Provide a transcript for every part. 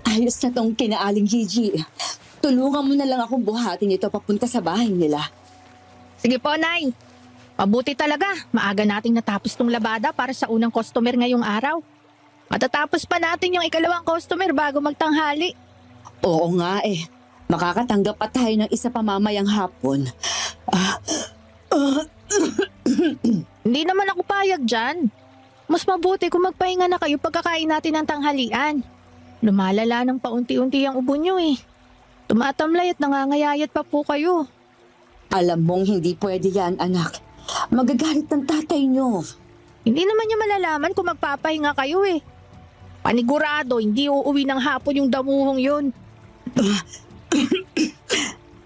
Ayos na tong kinaaling Gigi. Tulungan mo na lang akong buhatin ito papunta sa bahay nila. Sige po, Nay. Mabuti talaga. Maaga nating natapos tong labada para sa unang customer ngayong araw. Matatapos pa natin yung ikalawang customer bago magtanghali. Oo nga eh. Makakatanggap pa tayo ng isa pa mamayang hapon. Hindi naman ako payag dyan. Mas mabuti kung magpahinga na kayo pagkakain natin ng tanghalian. Lumalala ng paunti-unti ang ubo nyo eh. Tumatamlay at nangangayayat pa po kayo. Alam mong hindi pwede yan, anak. Magagalit ng tatay nyo. Hindi naman niya malalaman kung magpapahinga kayo eh. Panigurado, hindi uuwi ng hapon yung damuhong yun.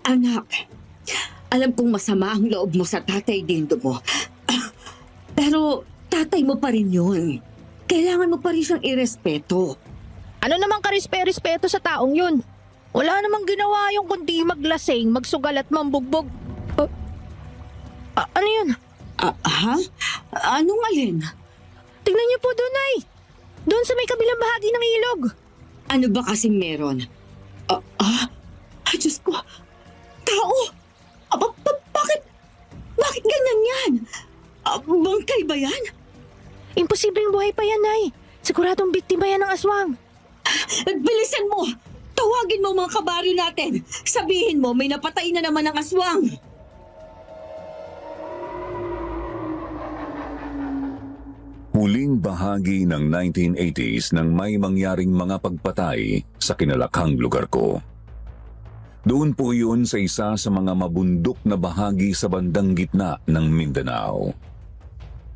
Anak, alam kong masama ang loob mo sa tatay Dindo mo. Pero tatay mo pa rin yun. Kailangan mo pa rin siyang irespeto. Ano namang karespe-respeto sa taong yun? Wala namang ginawa yung kundi maglasing, magsugal at mambugbog. Ano yun? Ha? Anong alin? Tingnan niyo po doon ay. Doon sa may kabilang bahagi ng ilog. Ano ba kasing meron? Ay, Diyos ko. Tao! Bakit ganyan yan? Bangkay ba yan? Imposibleng buhay pa yan ay. Siguradong biktima yan ng aswang. Bilisan mo! Tawagin mo mga kabaryo natin. Sabihin mo may napatay na naman ng aswang. Huling bahagi ng 1980s nang may mangyaring mga pagpatay sa kinalakhang lugar ko. Doon po yun sa isa sa mga mabundok na bahagi sa bandang gitna ng Mindanao.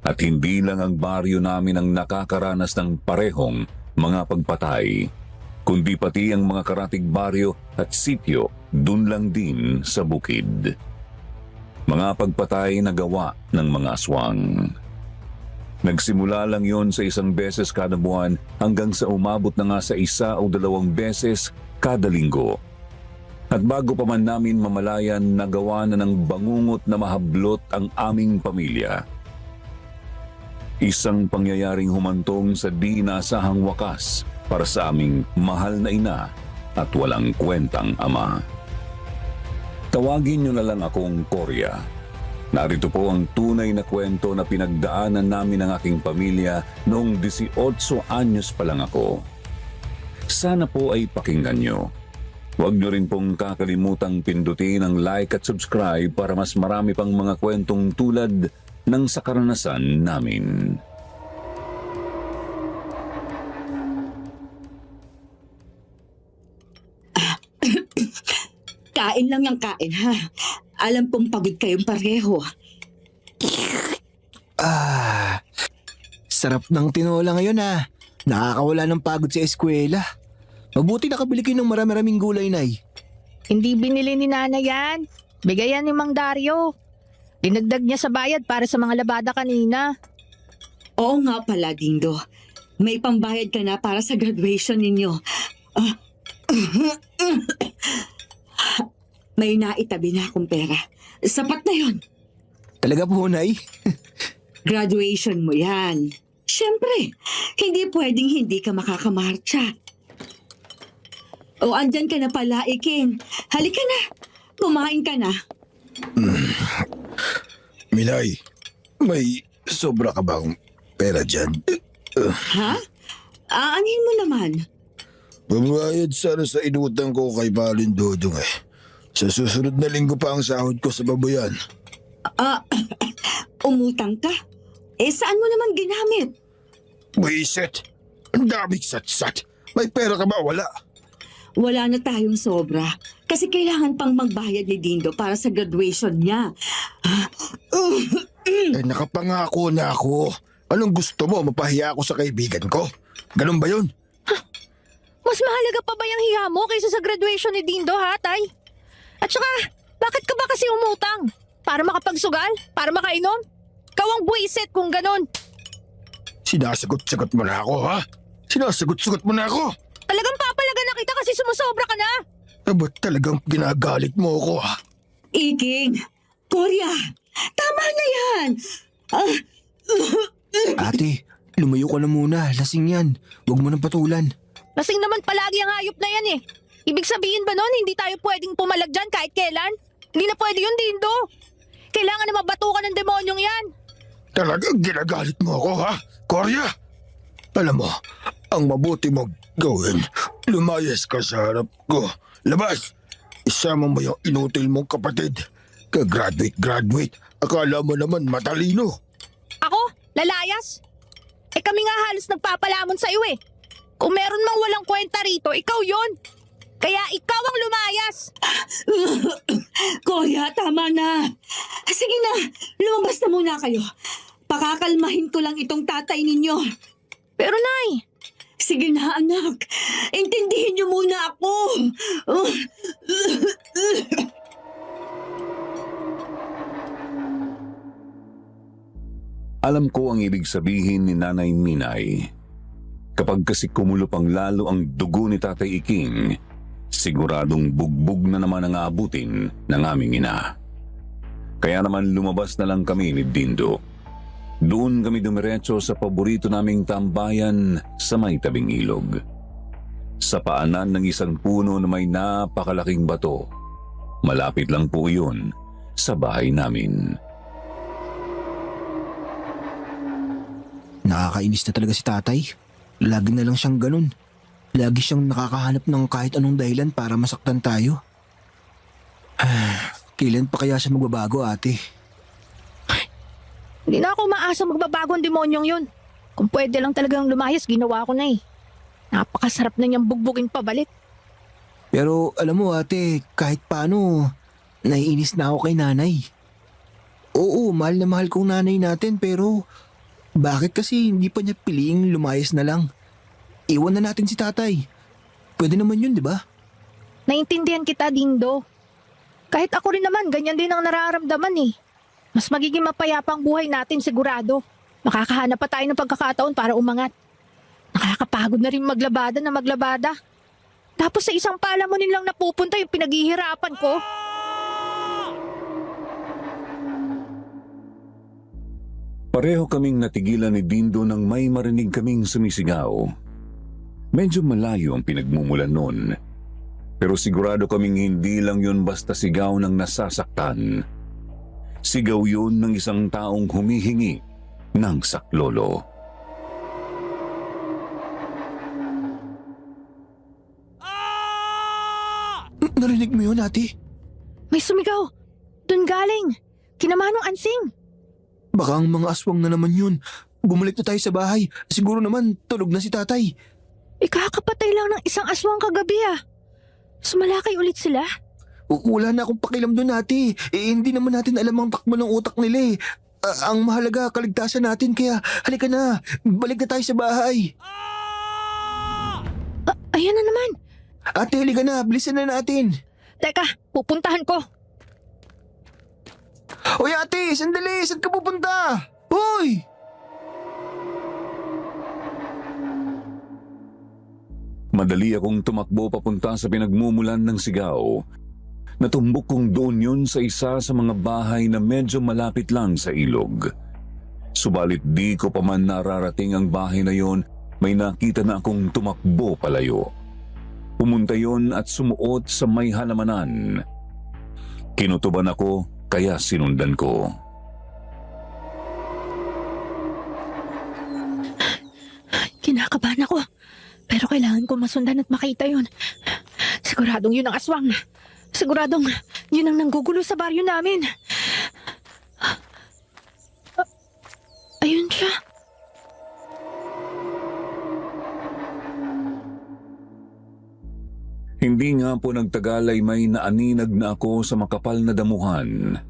At hindi lang ang baryo namin ang nakakaranas ng parehong mga pagpatay, kundi pati ang mga karatig baryo at sityo doon lang din sa bukid. Mga pagpatay na gawa ng mga aswang. Nagsimula lang yon sa isang beses kada buwan hanggang sa umabot na nga sa 1 o 2 beses kada linggo. At bago pa man namin mamalayan, nagawa na ng bangungot na mahablot ang aming pamilya. Isang pangyayaring humantong sa di inaasahang wakas para sa aming mahal na ina at walang kwentang ama. Tawagin niyo na lang akong Korea. Narito po ang tunay na kwento na pinagdaanan namin ng aking pamilya noong 18 anyos pa lang ako. Sana po ay pakinggan niyo. Huwag niyo rin pong kakalimutang pindutin ang like at subscribe para mas marami pang mga kwentong tulad ng sa karanasan namin. Kain lang yung kain, ha? Alam kong pagod kayong pareho. Sarap ng tinola ngayon Nakakawala ng pagod sa eskwela. Mabuti nakabili kayo ng marami-raming gulay, Nay. Hindi binili ni Nana yan. Bigayan ni Mang Dario. Dinagdag niya sa bayad para sa mga labada kanina. Oo nga pala, Dindo. May pambayad ka na para sa graduation ninyo. May naitabi na akong pera. Sapat na yon. Talaga po, Nay? Graduation mo yan. Siyempre, hindi pwedeng hindi ka makakamarcha. O, andyan ka na pala, Iking. Halika na. Kumain ka na. Milay, may sobra ka bang pera dyan? Ha? Aanhin mo naman. Babayad sana sa inutang ko kay Balin Dodong Sa susunod na linggo pa ang sahod ko sa baboyan. Umutang ka? Saan mo naman ginamit? Buisit! Ang daming satsat! May pera ka ba? Wala. Wala na tayong sobra. Kasi kailangan pang magbayad ni Dindo para sa graduation niya. Nakapangako na ako. Anong gusto mo? Mapahiya ako sa kaibigan ko? Ganun ba yun? Mas mahalaga pa ba yung hiya mo kaysa sa graduation ni Dindo, ha, Tay? At saka, bakit ka ba kasi umutang? Para makapagsugal? Para makainom? Kawang buwisit kung ganon. Sinasagot-sagot mo na ako, ha? Sinasagot-sagot mo na ako? Talagang papalaga na kita kasi sumusobra ka na. Ba't talagang ginagalit mo ako, ha? Iking! Korea! Tama na yan! Ate, lumayo ka na muna. Lasing yan. Huwag mo nang patulan. Lasing naman palagi ang hayop na yan eh. Ibig sabihin ba nun, hindi tayo pwedeng pumalag dyan kahit kailan? Hindi na pwede yun, Dindo. Kailangan na mabatukan ng demonyong yan. Talagang ginagalit mo ako, ha? Korya! Alam mo, ang mabuti mong gawin, lumayas ka sa harap ko. Labas! Isama mo yung inutil mong kapatid. Ka-graduate. Akala mo naman matalino. Ako? Lalayas? Eh kami nga halos nagpapalamon sa'yo eh. Kung meron mang walang kwenta rito, ikaw yon. Kaya ikaw ang lumayas. Kuya, tama na. Sige na, lumabas na muna kayo. Pakakalmahin ko lang itong tatay ninyo. Pero Nay, Sige na, anak. Intindihin niyo muna ako. Alam ko ang ibig sabihin ni Nanay Minay. Kapag kasi kumulupang lalo ang dugo ni Tatay Iking, siguradong bugbog na naman ang aabutin ng aming ina. Kaya naman lumabas na lang kami ni Dindo. Doon kami dumiretso sa paborito naming tambayan sa may tabing ilog. Sa paanan ng isang puno na may napakalaking bato. Malapit lang po iyon sa bahay namin. Nakakainis na talaga si tatay. Lagi na lang siyang ganun. Lagi siyang nakakahanap ng kahit anong dahilan para masaktan tayo. Kailan pa kaya siya magbabago, ate? hindi na ako maasa magbabago ang demonyong yun. Kung pwede lang talagang lumayas, ginawa ko na eh. Napakasarap na niyang bugbugin pabalik. Pero alam mo, ate, kahit paano, naiinis na ako kay nanay. Oo, mahal na mahal kong nanay natin, pero bakit kasi hindi pa niya piliing lumayas na lang? Iwan na natin si tatay. Pwede naman yun, di ba? Naintindihan kita, Dindo. Kahit ako rin naman, ganyan din ang nararamdaman eh. Mas magiging mapayapa ang buhay natin sigurado. Makakahanap pa tayo ng pagkakataon para umangat. Nakakapagod na rin maglabada na maglabada. Tapos sa isang palamunin lang napupunta yung pinaghihirapan ko. Pareho kaming natigilan ni Dindo nang may marinig kaming sumisigaw. Medyo malayo ang pinagmumulan noon. Pero sigurado kaming hindi lang yun basta sigaw ng nasasaktan. Sigaw yun ng isang taong humihingi ng saklolo. Narinig mo yun, ate? May sumigaw. Doon galing. Kinamanong ansing. Baka ang mga aswang na naman yun. Bumalik na tayo sa bahay. Siguro naman tulog na si tatay. Ikakapatay lang ng isang aswang kagabi ah. Sumalakay ulit sila. Wala na akong pakialam doon, ate. Hindi naman natin alam ang takbo ng utak nila eh. Ang mahalaga, kaligtasan natin. Kaya halika na. Balik na tayo sa bahay. Ayan na naman. Ate, halika na. Bilisan na natin. Teka, pupuntahan ko. Hoy, ate! Sandali! Saan ka pupunta? Hoy! Madali akong tumakbo papunta sa pinagmumulan ng sigaw. Natumbok kong doon yun sa isa sa mga bahay na medyo malapit lang sa ilog. Subalit di ko pa man nararating ang bahay na yon, may nakita na akong tumakbo palayo. Pumunta yon at sumuot sa may halamanan. Kinutuban ako kaya sinundan ko. Kinakabahan ako. Pero kailangan ko masundan at makita yun. Siguradong yun ang aswang. Siguradong yun ang nanggugulo sa baryo namin. Ayun siya. Hindi nga po nagtagal ay may naaninag na ako sa makapal na damuhan.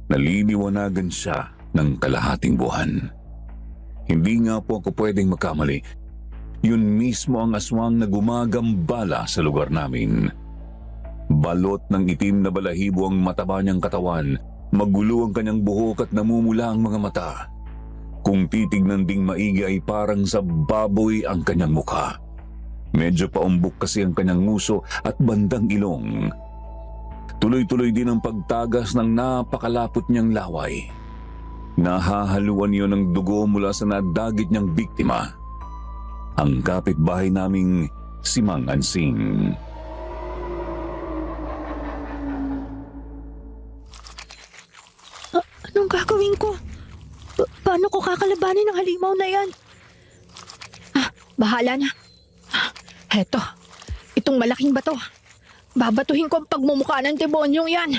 Naliliwanagan siya ng kalahating buwan. Hindi nga po ako pwedeng magkamali. Yun mismo ang aswang na gumagambala sa lugar namin. Balot ng itim na balahibo ang mataba niyang katawan, magulo ang kanyang buhok at namumula ang mga mata. Kung titignan ding maigi ay parang sa baboy ang kanyang mukha. Medyo paumbok kasi ang kanyang nguso at bandang ilong. Tuloy-tuloy din ang pagtagas ng napakalapot niyang laway. Nahahaluan yon ng dugo mula sa nadagit niyang biktima. Ang kapitbahay naming si Mang Ansing. Anong gagawin ko? Paano ko kakalabanin ang halimaw na yan? Bahala na. Heto, itong malaking bato. Babatuhin ko ang pagmumukha ng demonyong yan.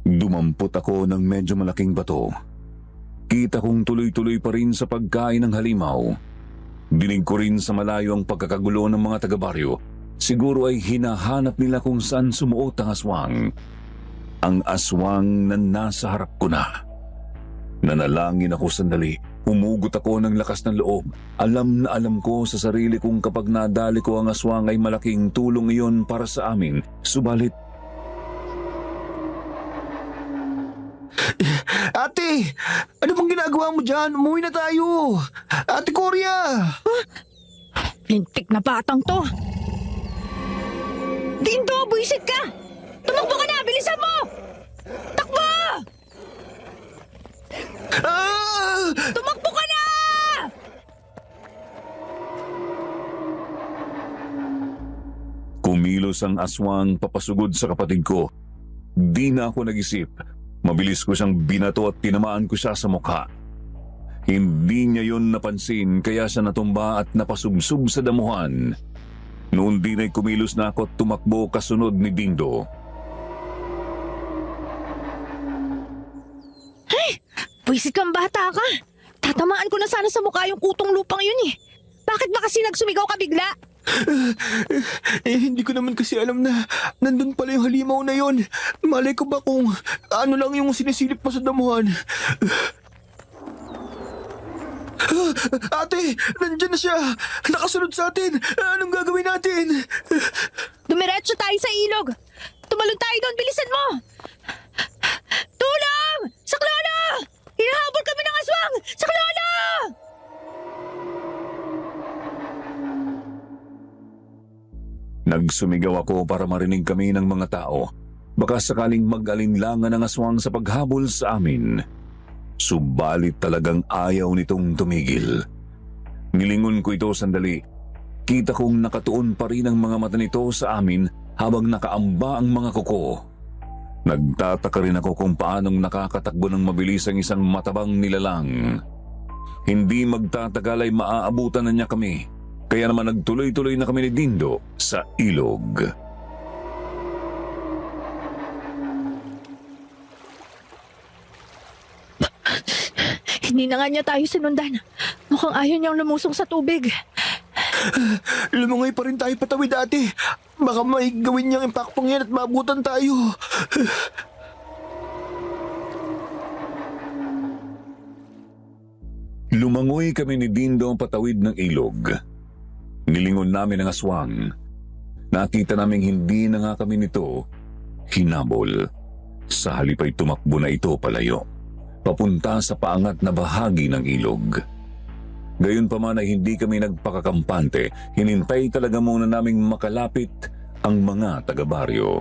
Dumampot ako ng medyo malaking bato. Kita kong tuloy-tuloy pa rin sa pagkain ng halimaw. Dinig ko rin sa malayo ang pagkakagulo ng mga taga-baryo. Siguro ay hinahanap nila kung saan sumuot ang aswang. Ang aswang na nasa harap ko na. Nanalangin ako sandali. Humugot ako ng lakas ng loob. Alam na alam ko sa sarili kong kapag nadali ko ang aswang ay malaking tulong iyon para sa amin. Subalit, Ate! Ano bang ginagawa mo dyan? Umuwi na tayo! Ate Korea! Lintik na batang to. Dindo, buisit ka! Tumakbo ka na! Bilisan mo! Takbo! Ah! Tumakbo ka na! kumilos ang aswang papasugod sa kapatid ko. Di na ako nag-isip. Mabilis ko siyang binato at tinamaan ko siya sa mukha. Hindi niya yon napansin kaya siya natumba at napasubsob sa damuhan. Noon din ay kumilos na ako at tumakbo kasunod ni Dindo. Buisit kang bata ka. Tatamaan ko na sana sa mukha yung kutong lupang yun eh. Bakit ba kasi nagsumigaw ka bigla? Hindi ko naman kasi alam na nandun pala yung halimaw na yon. Malay ko ba kung ano lang yung sinisilip pa sa damuhan. Ate, nandyan na siya. Nakasunod sa atin. Anong gagawin natin? Dumiretso tayo sa ilog. Tumalon tayo doon, bilisan mo! Tulong! Saklolo! Hinahabol kami ng aswang! Saklolo! Nagsumigaw ako para marinig kami ng mga tao. Baka sakaling mag-alinlangan ang aswang sa paghabol sa amin. Subalit talagang ayaw nitong tumigil. Nilingon ko ito sandali. Kita kong nakatuon pa rin ang mga mata nito sa amin habang nakaamba ang mga kuko. Nagtataka rin ako kung paanong nakakatakbo ng mabilis ang isang matabang nilalang. Hindi magtatagal ay maaabutan na niya kami. Kaya naman nagtuloy-tuloy na kami ni Dindo sa ilog. Hindi na nga niya tayo sinundan. Mukhang ayaw niyang lumusong sa tubig. Lumangoy pa rin tayo patawid, ate. Baka may gawin niyang impakpong yan at maabutan tayo. Lumangoy kami ni Dindo patawid ng ilog. Nilingon namin ang aswang. Nakita naming hindi na nga kami nito hinabol. Sa halip ay tumakbo na ito palayo, papunta sa paangat na bahagi ng ilog. Gayunpaman ay hindi kami nagpakakampante. Hinintay talaga muna naming makalapit ang mga taga-baryo.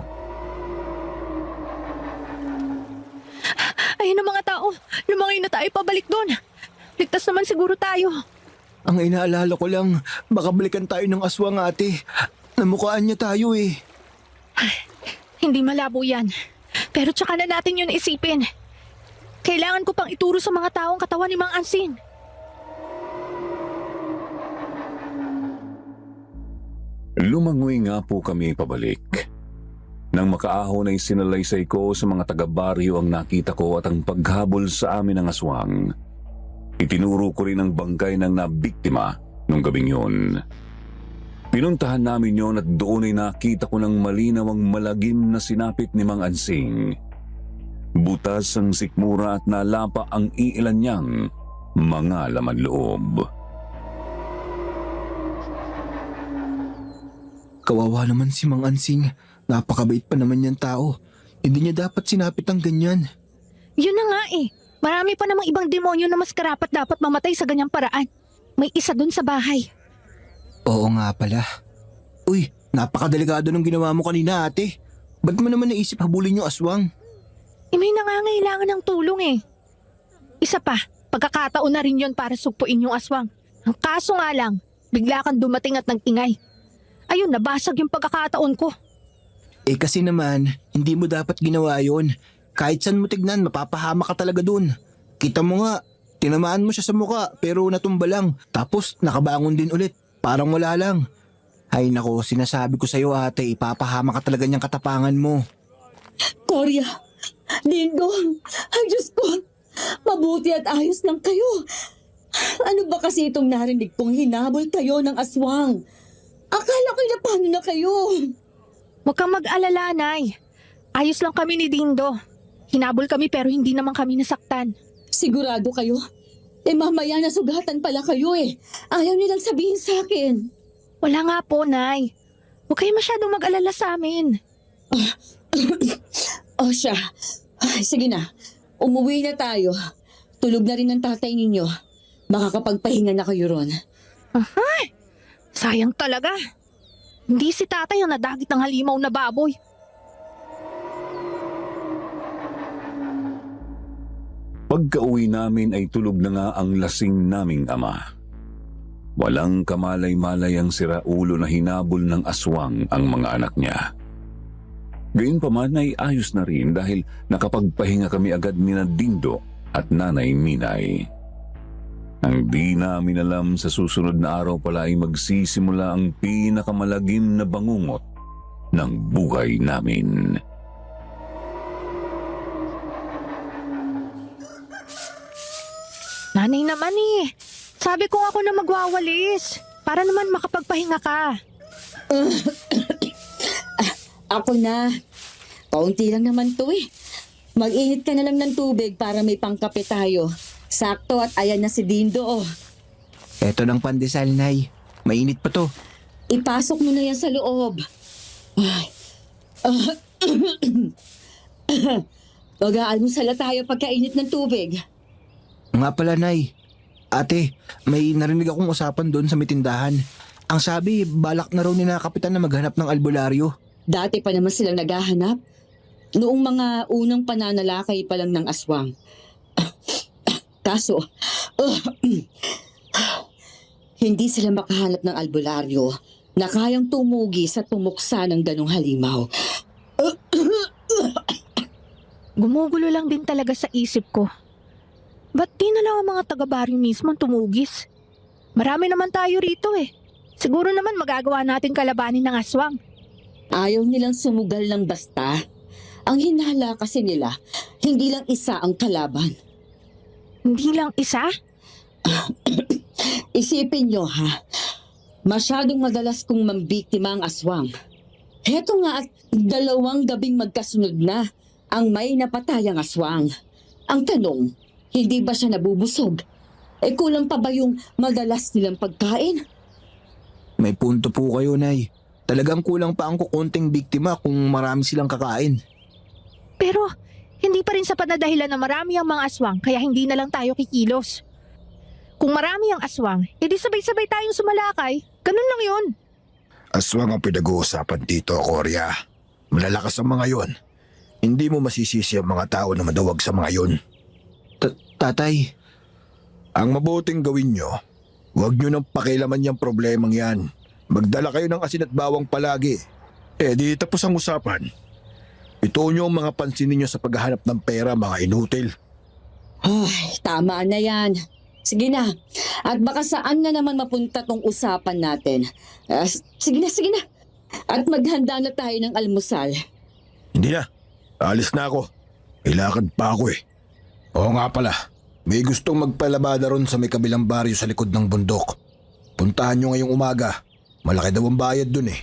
Ayun ang mga tao. Lumangoy na tayo pabalik doon. Ligtas naman siguro tayo. Ang inaalala ko lang, baka balikan tayo ng aswang, ate. Namukhaan niya tayo eh. Hindi malabo yan. Pero tsaka na natin yun isipin. Kailangan ko pang ituro sa mga taong katawan ni Mang Ansing. Lumangoy nga po kami pabalik. Nang makaahon ay sinalaysay ko sa mga taga-baryo ang nakita ko at ang paghabol sa amin ng aswang. Itinuro ko rin ang bangkay ng nabiktima nung gabing yun. Pinuntahan namin yon at doon ay nakita ko ng malinaw ang malagim na sinapit ni Mang Ansing. Butas ang sikmura at nalapa ang iilan niyang mga laman loob. Kawawa naman si Mang Ansing. Napakabait pa naman yan tao. Hindi niya dapat sinapit ang ganyan. Yun na nga eh. Marami pa namang ibang demonyo na mas karapat dapat mamatay sa ganyang paraan. May isa dun sa bahay. Oo nga pala. Uy, napakadelikado ng ginawa mo kanina, ate. Ba't mo naman naisip habulin yung aswang? May nangangailangan ng tulong eh. Isa pa, pagkakataon na rin yon para sugpuin yung aswang. Ang kaso nga lang, bigla kang dumating at nag-ingay. Ayun, nabasag yung pagkakataon ko. Eh kasi naman, hindi mo dapat ginawa yon. Kahit saan mo tignan, mapapahama ka talaga dun. Kita mo nga, tinamaan mo siya sa muka pero natumba lang. Tapos nakabangon din ulit, parang wala lang. Ay nako, sinasabi ko sa'yo ate, ipapahama ka talaga niyang katapangan mo. Korya, Dingdong, ay Diyos ko, mabuti at ayos lang kayo. Ano ba kasi itong narinig kong hinabol kayo ng aswang? Akala ko paano na kayo. Huwag kang mag-alala, Nay. Ayos lang kami ni Dindo. Hinabol kami pero hindi naman kami nasaktan. Sigurado kayo? Mamaya nasugatan pala kayo eh. Ayaw nilang sabihin sa akin. Wala nga po, Nay. Huwag kayo masyadong mag-alala sa amin. O siya, ay, sige na. Umuwi na tayo. Tulog na rin ang tatay ninyo. Makakapagpahinga na kayo ron. Sayang talaga. Hindi si tatay ang nadagit ng halimaw na baboy. Pagka-uwi namin ay tulog na nga ang lasing naming ama. Walang kamalay-malay ang siraulo na hinabol ng aswang ang mga anak niya. Gayunpaman ay ayos na rin dahil nakapagpahinga kami agad ni Dindo at Nanay Minay. Ang di namin alam, sa susunod na araw pala ay magsisimula ang pinakamalagim na bangungot ng buhay namin. Nanay naman eh. Sabi ko ako na magwawalis. Para naman makapagpahinga ka. Ako na. Kaunti lang naman to eh. Mag-init ka na lang ng tubig para may pangkape tayo. Sakto at ayan na si Dindo oh. Eto ng pandesal, Nay. Mainit pa to. Ipasok mo na yan sa loob. Ay. Mag-aalmusal na tayo pagkainit ng tubig. Nga pala, Nay. Ate, may narinig akong usapan doon sa may tindahan. Ang sabi, balak na raw ni na kapitan na maghanap ng albularyo. Dati pa naman silang naghahanap. Noong mga unang pananalakay pa lang ng aswang. Kaso, hindi sila makahanap ng albularyo na kayang tumugi sa tumuksa ng ganong halimaw. Gumugulo lang din talaga sa isip ko. Ba't di na lang ang mga taga-baryo mismo ang tumugis? Marami naman tayo rito eh. Siguro naman magagawa natin kalabanin ng aswang. Ayaw nilang sumugal ng basta. Ang hinala kasi nila, hindi lang isa ang kalaban. Hindi lang isa? Isipin nyo ha, masyadong madalas kong mambiktima ang aswang. Heto nga at 2 gabing magkasunod na ang may napatayang aswang. Ang tanong, hindi ba siya nabubusog? Kulang pa ba yung madalas nilang pagkain? May punto po kayo, Nay. Talagang kulang pa ang kukunting biktima kung marami silang kakain. Pero hindi pa rin sapat na dahilan na marami ang mga aswang kaya hindi na lang tayo kikilos. Kung marami ang aswang, edi sabay-sabay tayong sumalakay. Ganun lang yun. Aswang ang pinag-uusapan dito, Korya. Malalakas ang mga yon. Hindi mo masisisi ang mga tao na madawag sa mga yon. Tatay, Ang mabuting gawin nyo, huwag nyo nang pakialaman yung problemang yan. Magdala kayo ng asin at bawang palagi. Di tapos ang usapan. Ito nyo ang mga pansin ninyo sa paghahanap ng pera, mga inutil. Ay, tama na yan. Sige na. At baka saan na naman mapunta tong usapan natin. Sige na. At maghanda na tayo ng almusal. Hindi na. Alis na ako. Ilakad pa ako eh. Oo nga pala. May gustong magpalabada ron sa may kabilang baryo sa likod ng bundok. Puntahan nyo ngayong umaga. Malaki daw ang bayad dun eh.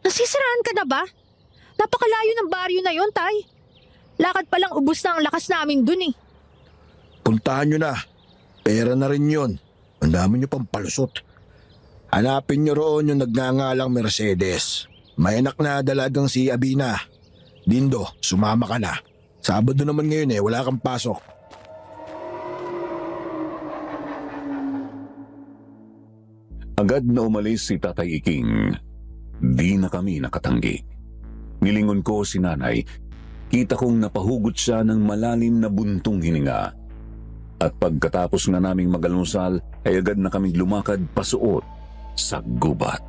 Nasisiraan ka na ba? Napakalayo ng baryo na yon, Tay. Lakad pa lang ubos na ang lakas namin dun eh. Puntahan nyo na. Pera na rin yun. Ang dami nyo pang palusot. Hanapin nyo roon yung nagngangalang Mercedes. May anak na dalagang si Abina. Dindo, sumama ka na. Sabado naman ngayon wala kang pasok. Agad na umalis si Tatay Iking. Di na kami nakatanggi. Nilingon ko si nanay. Kita kong napahugot siya ng malalim na buntong hininga. At pagkatapos na naming mag-almusal ay agad na kaming lumakad pasuot sa gubat.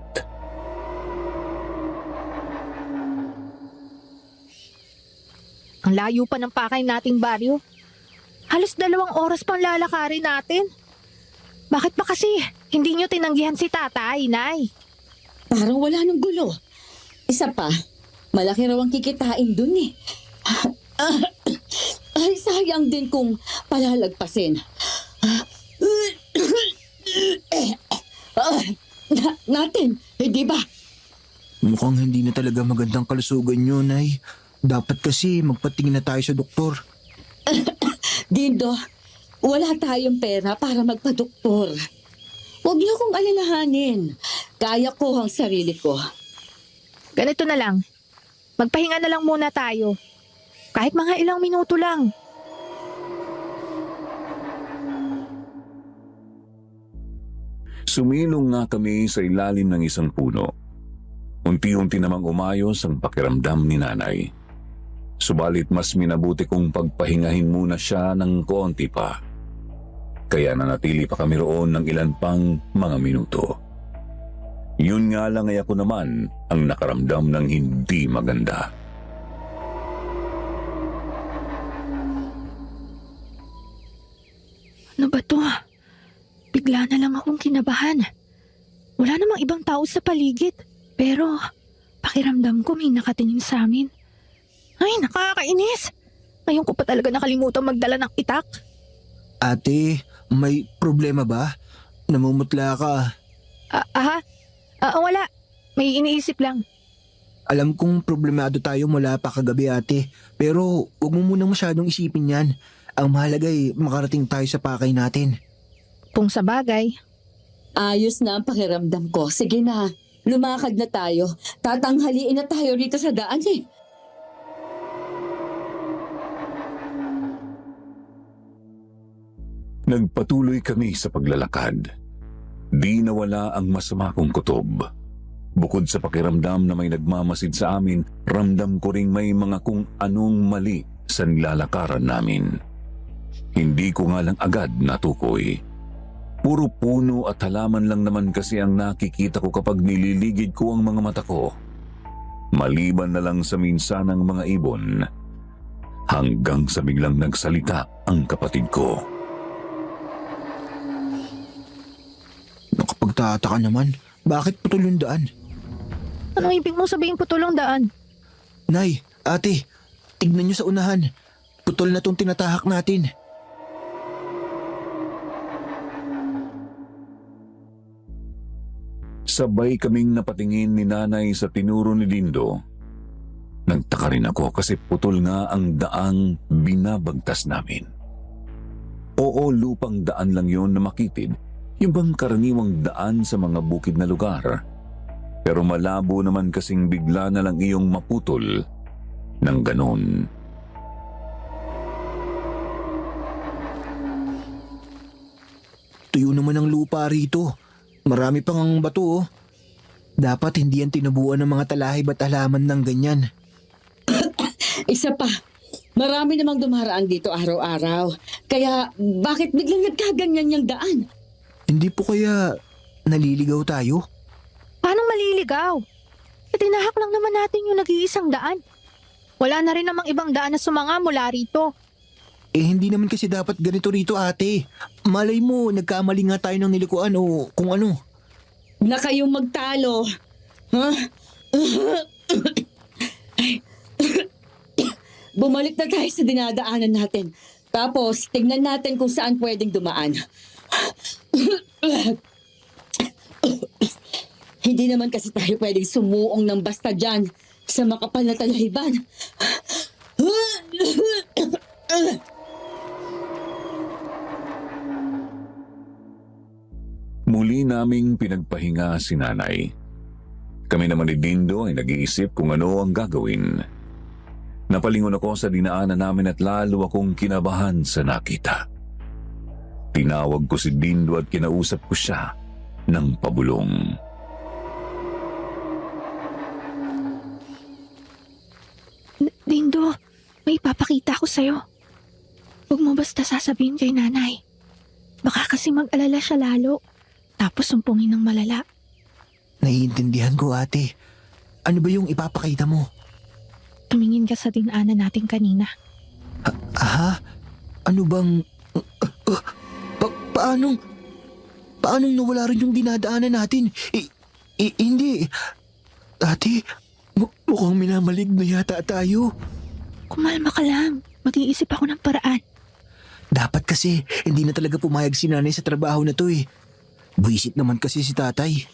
Ang layo pa ng pakay nating baryo. Halos 2 oras pang lalakarin natin. Bakit ba kasi hindi nyo tinanggihan si tatay, Nay? Parang wala nang gulo. Isa pa, malaki raw ang kikitain dun eh. Ay, sayang din kung palalagpasin. Natin, hindi ba? Mukhang hindi na talaga magandang kalusugan nyo, Nay. Dapat kasi magpatingin na tayo sa doktor. Dindo, wala tayong pera para magpadoktor. Huwag niyo kong alalahanin. Kaya ko ang sarili ko. Ganito na lang. Magpahinga na lang muna tayo. Kahit mga ilang minuto lang. Sumilong nga kami sa ilalim ng isang puno. Unti-unti namang umayos ang pakiramdam ni nanay. Subalit mas minabuti kong pagpahingahin muna siya ng konti pa. Kaya nanatili pa kami roon ng ilan pang mga minuto. Yun nga lang ay ako naman ang nakaramdam ng hindi maganda. Ano ba to? Bigla na lang akong kinabahan. Wala namang ibang tao sa paligid. Pero pakiramdam ko may nakatingin sa amin. Ay, nakakainis! Ngayon ko pa talaga nakalimutan magdala ng itak. Ate, may problema ba? Namumutla ka. Wala. May iniisip lang. Alam kong problemado tayo mula pa kagabi, ate. Pero huwag mo munang masyadong isipin yan. Ang mahalaga ay makarating tayo sa pakay natin. Kung sa bagay. Ayos na ang pakiramdam ko. Sige na, lumakad na tayo. Tatanghaliin na tayo rito sa daan eh. Nagpatuloy kami sa paglalakad. Di nawala ang masama kong kutob. Bukod sa pakiramdam na may nagmamasid sa amin, ramdam ko ring may mga kung anong mali sa nilalakaran namin. Hindi ko nga lang agad natukoy. Puro puno at halaman lang naman kasi ang nakikita ko kapag nililigid ko ang mga mata ko. Maliban na lang sa minsanang mga ibon, hanggang sa biglang nagsalita ang kapatid ko. Nakapagtataka naman, bakit putol yung daan? Anong ibig mo sabihin putulong daan? Nay, ate, tignan nyo sa unahan. Putol na tong tinatahak natin. Sabay kaming napatingin ni nanay sa tinuro ni Dindo. Nagtaka rin ako kasi putol nga ang daang binabagtas namin. Oo, lupang daan lang yon na makitid, yung bang karaniwang daan sa mga bukid na lugar. Pero malabo naman kasing bigla na lang iyong maputol ng ganon. Tuyo naman ang lupa rito. Marami pang ang bato, oh. Dapat hindi yan tinubuan ng mga talahib at halaman ng ganyan. Isa pa, marami namang dumaraan dito araw-araw. Kaya bakit biglang nagkaganyan yung daan? Hindi po kaya naliligaw tayo? Paano maliligaw? Tinahak lang naman natin yung nag-iisang daan. Wala na rin namang ibang daan na sumanga mula rito. Hindi naman kasi dapat ganito rito, ate. Malay mo, nagkamali nga tayo ng nilikuan o kung ano. Na kayong magtalo. Ha? Bumalik na tayo sa dinadaanan natin. Tapos, tignan natin kung saan pwedeng dumaan. Hindi naman kasi tayo pwedeng sumuong ng basta dyan sa makapal na talahiban. Muli naming pinagpahinga si nanay. Kami naman ni Dindo ay nag-iisip kung ano ang gagawin. Napalingon ako sa dinaanan namin at lalo akong kinabahan sa nakita. Tinawag ko si Dindo at kinausap ko siya ng pabulong. Dindo, may ipapakita ko sa'yo. Huwag mo basta sasabihin kay nanay. Baka kasi mag-alala siya lalo. Tapos sumpungin ng malala. Naiintindihan ko, ate. Ano ba yung ipapakita mo? Tumingin ka sa dinaanan natin kanina. Ha? Ano bang... Paanong nawala rin yung dinadaanan natin? Hindi. Ate, mukhang minamalig na yata tayo. Kumalma ka lang. Mag-iisip ako ng paraan. Dapat kasi, hindi na talaga pumayag si nanay sa trabaho na to eh. Buisit naman kasi si tatay.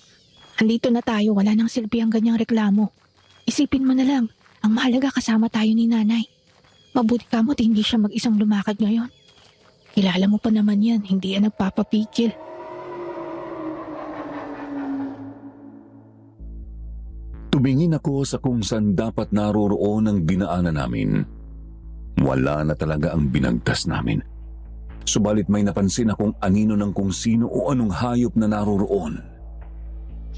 Andito na tayo, wala nang silbi ang ganyang reklamo. Isipin mo na lang, ang mahalaga kasama tayo ni nanay. Mabuti ka mo't hindi siya mag-isang lumakad ngayon. Kilala mo pa naman yan, hindi yan nagpapapikil. Tumingin ako sa kung saan dapat naroroon ang dinaanan namin. Wala na talaga ang binagtas namin. Subalit may napansin akong anino ng kung sino o anong hayop na naroroon.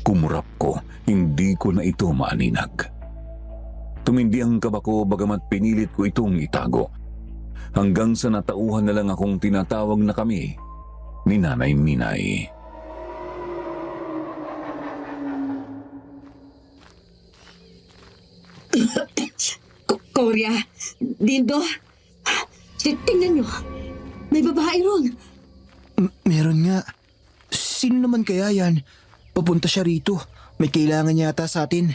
Kumurap ko, hindi ko na ito maaninag. Tumindi ang kaba ko bagamat pinilit ko itong itago. Hanggang sa natauhan na lang akong tinatawag na kami ni Nanay Minay. Korea, Dindo, tingnan nyo. May babae ron. Meron nga. Sino naman kaya yan? Papunta siya rito. May kailangan yata sa atin.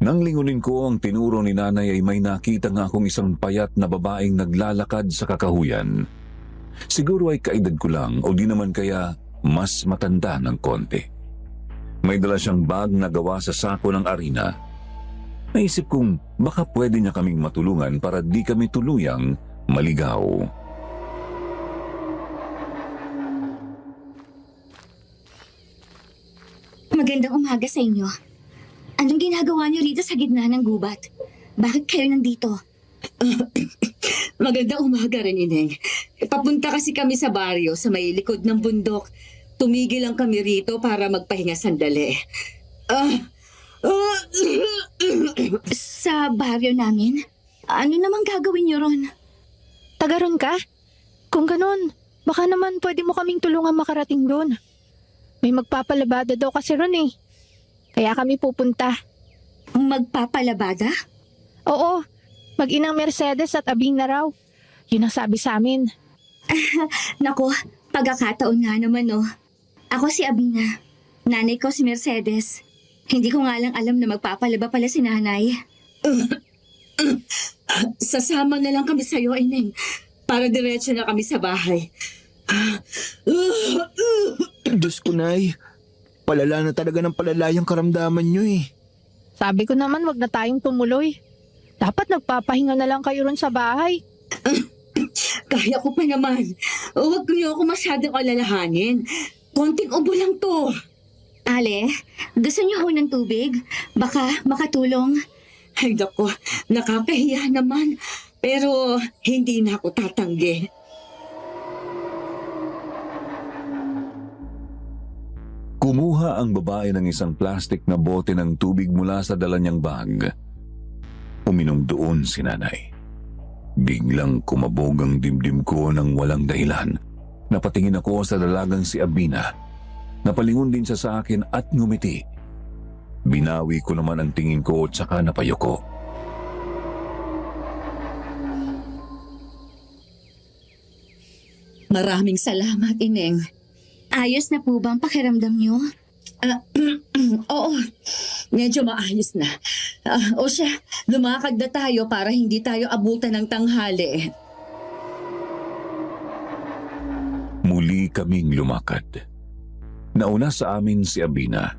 Nang lingunin ko ang tinuro ni nanay ay may nakita nga akong isang payat na babaeng naglalakad sa kakahuyan. Siguro ay kaedad ko lang o di naman kaya mas matanda ng konti. May dala siyang bag na gawa sa sako ng arina. Naisip kong baka pwede niya kaming matulungan para di kami tuluyang maligaw. Magandang umaga sa inyo. Anong ginagawa niyo rito sa gitna ng gubat? Bakit kayo nandito? Magandang umaga rin, Ineng. Papunta kasi kami sa baryo sa may likod ng bundok. Tumigil lang kami rito para magpahinga sandali. Sa baryo namin? Ano namang gagawin niyo ron? Taga ron ka? Kung ganun, baka naman pwede mo kaming tulungan makarating doon. May magpapalabada daw kasi ron eh. Kaya kami pupunta. Magpapalabada? Oo, mag-inang Mercedes at Abing na raw. Yun ang sabi sa amin. Naku, pagkakataon nga naman oh. Ako si Abina. Nanay ko si Mercedes. Hindi ko nga lang alam na magpapalaba pala si nanay. Sasama na lang kami sa'yo, Ineng. Para diretso na kami sa bahay. Diyos ko, Nay. Palala na talaga ng palala yung karamdaman nyo eh. Sabi ko naman wag na tayong tumuloy. Dapat nagpapahinga na lang kayo ron sa bahay. Kaya ko pa naman. Huwag niyo ako masyadong alalahanin. Konting ubo lang to. Ale, gusto niyo ho ng tubig? Baka makatulong. Ay naku, nakakahiya naman. Pero hindi na ako tatanggi. Kumuha ang babae ng isang plastik na bote ng tubig mula sa dala niyang bag. Uminom doon si nanay. Biglang kumabog ang dimdim ko ng walang dahilan. Napatingin ako sa dalagang si Abina. Napalingon din siya sa akin at ngumiti. Binawi ko naman ang tingin ko at saka napayoko. Maraming salamat, Ineng. Ayos na po bang pakiramdam niyo? Oo, medyo maayos na. O siya, lumakad na tayo para hindi tayo abutan ng tanghali. Muli kaming lumakad. Nauna sa amin si Abina.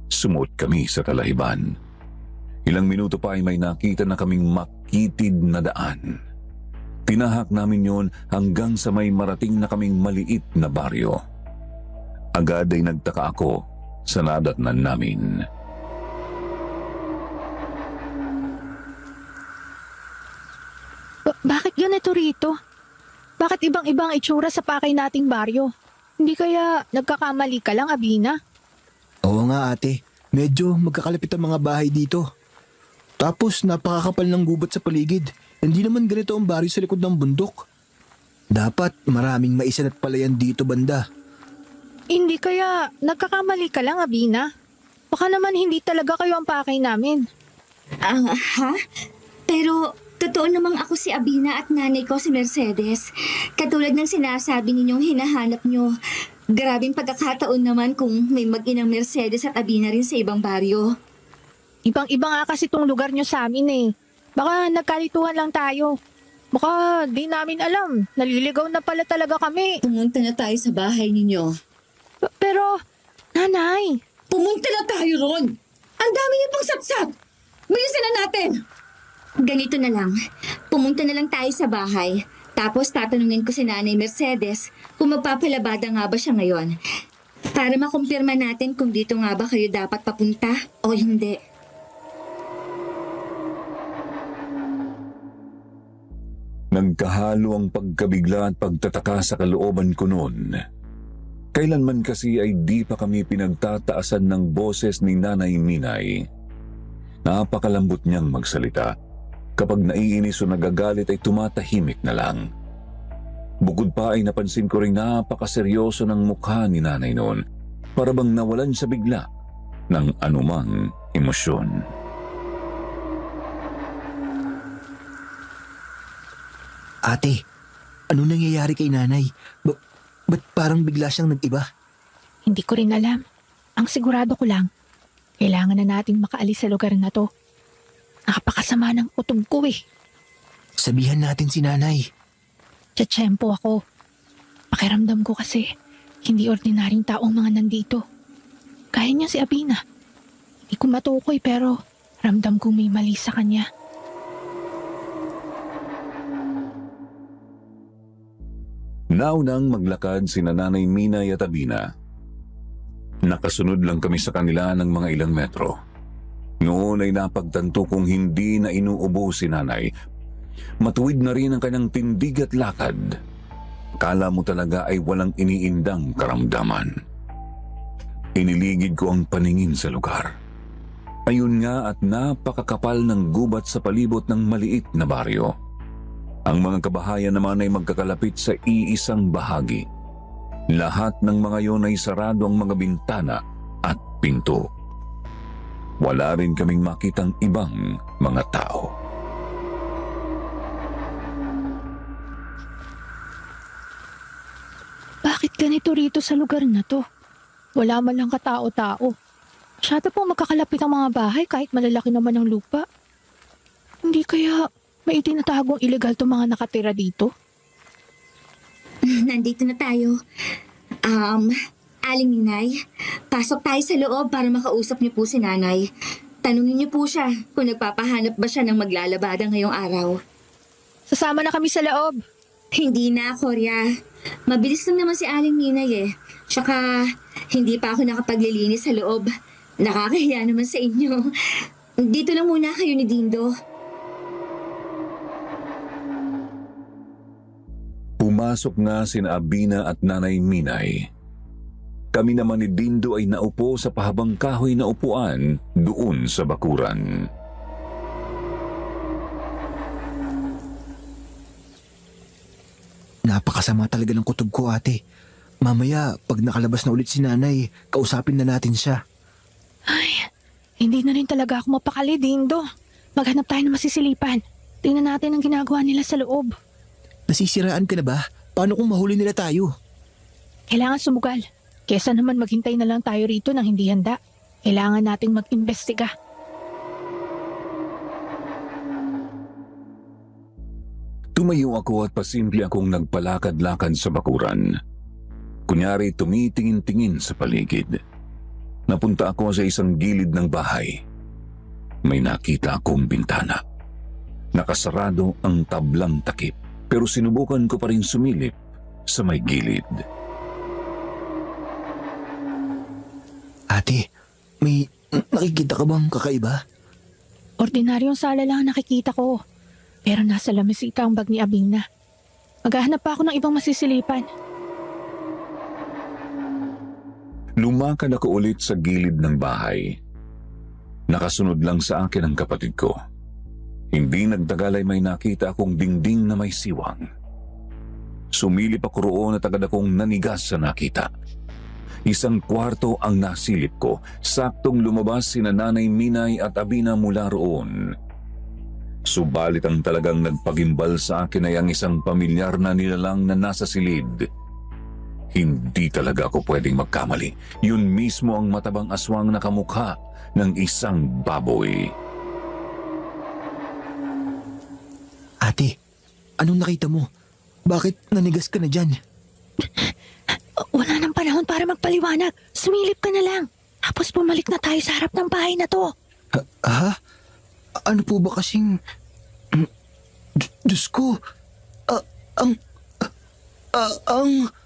Sumuot kami sa talahiban. Ilang minuto pa ay may nakita na kaming makitid na daan. Tinahak namin yon hanggang sa may marating na kaming maliit na baryo. Agad ay nagtaka ako sa nadatnan namin. Bakit ganito rito? Bakit ibang-ibang itsura sa pakay nating baryo? Hindi kaya nagkakamali ka lang, Abina? Oo nga ate, medyo magkakalapit ang mga bahay dito. Tapos napakakapal ng gubat sa paligid. Hindi naman ganito ang baryo sa likod ng bundok. Dapat maraming maisan at palayan dito banda. Hindi kaya nagkakamali ka lang, Abina? Baka naman hindi talaga kayo ang pakay namin. Ha? Pero totoo namang ako si Abina at nanay ko si Mercedes. Katulad ng sinasabi ninyong hinahanap nyo. Grabing pagkakataon naman kung may mag-inang Mercedes at Abina rin sa ibang baryo. Ibang-iba nga kasi itong lugar nyo sa amin eh. Baka nagkalituhan lang tayo. Baka di namin alam. Naliligaw na pala talaga kami. Pumunta na tayo sa bahay ninyo. Pero, nanay, Pumunta na tayo ron! Ang dami niyo pang sapsap! Bilisan na natin! Ganito na lang. Pumunta na lang tayo sa bahay. Tapos tatanungin ko si Nanay Mercedes kung magpapalabada nga ba siya ngayon. Para makumpirma natin kung dito nga ba kayo dapat papunta o hindi. Nagkahalo ang pagkabigla at pagtataka sa kalooban ko noon. Kailanman kasi ay di pa kami pinagtataasan ng boses ni Nanay Minay. Napakalambot niyang magsalita. Kapag naiinis o nagagalit ay tumatahimik na lang. Bukod pa ay napansin ko rin napakaseryoso ng mukha ni Nanay noon. Para bang nawalan sa bigla ng anumang emosyon. Ate, ano nangyayari kay nanay? Ba't parang bigla siyang nag-iba? hindi ko rin alam. Ang sigurado ko lang, kailangan na nating makaalis sa lugar na to. Nakapakasama ng kutob ko eh. Sabihan natin si nanay. Tiyempo ako. Pakiramdam ko kasi, hindi ordinaryong taong mga nandito. Kaya niya si Abina. Hindi ko matukoy pero ramdam kong may mali sa kanya. Naunang maglakad sina Nanay Minay at Abina. Nakasunod lang kami sa kanila ng mga ilang metro. Noon ay napagtanto kong hindi na inuubo si Nanay. Matuwid na rin ang kanyang tindig at lakad. Kala mo talaga ay walang iniindang karamdaman. Iniligid ko ang paningin sa lugar. Ayun nga at napakakapal ng gubat sa palibot ng maliit na baryo. Ang mga kabahayan naman ay magkakalapit sa iisang bahagi. Lahat ng mga yon ay sarado ang mga bintana at pinto. Wala rin kaming makitang ibang mga tao. Bakit ganito rito sa lugar na to? Wala man lang katao-tao. Masyado pong magkakalapit ang mga bahay kahit malalaki naman ang lupa. Hindi kaya may itinatagong illegal to mga nakatira dito? Nandito na tayo. Aling Ninay, pasok tayo sa loob para makausap niyo po si Nanay. Tanungin niyo po siya kung nagpapahanap ba siya ng maglalabada ngayong araw. Sasama na kami sa loob. Hindi na, Korya. Mabilis lang naman si Aling Ninay eh. Tsaka, hindi pa ako nakapaglilinis sa loob. Nakakahiya naman sa inyo. Dito lang muna kayo ni Dindo. Pumasok na sina Abina at Nanay Minay. Kami naman ni Dindo ay naupo sa pahabang kahoy na upuan doon sa bakuran. Napakasama talaga ng kutob ko, ate. Mamaya, pag nakalabas na ulit si nanay, kausapin na natin siya. Ay, hindi na rin talaga ako mapakali, Dindo. Maghanap tayo ng masisilipan. Tingnan natin ang ginagawa nila sa loob. Nasisiraan ka na ba? Paano kung mahuli nila tayo? Kailangan sumugal. Kesa naman maghintay na lang tayo rito nang hindi handa. Kailangan nating mag-imbestiga. Tumayo ako at pasimple akong nagpalakad-lakad sa bakuran. Kunyari tumitingin-tingin sa paligid. Napunta ako sa isang gilid ng bahay. May nakita akong bintana. Nakasarado ang tablang takip, pero sinubukan ko pa rin sumilip sa may gilid. Ate, may nakikita ka bang kakaiba? Ordinaryong sala lang ang nakikita ko. Pero nasa lamisita ang bag ni Abina. Maghahanap pa ako ng ibang masisilipan. Lumakad ako ulit sa gilid ng bahay. Nakasunod lang sa akin ang kapatid ko. Hindi nagtagal ay may nakita akong dingding na may siwang. Sumilip ako roon at agad akong nanigas sa nakita. Isang kwarto ang nasilip ko. Saktong lumabas sina Nanay Minay at Abina mula roon. Subalit ang talagang nagpagimbal sa akin ay ang isang pamilyar na nilalang na nasa silid. Hindi talaga ako pwedeng magkamali. Yun mismo ang matabang aswang na kamukha ng isang baboy. Ate, anong nakita mo? Bakit nanigas ka na dyan? Wala nang panahon para magpaliwanag. Sumilip ka na lang. Tapos bumalik na tayo sa harap ng bahay na to. Ha? Ano po ba kasing... Diyos ko! Ang...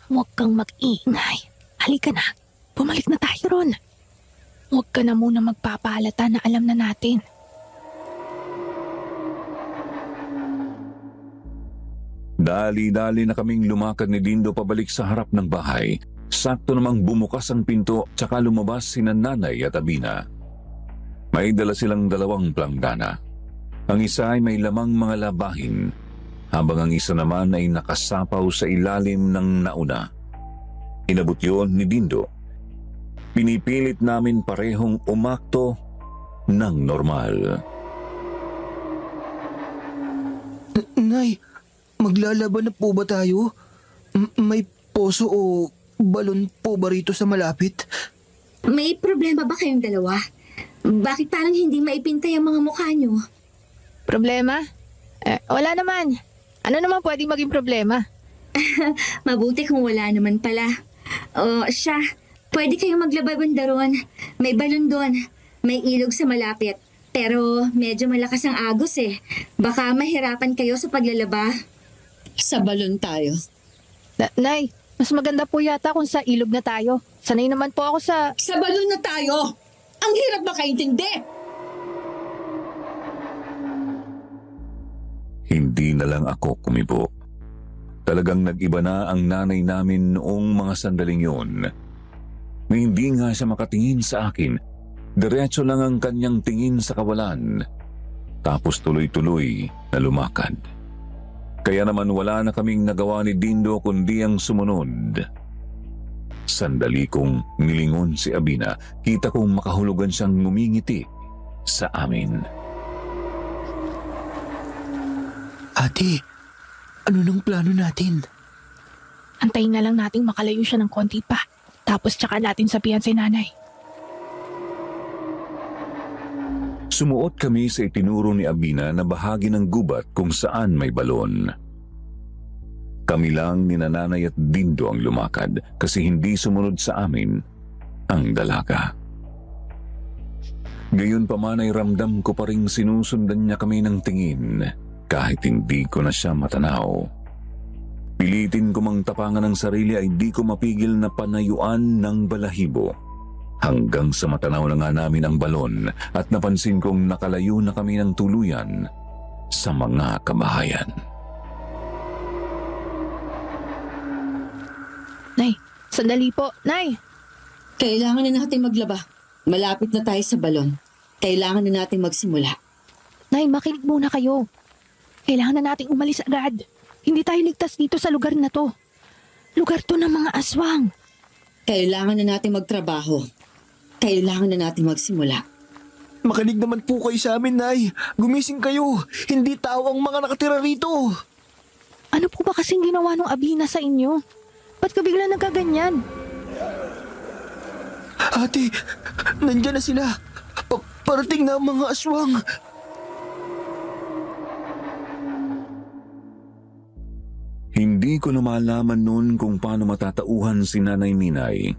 Huwag kang mag-iingay. Halika na. Bumalik na tayo ron. Huwag ka na muna magpapaalata na alam na natin. Dali-dali na kaming lumakad ni Dindo pabalik sa harap ng bahay. Sakto namang bumukas ang pinto tsaka lumabas sina Nanay at Abina. May dala silang 2 planggana. Ang isa ay may lamang mga labahin, habang ang isa naman ay nakasapaw sa ilalim ng nauna. Inabot yun ni Dindo. Pinipilit namin parehong umakto ng normal. Nay, maglalaban na po ba tayo? May poso o balon po ba rito sa malapit? May problema ba kayong dalawa? Bakit parang hindi maipintay ang mga mukha nyo? Problema? Wala naman. Ano naman pwedeng maging problema? Mabuti kung wala naman pala. O siya, pwede kayong maglaban doon. May balon doon. May ilog sa malapit. Pero medyo malakas ang agos eh. Baka mahirapan kayo sa paglalaba. Sa balon tayo. Nay, mas maganda po yata kung sa ilog na tayo. Sanay naman po ako sa... Sa balon na tayo! Ang hirap makaintindi! Hindi na lang ako kumibo. Talagang nag-iba na ang nanay namin noong mga sandaling yun. Na hindi nga siya makatingin sa akin. Diretso lang ang kanyang tingin sa kawalan. Tapos tuloy-tuloy na lumakad. Kaya naman wala na kaming nagawa ni Dindo kundi ang sumunod. Sandali kong nilingon si Abina. Kita kong makahulugan siyang ngumingiti sa amin. Ate, ano nang plano natin? Antayin na lang nating makalayo siya ng konti pa. Tapos tsaka natin sabihan si Nanay. Sumuot kami sa itinuro ni Abina na bahagi ng gubat kung saan may balon. Kami lang ni Nanay at Dindo ang lumakad kasi hindi sumunod sa amin ang dalaga. Gayon pa man ay ramdam ko pa ring sinusundan niya kami ng tingin kahit hindi ko na siya matanaw. Pilitin ko mang tapangan ng sarili ay di ko mapigil na panayuan ng balahibo. Hanggang sa matanaw na nga namin ang balon at napansin kong nakalayo na kami ng tuluyan sa mga kabahayan. Nay, sandali po. Nay! Kailangan na natin maglaba. Malapit na tayo sa balon. Kailangan na natin magsimula. Nay, makinig muna kayo. Kailangan na nating umalis agad. Hindi tayo ligtas dito sa lugar na to. Lugar to ng mga aswang. Kailangan na natin magtrabaho. Kailangan na natin magsimula. Makinig naman po kayo sa amin, Nay. Gumising kayo. Hindi tao ang mga nakatira rito. Ano po ba kasing ginawa ng Abina sa inyo? Ba't ka bigla nagkaganyan? Ate, nandyan na sila. Parating na ang mga aswang. Hindi ko na malaman noon kung paano matatauhan si Nanay Minay.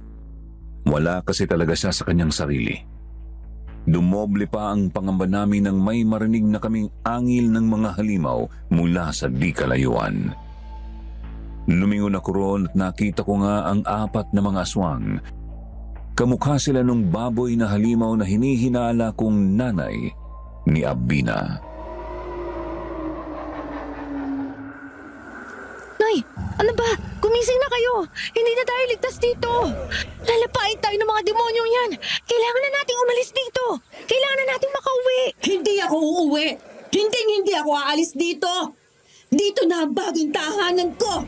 Wala kasi talaga siya sa kanyang sarili. Dumoble pa ang pangamba namin nang may marinig na kaming angil ng mga halimaw mula sa di kalayuan. Lumingon ako roon at nakita ko nga ang 4 na mga aswang. Kamukha sila nung baboy na halimaw na hinihinala kong nanay ni Abina. Nay, Ano ba? Gumising na kayo. Hindi na tayo ligtas dito. Lalapain tayo ng mga demonyong yan. Kailangan na nating umalis dito. Kailangan na nating makauwi. Hindi ako uuwi. Hindi ako aalis dito. Dito na ang bagong tahanan ko.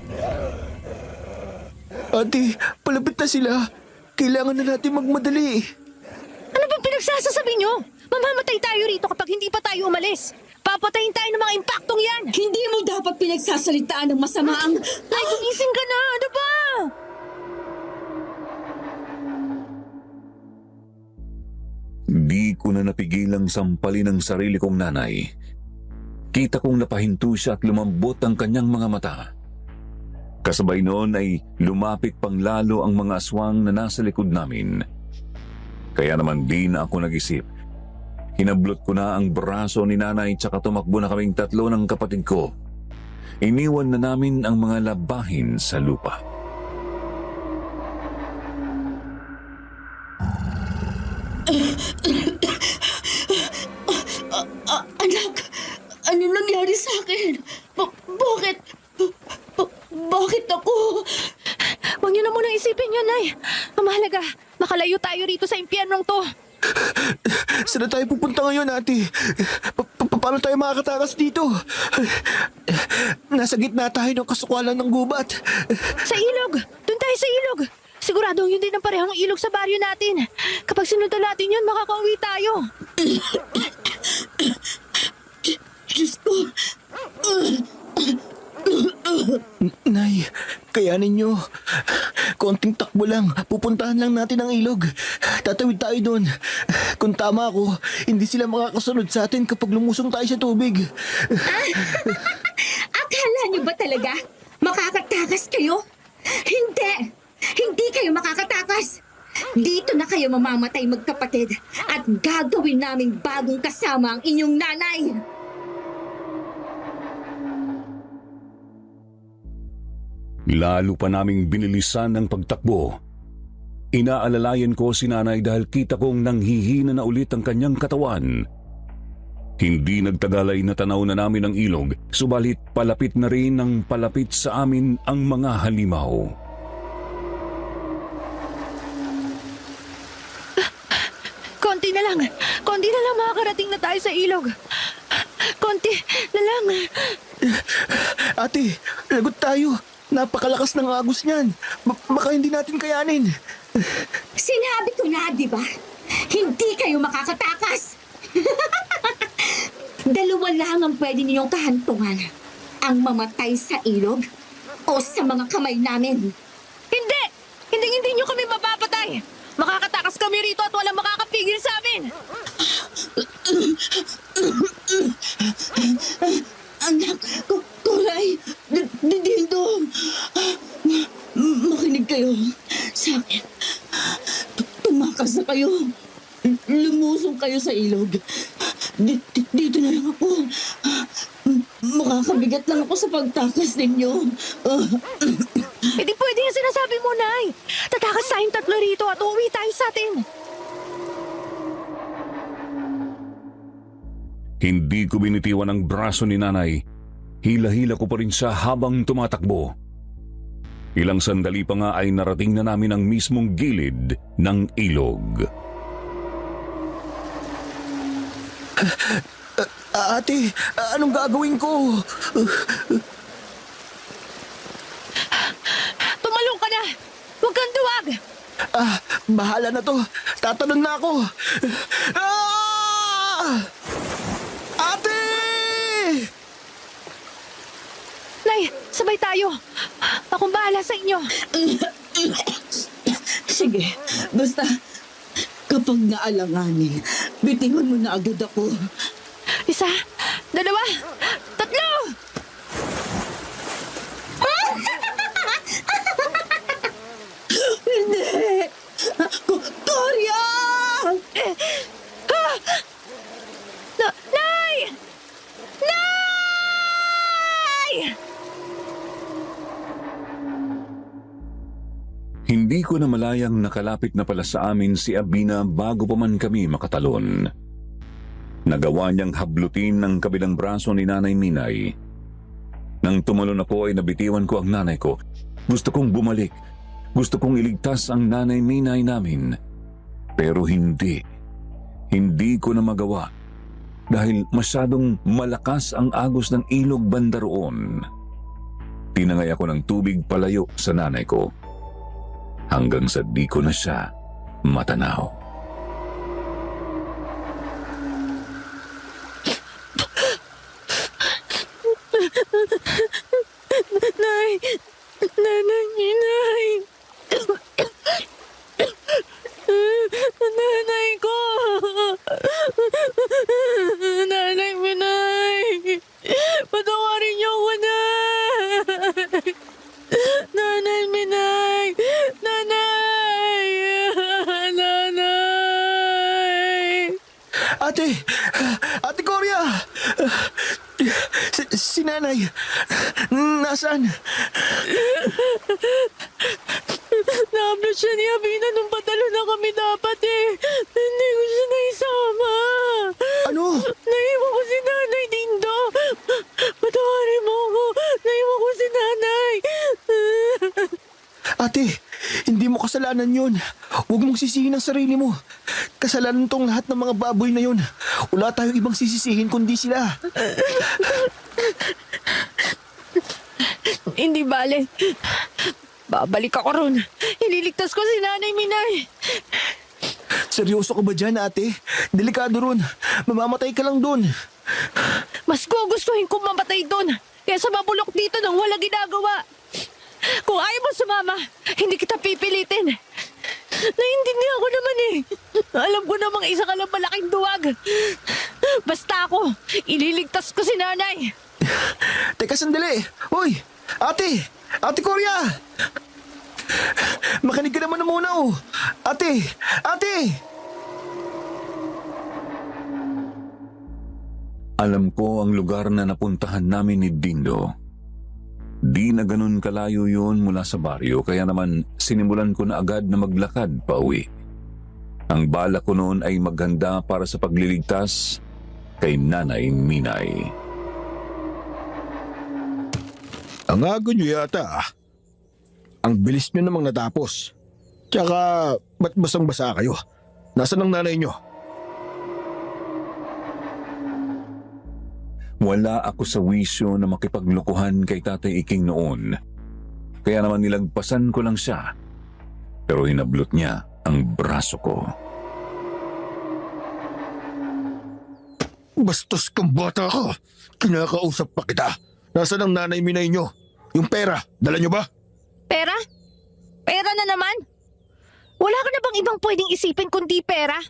Ate, palapit na sila. Kailangan na natin magmadali. Ano bang pinagsasasabi nyo? Mamamatay tayo rito kapag hindi pa tayo umalis. Papatayin tayo ng mga impaktong yan. Hindi mo dapat pinagsasalitaan ng masama ang... Nay, gumising ka na. Ano ba? Di ko na napigilang sampalin ang sarili kong nanay. Kita kong napahinto siya at lumambot ang kanyang mga mata. Kasabay noon ay lumapit pang lalo ang mga aswang na nasa likod namin. Kaya naman di na ako nag-isip. Hinablot ko na ang braso ni nanay tsaka tumakbo na kaming tatlo ng kapatid ko. Iniwan na namin ang mga labahin sa lupa. Anak, ano nangyari sa akin? Bakit? Bakit ako? Huwag niyo na muna isipin yun, Nay. Ang mahalaga, makalayo tayo rito sa impyernong to. Saan na tayo pupunta ngayon, ate? Paano tayo makakatakas dito? Nasa gitna tayo ng kasukwalan ng gubat. Sa ilog! Doon tayo sa ilog! Siguradong yun din ang parehong ilog sa baryo natin. Kapag sinundan natin yun, makakauwi tayo. Diyos ko. Nay, kayanin nyo. Konting takbo lang. Pupuntahan lang natin ang ilog. Tatawid tayo doon. Kung tama ako, hindi sila makakasunod sa atin kapag lumusong tayo sa tubig. Akala niyo ba talaga? Makakatakas kayo? Hindi! Hindi kayo makakatakas! Dito na kayo mamamatay magkapatid at gagawin naming bagong kasama ang inyong nanay! Lalo pa naming binilisan ang pagtakbo. Inaalalayan ko si nanay dahil kita kong nanghihina na ulit ang kanyang katawan. Hindi nagtagal ay natanaw na namin ang ilog, subalit palapit na rin ang palapit sa amin ang mga halimaw. Konti na lang makakarating na tayo sa ilog. Konti na lang. Ate, lagot tayo. Napakalakas ng agos niyan. Baka hindi natin kayanin. Sinabi ko na, di ba? Hindi kayo makakatakas! Dalawa lang ang pwede ninyong kahantungan. Ang mamatay sa ilog o sa mga kamay namin. Hindi! Hindi nyo kami mapapatay! Makakatakas kami rito at walang makakapigil sa amin! Anak, Koray, Dindong. Makinig kayo sa akin. Tumakas na kayo. Lumusong kayo sa ilog. Dito na lang ako. Makakabigat lang ako sa pagtakas ninyo. Hindi pwede yung sinasabi mo, Nay! Tatakas tayong tatlo rito at uuwi tayo sa atin! Hindi ko binitiwan ang braso ni nanay. Hila-hila ko pa rin siya habang tumatakbo. Ilang sandali pa nga ay narating na namin ang mismong gilid ng ilog. Ate, anong gagawin ko? Tumalong ka na! Huwag kang duwag! Bahala na to. Tatalon na ako. Ate! Nay, sabay tayo! Akong bahala sa inyo! Sige, basta kapag naalanganin, bitingon mo na agad ako. Isa, dalawa, tatlo! Hindi! Korea! Nay! Nay! Hindi ko na malayang nakalapit na pala sa amin si Abina bago pa man kami makatalon. Nagawa niyang hablutin ng kabilang braso ni Nanay Minay. Nang tumalon ako ay nabitiwan ko ang nanay ko. Gusto kong bumalik. Gusto kong iligtas ang nanay Minay namin. Pero hindi. Hindi ko na magawa. Dahil masyadong malakas ang agos ng ilog banda roon. Tinangay ako ng tubig palayo sa nanay ko. Hanggang sa di ko na siya matanaw. Nay! Nanay, Minay! Nanay ko! Nanay, Minay! Patawarin niyo ako, Nay! Nanay, Minay! Nanay! Nanay! Ate! Ate Korea! Si nanay! Nasaan? Naabot siya ni Abina nung patalo na kami dapat eh. Hindi ko siya naisama. Ano? Naiwan ko si Nanay Dindo. Patawarin mo ako. Naiwan ko si Nanay. Ate, hindi mo kasalanan yun. Huwag mong sisihin ang sarili mo. Kasalanan tong lahat ng mga baboy na yun. Wala tayong ibang sisisihin kundi sila. Hindi bale. Babalik ako ron. Ililigtas ko si Nanay Minay. Seryoso ka ba dyan, ate? Delikado ron. Mamamatay ka lang dun. Mas gugustuhin kong mamatay doon kaysa mabulok dito nang wala ginagawa. Kung ayaw mo sumama, hindi kita pipilitin. Naiintindihan ko naman eh. Alam ko namang isa ka lang malaking duwag. Basta ako, ililigtas ko si Nanay. Teka, sandali. Hoy, ate! Ate Korea! Makinig ka naman na muna, oh. Ate! Ate! Alam ko ang lugar na napuntahan namin ni Dindo. Di na ganun kalayo yun mula sa baryo, kaya naman sinimulan ko na agad na maglakad pa uwi. Ang bala ko noon ay maghanda para sa pagliligtas kay Nanay Minay. Ang aga nyo yata ah. Ang bilis nyo namang natapos. Tsaka, ba't basang-basa kayo? Nasaan ang nanay nyo? Wala ako sa wisyo na makipaglokohan kay Tatay Iking noon. Kaya naman nilagpasan ko lang siya. Pero hinablot niya ang braso ko. Bastos kang bata ka. Kinakausap pa kita. Nasaan ang nanay Minay nyo? Yung pera, dala nyo ba? Pera? Pera na naman? Wala ka na bang ibang pwedeng isipin kundi pera?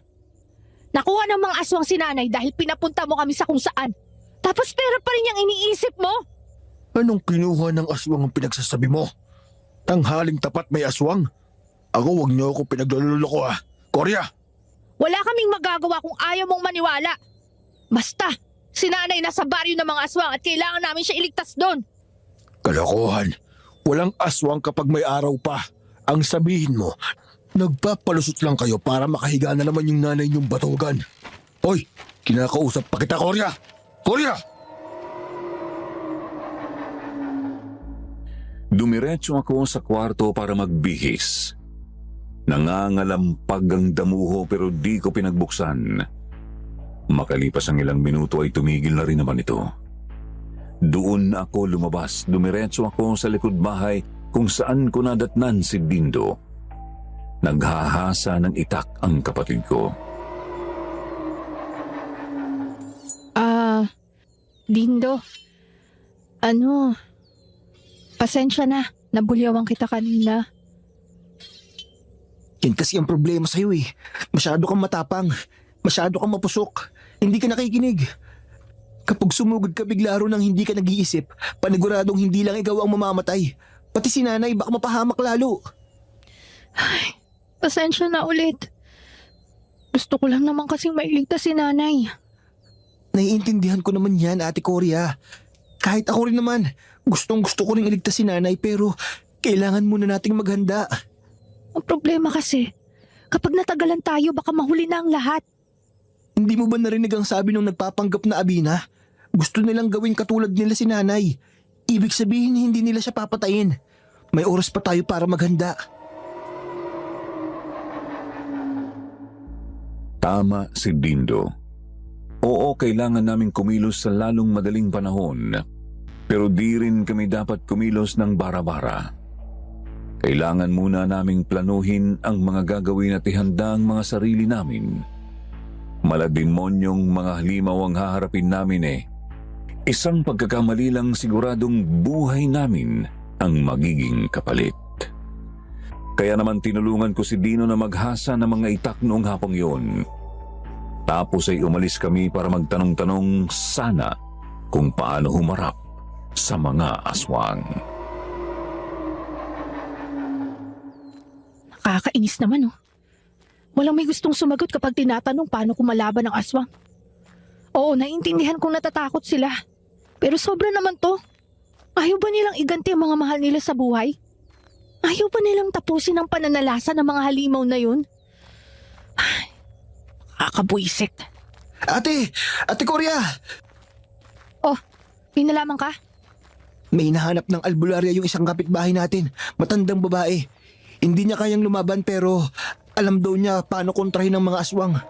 Nakuha ng mga aswang si Nanay dahil pinapunta mo kami sa kung saan. Tapos pera pa rin yung iniisip mo? Anong kinuha ng aswang ang pinagsasabi mo? Tanghaling tapat may aswang? Ako, wag nyo ako pinagluloko ah. Korea! Wala kaming magagawa kung ayaw mong maniwala. Basta, si Nanay nasa baryo ng mga aswang at kailangan namin siya iligtas doon. Kalokohan. Walang aswang kapag may araw pa. Ang sabihin mo, nagpapalusot lang kayo para makahiga na naman yung nanay niyong batugan. Hoy, kinakausap pa kita, Korea! Korea! Dumiretso ako sa kwarto para magbihis. Nangangalampag ang damuho pero di ko pinagbuksan. Makalipas ang ilang minuto ay tumigil na rin naman ito. Doon ako lumabas. Dumiretso ako sa likod bahay kung saan ko nadatnan si Dindo. Naghahasa ng itak ang kapatid ko. Dindo. Pasensya na. Nabulyawan kita kanina. Yan kasi ang problema sa'yo eh. Masyado kang matapang. Masyado kang mapusok. Hindi ka nakikinig. Kapag sumugod ka bigla ro nang hindi ka nag-iisip, paniguradong hindi lang ikaw ang mamamatay. Pati si Nanay baka mapahamak lalo. Pasensya na ulit. Gusto ko lang naman kasing mailigtas si Nanay. Naiintindihan ko naman yan, Ate Korea. Kahit ako rin naman, gusto ko rin iligtas si Nanay pero kailangan muna nating maghanda. Ang problema kasi, kapag natagalan tayo baka mahuli na ang lahat. Hindi mo ba narinig ang sabi nung nagpapanggap na Abina? Gusto nilang gawing katulad nila si Nanay. Ibig sabihin hindi nila siya papatayin. May oras pa tayo para maghanda. Tama si Dindo. Oo, kailangan naming kumilos sa lalong madaling panahon. Pero di rin kami dapat kumilos ng bara-bara. Kailangan muna naming planuhin ang mga gagawin at ihanda ang mga sarili namin. Malademonyong mga halimaw ang haharapin namin eh. Isang pagkakamali lang siguradong buhay namin ang magiging kapalit. Kaya naman tinulungan ko si Dino na maghasa ng mga itak noong hapong yun. Tapos ay umalis kami para magtanong-tanong sana kung paano humarap sa mga aswang. Nakakainis naman oh. Walang may gustong sumagot kapag tinatanong paano kumalaban ng aswang. Oo, naiintindihan kong natatakot sila. Pero sobra naman to. Ayaw ba nilang iganti ang mga mahal nila sa buhay? Ayaw ba nilang tapusin ang pananalasa ng mga halimaw na yun? Ay, nakakabuisit. Ate Korea! Oh, may nalaman ka? May hinahanap ng albularya yung isang kapitbahay natin. Matandang babae. Hindi niya kayang lumaban pero alam daw niya paano kontrahin ng mga aswang.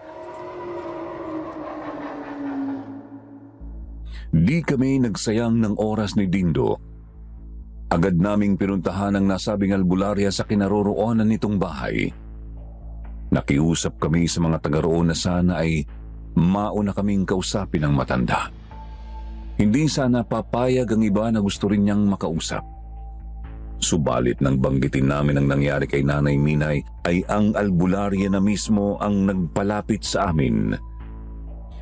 Di kami nagsayang ng oras ni Dindo. Agad naming pinuntahan ang nasabing albularya sa kinaroroonan nitong bahay. Nakiusap kami sa mga taga roon na sana ay mauna kaming kausapin ng matanda. Hindi sana papayag ang iba na gusto rin niyang makausap. Subalit nang banggitin namin ang nangyari kay Nanay Minay ay ang albularya na mismo ang nagpalapit sa amin.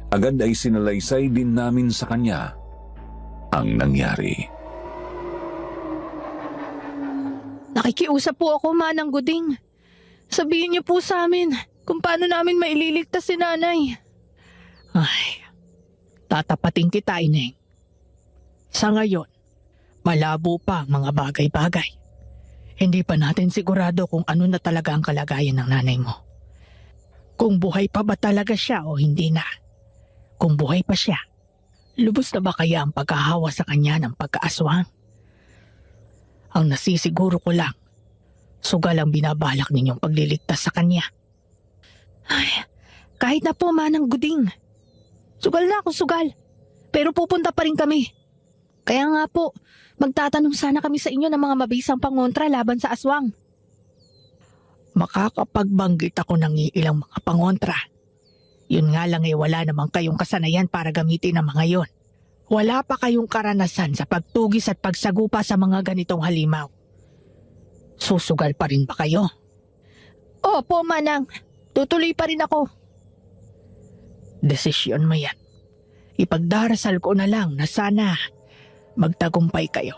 Agad ay sinalaysay din namin sa kanya ang nangyari. Nakikiusap po ako, Manang Guding. Sabihin niyo po sa amin kung paano namin maililigtas si nanay. Ay, tatapatin kita, Ineng. Sa ngayon, malabo pa ang mga bagay-bagay. Hindi pa natin sigurado kung ano na talaga ang kalagayan ng nanay mo. Kung buhay pa ba talaga siya o hindi na. Kung buhay pa siya, lubos na ba kaya ang pagkahawa sa kanya ng pagkaaswang? Ang nasisiguro ko lang, sugal ang binabalak ninyong pagliligtas sa kanya. Ay, kahit na po, Manang Guding. Sugal na ako, sugal. Pero pupunta pa rin kami. Kaya nga po, magtatanong sana kami sa inyo ng mga mabisang pangontra laban sa aswang. Makakapagbanggit ako ng ilang mga pangontra. Yun nga lang wala namang kayong kasanayan para gamitin ang mga yon. Wala pa kayong karanasan sa pagtugis at pagsagupa sa mga ganitong halimaw. Susugal pa rin ba kayo? Opo, Manang. Tutuloy pa rin ako. Desisyon mo yan. Ipagdarasal ko na lang na sana magtagumpay kayo.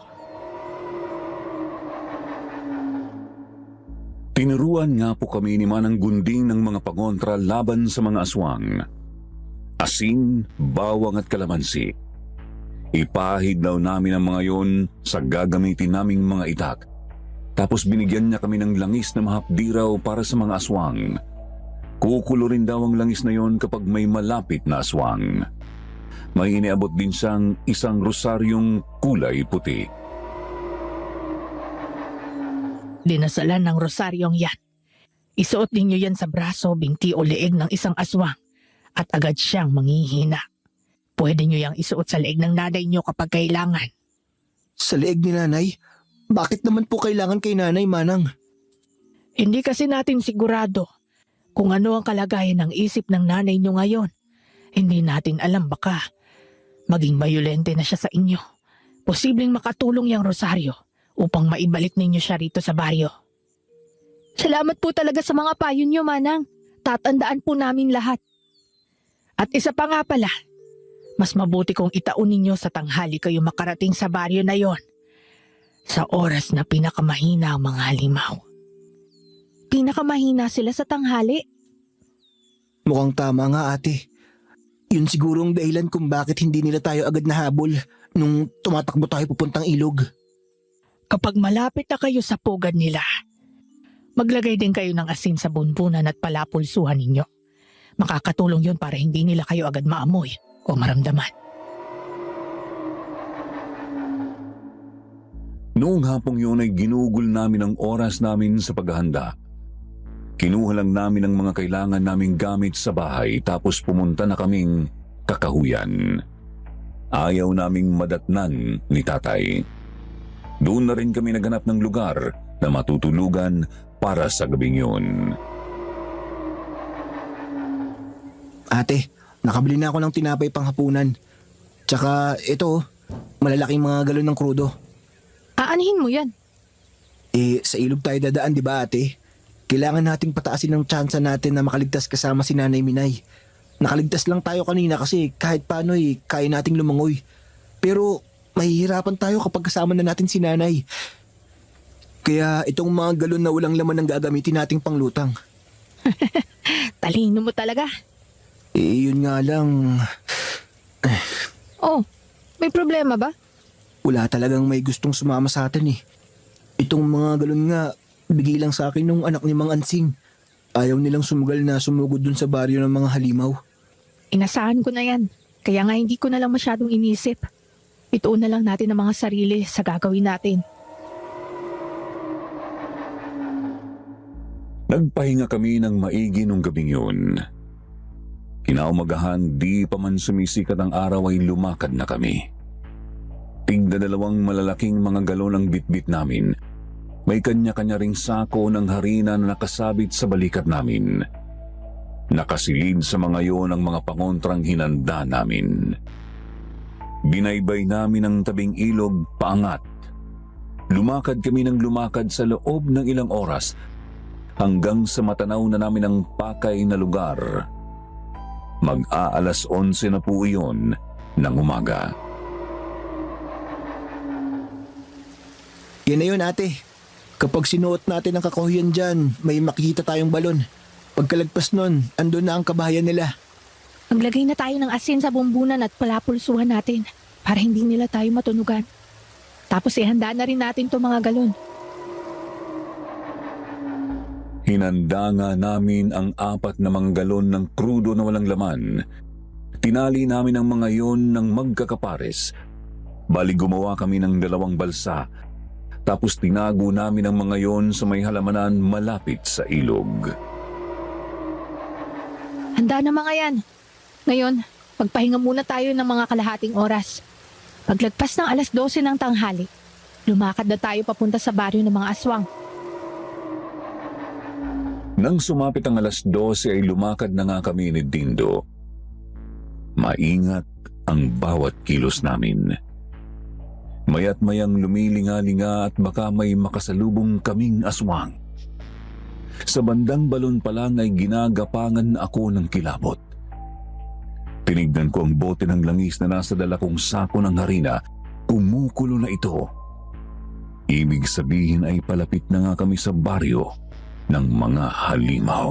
Tinuruan nga po kami ni Manang Gunding ng mga pangontra laban sa mga aswang. Asin, bawang at kalamansi. Ipahid daw namin ang mga yon sa gagamitin naming mga itak. Tapos binigyan niya kami ng langis na mahapdiraw para sa mga aswang. Kukulo rin daw ang langis na yon kapag may malapit na aswang. May iniabot din siyang isang rosaryong kulay puti. Dinasalan ng rosaryong yan. Isuot ninyo yan sa braso, binti o leeg ng isang aswang at agad siyang manghihina. Pwede nyo yang isuot sa leeg ng nanay nyo kapag kailangan. Sa leeg ni nanay? Bakit naman po kailangan kay nanay, Manang? Hindi kasi natin sigurado kung ano ang kalagayan ng isip ng nanay nyo ngayon. Hindi natin alam, baka maging mayulente na siya sa inyo. Posibleng makatulong yung rosaryo upang maibalik ninyo siya rito sa baryo. Salamat po talaga sa mga payo nyo, Manang. Tatandaan po namin lahat. At isa pa nga pala, mas mabuti kong itaon ninyo sa tanghali kayo makarating sa baryo na yon. Sa oras na pinakamahina ang mga halimaw. Pinakamahina sila sa tanghali? Mukhang tama nga, ate. Yun siguro ang dahilan kung bakit hindi nila tayo agad nahabol nung tumatakbo tayo pupuntang ilog. Kapag malapit na kayo sa pugad nila, maglagay din kayo ng asin sa bunbunan at palapulsuhan ninyo. Makakatulong yun para hindi nila kayo agad maamoy o maramdaman. Noong hapong yun ay ginugol namin ang oras namin sa paghahanda. Kinuha lang namin ang mga kailangan naming gamit sa bahay tapos pumunta na kaming kakahuyan. Ayaw naming madatnan ni tatay. Doon na rin kami naghanap ng lugar na matutulugan para sa gabing yun. Ate, nakabili na ako ng tinapay panghapunan. Tsaka ito, malalaking mga galon ng krudo. Aanihin mo yan. Sa ilog tayo dadaan, di ba ate? Kailangan nating pataasin ang tsansa natin na makaligtas kasama si Nanay Minay. Nakaligtas lang tayo kanina kasi kahit paano kaya nating lumangoy. Pero mahihirapan tayo kapag kasama na natin si Nanay. Kaya itong mga galon na walang laman ang gagamitin nating panglutang. Talino mo talaga. Yun nga lang, Oh, may problema ba? wala talagang may gustong sumama sa atin eh. Itong mga galon nga, bigay lang sa akin nung anak ni Mang Ansing. Ayaw nilang sumugal na sumugod dun sa baryo ng mga halimaw. Inasahan ko na yan. Kaya nga hindi ko na lang masyadong inisip. Ituon na lang natin ang mga sarili sa gagawin natin. Nagpahinga kami ng maigi nung gabing yun. Kinaumagahan, di pa man sumisikat ang araw ay lumakad na kami. Tigdadalawang malalaking mga galon ang bitbit namin. May kanya-kanya ring sako ng harina na nakasabit sa balikat namin. Nakasilid sa mga yon ang mga pangontrang hinanda namin. Binaybay namin ang tabing ilog paangat. Lumakad kami ng lumakad sa loob ng ilang oras hanggang sa matanaw na namin ang pakay na lugar. Mag-aalas 11 na po iyon ng umaga. Yan na yun ate. Kapag sinuot natin ang kakahuyan dyan, may makikita tayong balon. Pagkalagpas nun, andun na ang kabahayan nila. Maglagay na tayo ng asin sa bumbunan at palapulsuhan natin para hindi nila tayo matunugan. Tapos ihanda na rin natin itong mga galon. Hinanda nga namin ang 4 na mga galon ng krudo na walang laman. Tinali namin ang mga yon ng magkakapares. Bali gumawa kami ng 2 balsa. Tapos tinago namin ang mga yon sa may halamanan malapit sa ilog. Handa na mga yan. Ngayon, magpahinga muna tayo ng mga kalahating oras. Paglagpas ng alas 12 ng tanghali, lumakad na tayo papunta sa baryo ng mga aswang. Nang sumapit ang alas 12 ay lumakad na nga kami ni Dindo. Maingat ang bawat kilos namin. Maya't mayang lumilinga-linga at baka may makasalubong kaming aswang. Sa bandang balon pa lang ay ginagapangan ako ng kilabot. Tinignan ko ang bote ng langis na nasa dala kong sako ng harina. Kumukulo na ito. Ibig sabihin ay palapit na nga kami sa baryo ng mga halimaw.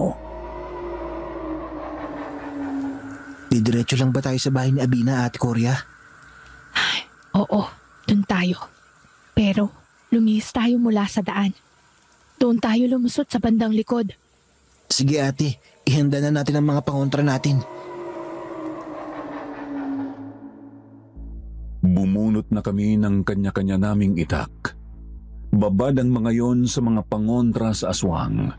Didiretso lang ba tayo sa bahay ni Abina at Korea? Oo, dun tayo. Pero lumihis tayo mula sa daan. Doon tayo lumusot sa bandang likod. Sige ate, ihanda na natin ang mga pangontra natin. Bumunot na kami ng kanya-kanya naming itak. Babad ang mga yon sa mga pangontra sa aswang.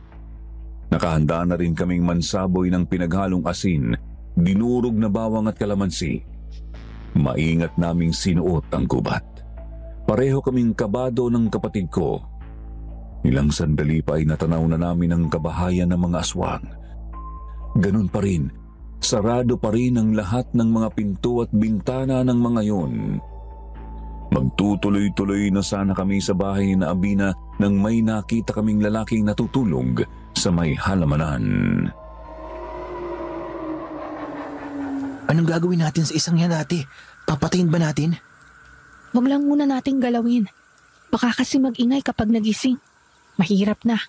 Nakahanda na rin kaming mansaboy ng pinaghalong asin, dinurog na bawang at kalamansi. Maingat naming sinuot ang gubat. Pareho kaming kabado ng kapatid ko. Ilang sandali pa ay natanaw na namin ang kabahayan ng mga aswang. Ganun pa rin, sarado pa rin ang lahat ng mga pinto at bintana ng mga yon. Magtutuloy-tuloy na sana kami sa bahay na Abina nang may nakita kaming lalaking natutulog sa may halamanan. Anong gagawin natin sa isang yan ate? Papatayin ba natin? Wag lang muna nating galawin. Baka kasi mag-ingay kapag nagising. Mahirap na.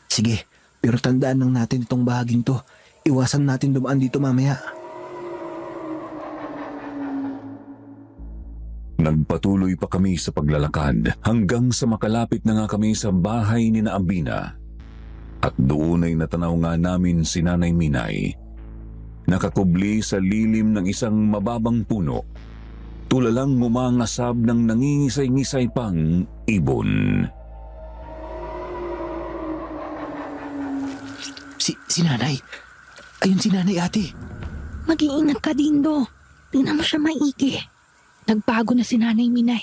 Sige, pero tandaan lang natin itong bahaging to. Iwasan natin dumaan dito mamaya. Nagpatuloy pa kami sa paglalakad hanggang sa makalapit na nga kami sa bahay ni na Abina. At doon ay natanaw nga namin si Nanay Minay. Nakakubli sa lilim ng isang mababang puno. tulalang ngumangasab ng nangingisay-ngisay pang ibon. Si nanay. Ayun si nanay, ate. Mag-iingat ka, Dindo. Tingnan mo siya maigi. Nagbago na si Nanay Minay.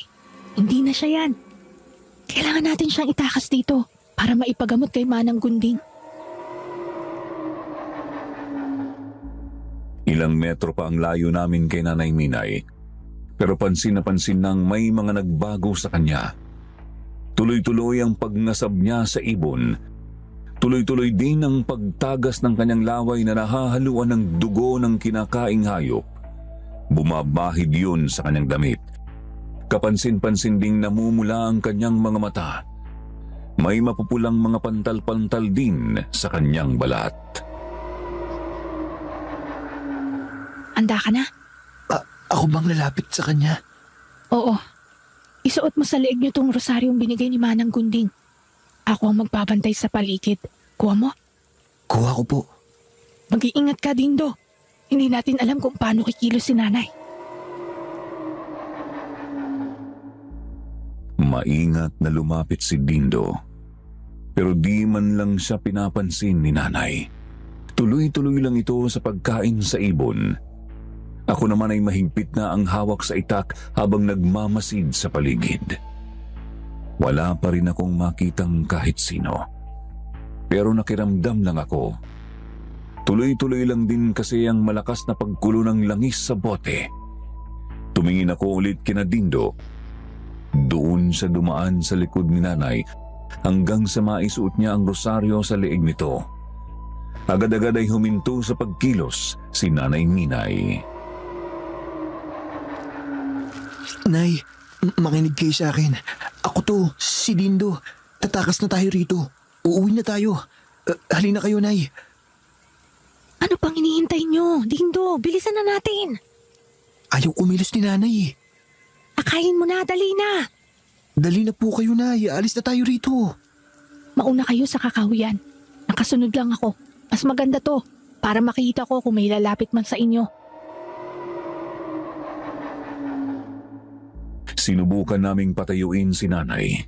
Hindi na siya yan. Kailangan natin siyang itakas dito para maipagamot kay Manang Gunding. Ilang metro pa ang layo namin kay Nanay Minay. Pero pansin na pansin nang may mga nagbago sa kanya. Tuloy-tuloy ang pagngasab niya sa ibon. Tuloy-tuloy din ang pagtagas ng kanyang laway na nahahaluan ng dugo ng kinakaing hayop. Bumabahid yun sa kanyang damit. Kapansin-pansin ding namumula ang kanyang mga mata. May mapupulang mga pantal-pantal din sa kanyang balat. Handa ka na? Ako bang lalapit sa kanya? Oo. Isuot mo sa leeg niyo tong rosaryong binigay ni Manang Gunding. Ako ang magbabantay sa paligid. Kuha mo? Kuha ko po. Mag-iingat ka, Dindo. Hindi natin alam kung paano kikilos si Nanay. Maingat na lumapit si Dindo. Pero di man lang siya pinapansin ni Nanay. Tuloy-tuloy lang ito sa pagkain sa ibon. Ako naman ay mahigpit na ang hawak sa itak habang nagmamasid sa paligid. Wala pa rin akong makitang kahit sino. Pero nakiramdam lang ako. Tuloy-tuloy lang din kasi ang malakas na pagkulo ng langis sa bote. Tumingin ako ulit kina Dindo. Doon sa dumaan sa likod ni Nanay hanggang sa maisuot niya ang rosaryo sa leeg nito. Agad-agad ay huminto sa pagkilos si Nanay Minay. Nay, makinig kayo sa akin. Ako to, si Dindo. Tatakas na tayo rito. Uuwi na tayo. Halina kayo, Nay. Ano pang hinihintay niyo? Dindo, bilisan na natin. Ayaw kumilos ni Nanay eh. Akayin mo na, dali na. Dali na po kayo, Nay. Alis na tayo rito. Mauna kayo sa kakahuyan. Nakasunod lang ako. Mas maganda to para makita ko kung may lalapit man sa inyo. Sinubukan naming patayuin si Nanay.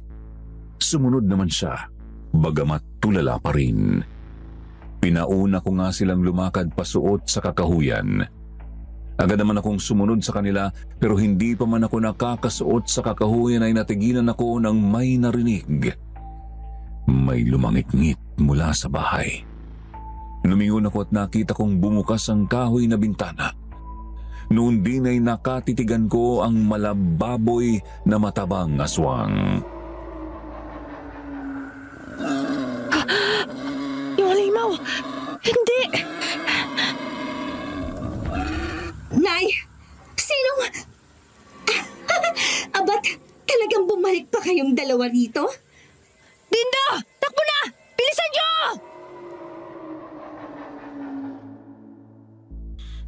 Sumunod naman siya, bagamat tulala pa rin. Pinauna ko nga silang lumakad pasuot sa kakahuyan. Agad naman akong sumunod sa kanila pero hindi pa man ako nakakasuot sa kakahuyan ay natigilan ako ng may narinig. May lumangit-ngit mula sa bahay. Lumingon ako at nakita kong bumukas ang kahoy na bintana. Noon din ay nakatitigan ko ang malababoy na matabang aswang. Yung halimaw! Hindi! Nay! Sinong... Abat, talagang bumalik pa kayong dalawa rito? Dindo! Takbo na! Bilisan niyo!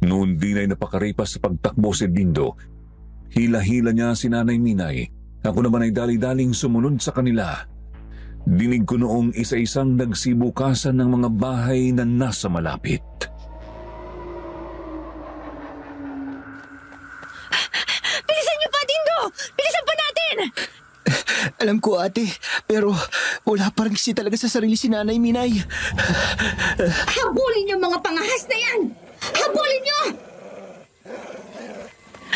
Noon din ay napakaripas sa pagtakbo si Dindo. Hila-hila niya si Nanay Minay. Ako naman ay dali-daling sumunod sa kanila. Dinig ko noong isa-isang nagsibukasan ng mga bahay na nasa malapit. Bilisan niyo pa, Dindo! Bilisan pa natin! Alam ko, ate. Pero wala pa rin kasi talaga sa sarili si Nanay Minay. Habulin yung mga pangahas na yan! Habulin nyo!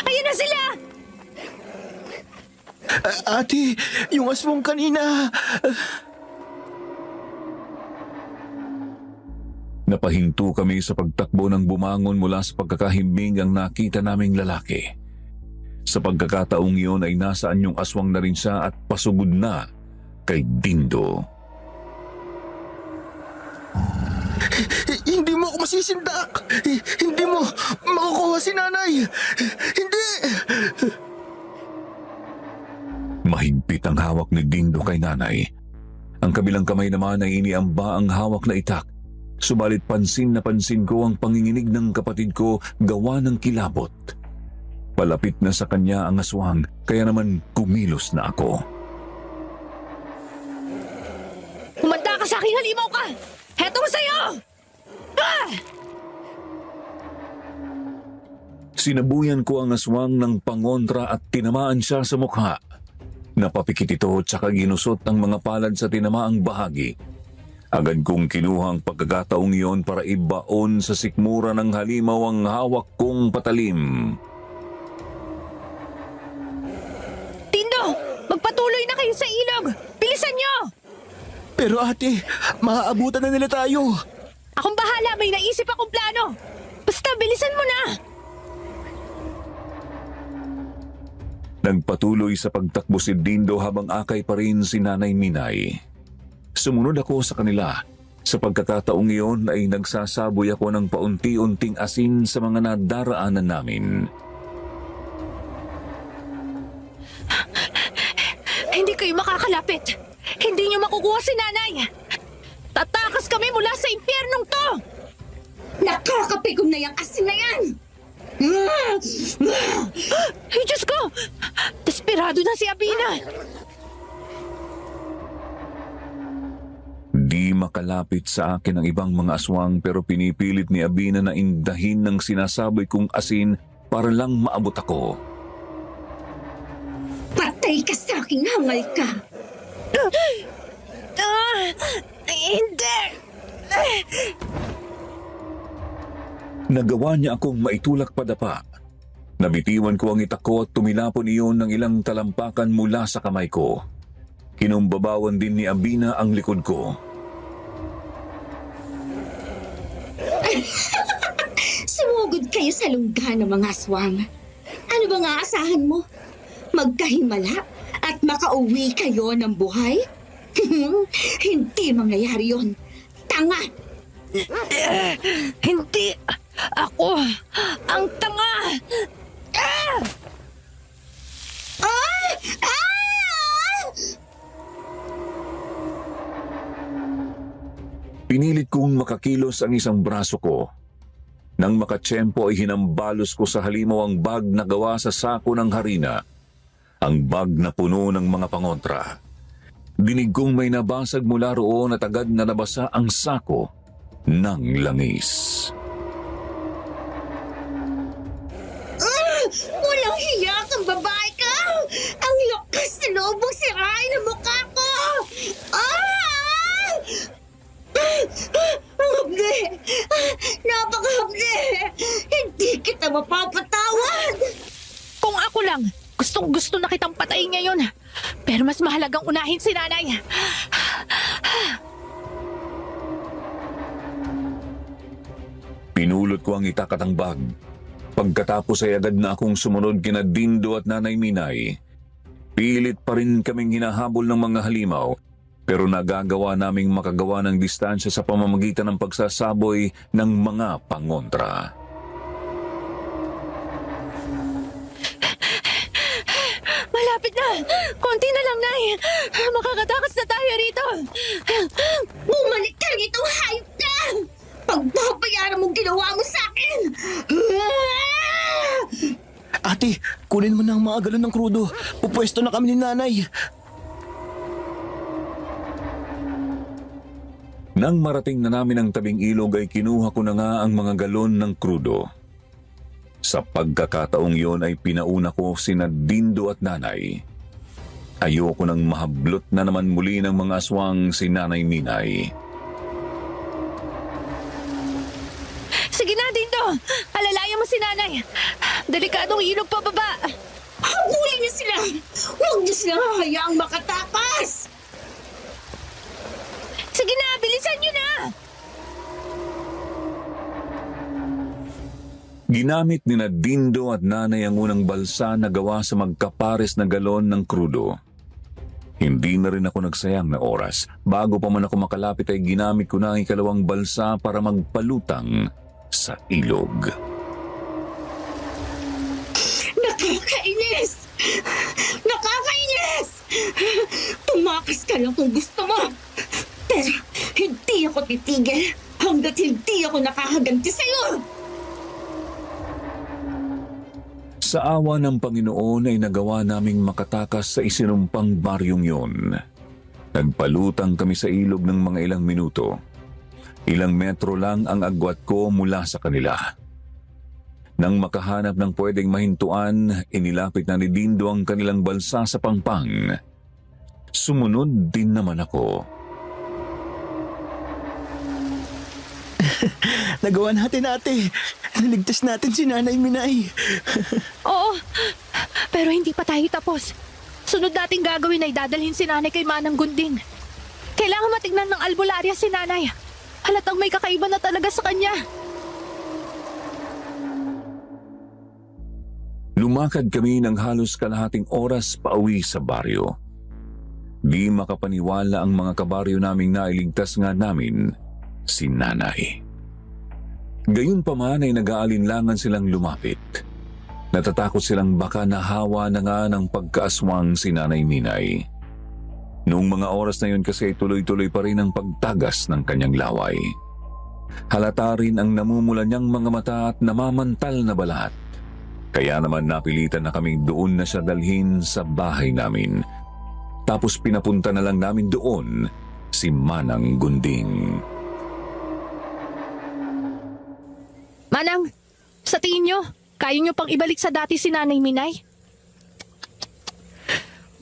Ayun na sila! Ate, yung aswang kanina. Napahinto kami sa pagtakbo ng bumangon mula sa pagkakahimbing ang nakita naming lalaki. Sa pagkakataong iyon ay nasaan yung aswang na rin siya at pasugod na kay Dindo. Hindi mo ako masisindak. Hindi mo makukuha si Nanay. Hindi. Mahigpit ang hawak ni Dindo kay Nanay. Ang kabilang kamay naman ay iniamba ang hawak na itak. Subalit pansin na pansin ko ang panginginig ng kapatid ko gawa ng kilabot. Palapit na sa kanya ang aswang, kaya naman kumilos na ako. Humanda ka sa akin, halimaw ka! Heto mo sa'yo! Ah! Sinabuyan ko ang aswang ng pangontra at tinamaan siya sa mukha. Napapikit ito at saka ginusot ang mga palad sa tinamaang bahagi. Agad kong kinuha ang pagkakataong iyon para ibaon sa sikmura ng halimaw ang hawak kong patalim. Dindo! Magpatuloy na kayo sa ilog! Bilisan nyo! Pero ate, maaabutan na nila tayo. Akong bahala, may naisip akong plano! Basta bilisan mo na! Nagpatuloy sa pagtakbo si Dindo habang akay pa rin si Nanay Minay. Sumunod ako sa kanila. Sa pagkakataong iyon ay nagsasaboy ako ng paunti-unting asin sa mga nadaraanan namin. Hindi kayo makakalapit! Hindi nyo makukuha si Nanay! Tatakas kami mula sa impyernong to! Nakakapigom na yung asin na yan! Ay, Diyos ko! Desperado na si Abina! Di makalapit sa akin ang ibang mga aswang pero pinipilit ni Abina na indahin ng sinasaboy kong asin para lang maabot ako. Patay ka sa aking hangal ka! Hindi! Nagawa niya akong maitulak padapa. Nabitiwan ko ang itak ko at tumilapon iyon ng ilang talampakan mula sa kamay ko. Kinumbabawan din ni Abina ang likod ko. Sumugod kayo sa lungga ng mga aswang. Ano bang aasahan mo? Magkahimala at makauwi kayo ng buhay? Hindi mangyayari yon. Tanga! Hindi! Ako ang tanga! Ah! Ah! Pinilit kong makakilos ang isang braso ko. Nang makatsyempo ay hinambalos ko sa halimaw ang bag na gawa sa sako ng harina. Ang bag na puno ng mga pangontra. Dinig kong may nabasag mula roon at agad na nabasa ang sako ng langis. Walang hiya kang babae ka! Ang lakas na loob mong sirain ang mukha ko! Ah! Ang hapde! Napakahapde! Hindi kita mapapatawad! Kung ako lang, gustong-gusto na kitang patayin ngayon. Pero mas mahalagang unahin si Nanay. Pinulot ko ang itak at ang bag. Pagkatapos ay agad na akong sumunod kina Dindo at Nanay Minay. Pilit pa rin kaming hinahabol ng mga halimaw, pero nagagawa naming makagawa ng distansya sa pamamagitan ng pagsasaboy ng mga pangontra. Malapit na! Konti na lang, Nay! Makakatakas na tayo rito! Bumalik ka rito, hayop ka! Pagbabayaran mong ginawa mo sa akin! Ate, kunin mo na ang mga galon ng krudo. Pupwesto na kami ni Nanay. Nang marating na namin ang tabing ilog ay kinuha ko na nga ang mga galon ng krudo. Sa pagkakataong yon ay pinauna ko sina Dindo at Nanay. Ayoko nang mahablot na naman muli ng mga aswang si Nanay Minay. Sige na, Dindo! Alalayan mo si Nanay! Delikadong ilog pababa! Habulin niyo sila! Huwag niyo silang hahayaang makatakas! Sige na, bilisan niyo na! Ginamit ni na Dindo at Nanay ang unang balsa na gawa sa magkapares na galon ng krudo. Hindi na rin ako nagsayang na oras. Bago pa man ako makalapit ay ginamit ko na ang ikalawang balsa para magpalutang sa ilog. Nakakainis! Nakakainis! Tumakas ka lang kung gusto mo! Pero hindi ako titigil hanggat hindi ako nakakaganti sa'yo! Sa awa ng Panginoon ay nagawa naming makatakas sa isinumpang baryong yon. Nagpalutang kami sa ilog ng mga ilang minuto. Ilang metro lang ang agwat ko mula sa kanila. Nang makahanap ng pwedeng mahintuan, inilapit na ni Dindo ang kanilang balsa sa pangpang. Sumunod din naman ako. Nagawa natin ate. Naligtas natin si Nanay Minay. Oo, pero hindi pa tayo tapos. Sunod nating gagawin ay dadalhin si nanay kay Manang Gunding. Kailangan matignan ng albularya si nanay. Halatang may kakaiba na talaga sa kanya. Lumakad kami ng halos kalahating oras pauwi sa baryo. Di makapaniwala ang mga kabaryo naming nailigtas nga namin si nanay. Gayunpaman ay nag-aalinlangan silang lumapit. Natatakot silang baka nahawa na nga ng pagkaaswang si Nanay Minay. Noong mga oras na yun kasi tuloy-tuloy pa rin ang pagtagas ng kanyang laway. Halata rin ang namumula niyang mga mata at namamantal na balat. Kaya naman napilitan na kaming doon na siya dalhin sa bahay namin. Tapos pinapunta na lang namin doon si Manang Gunding. Manang, sa tingin nyo, kaya nyo pang ibalik sa dati si Nanay Minay?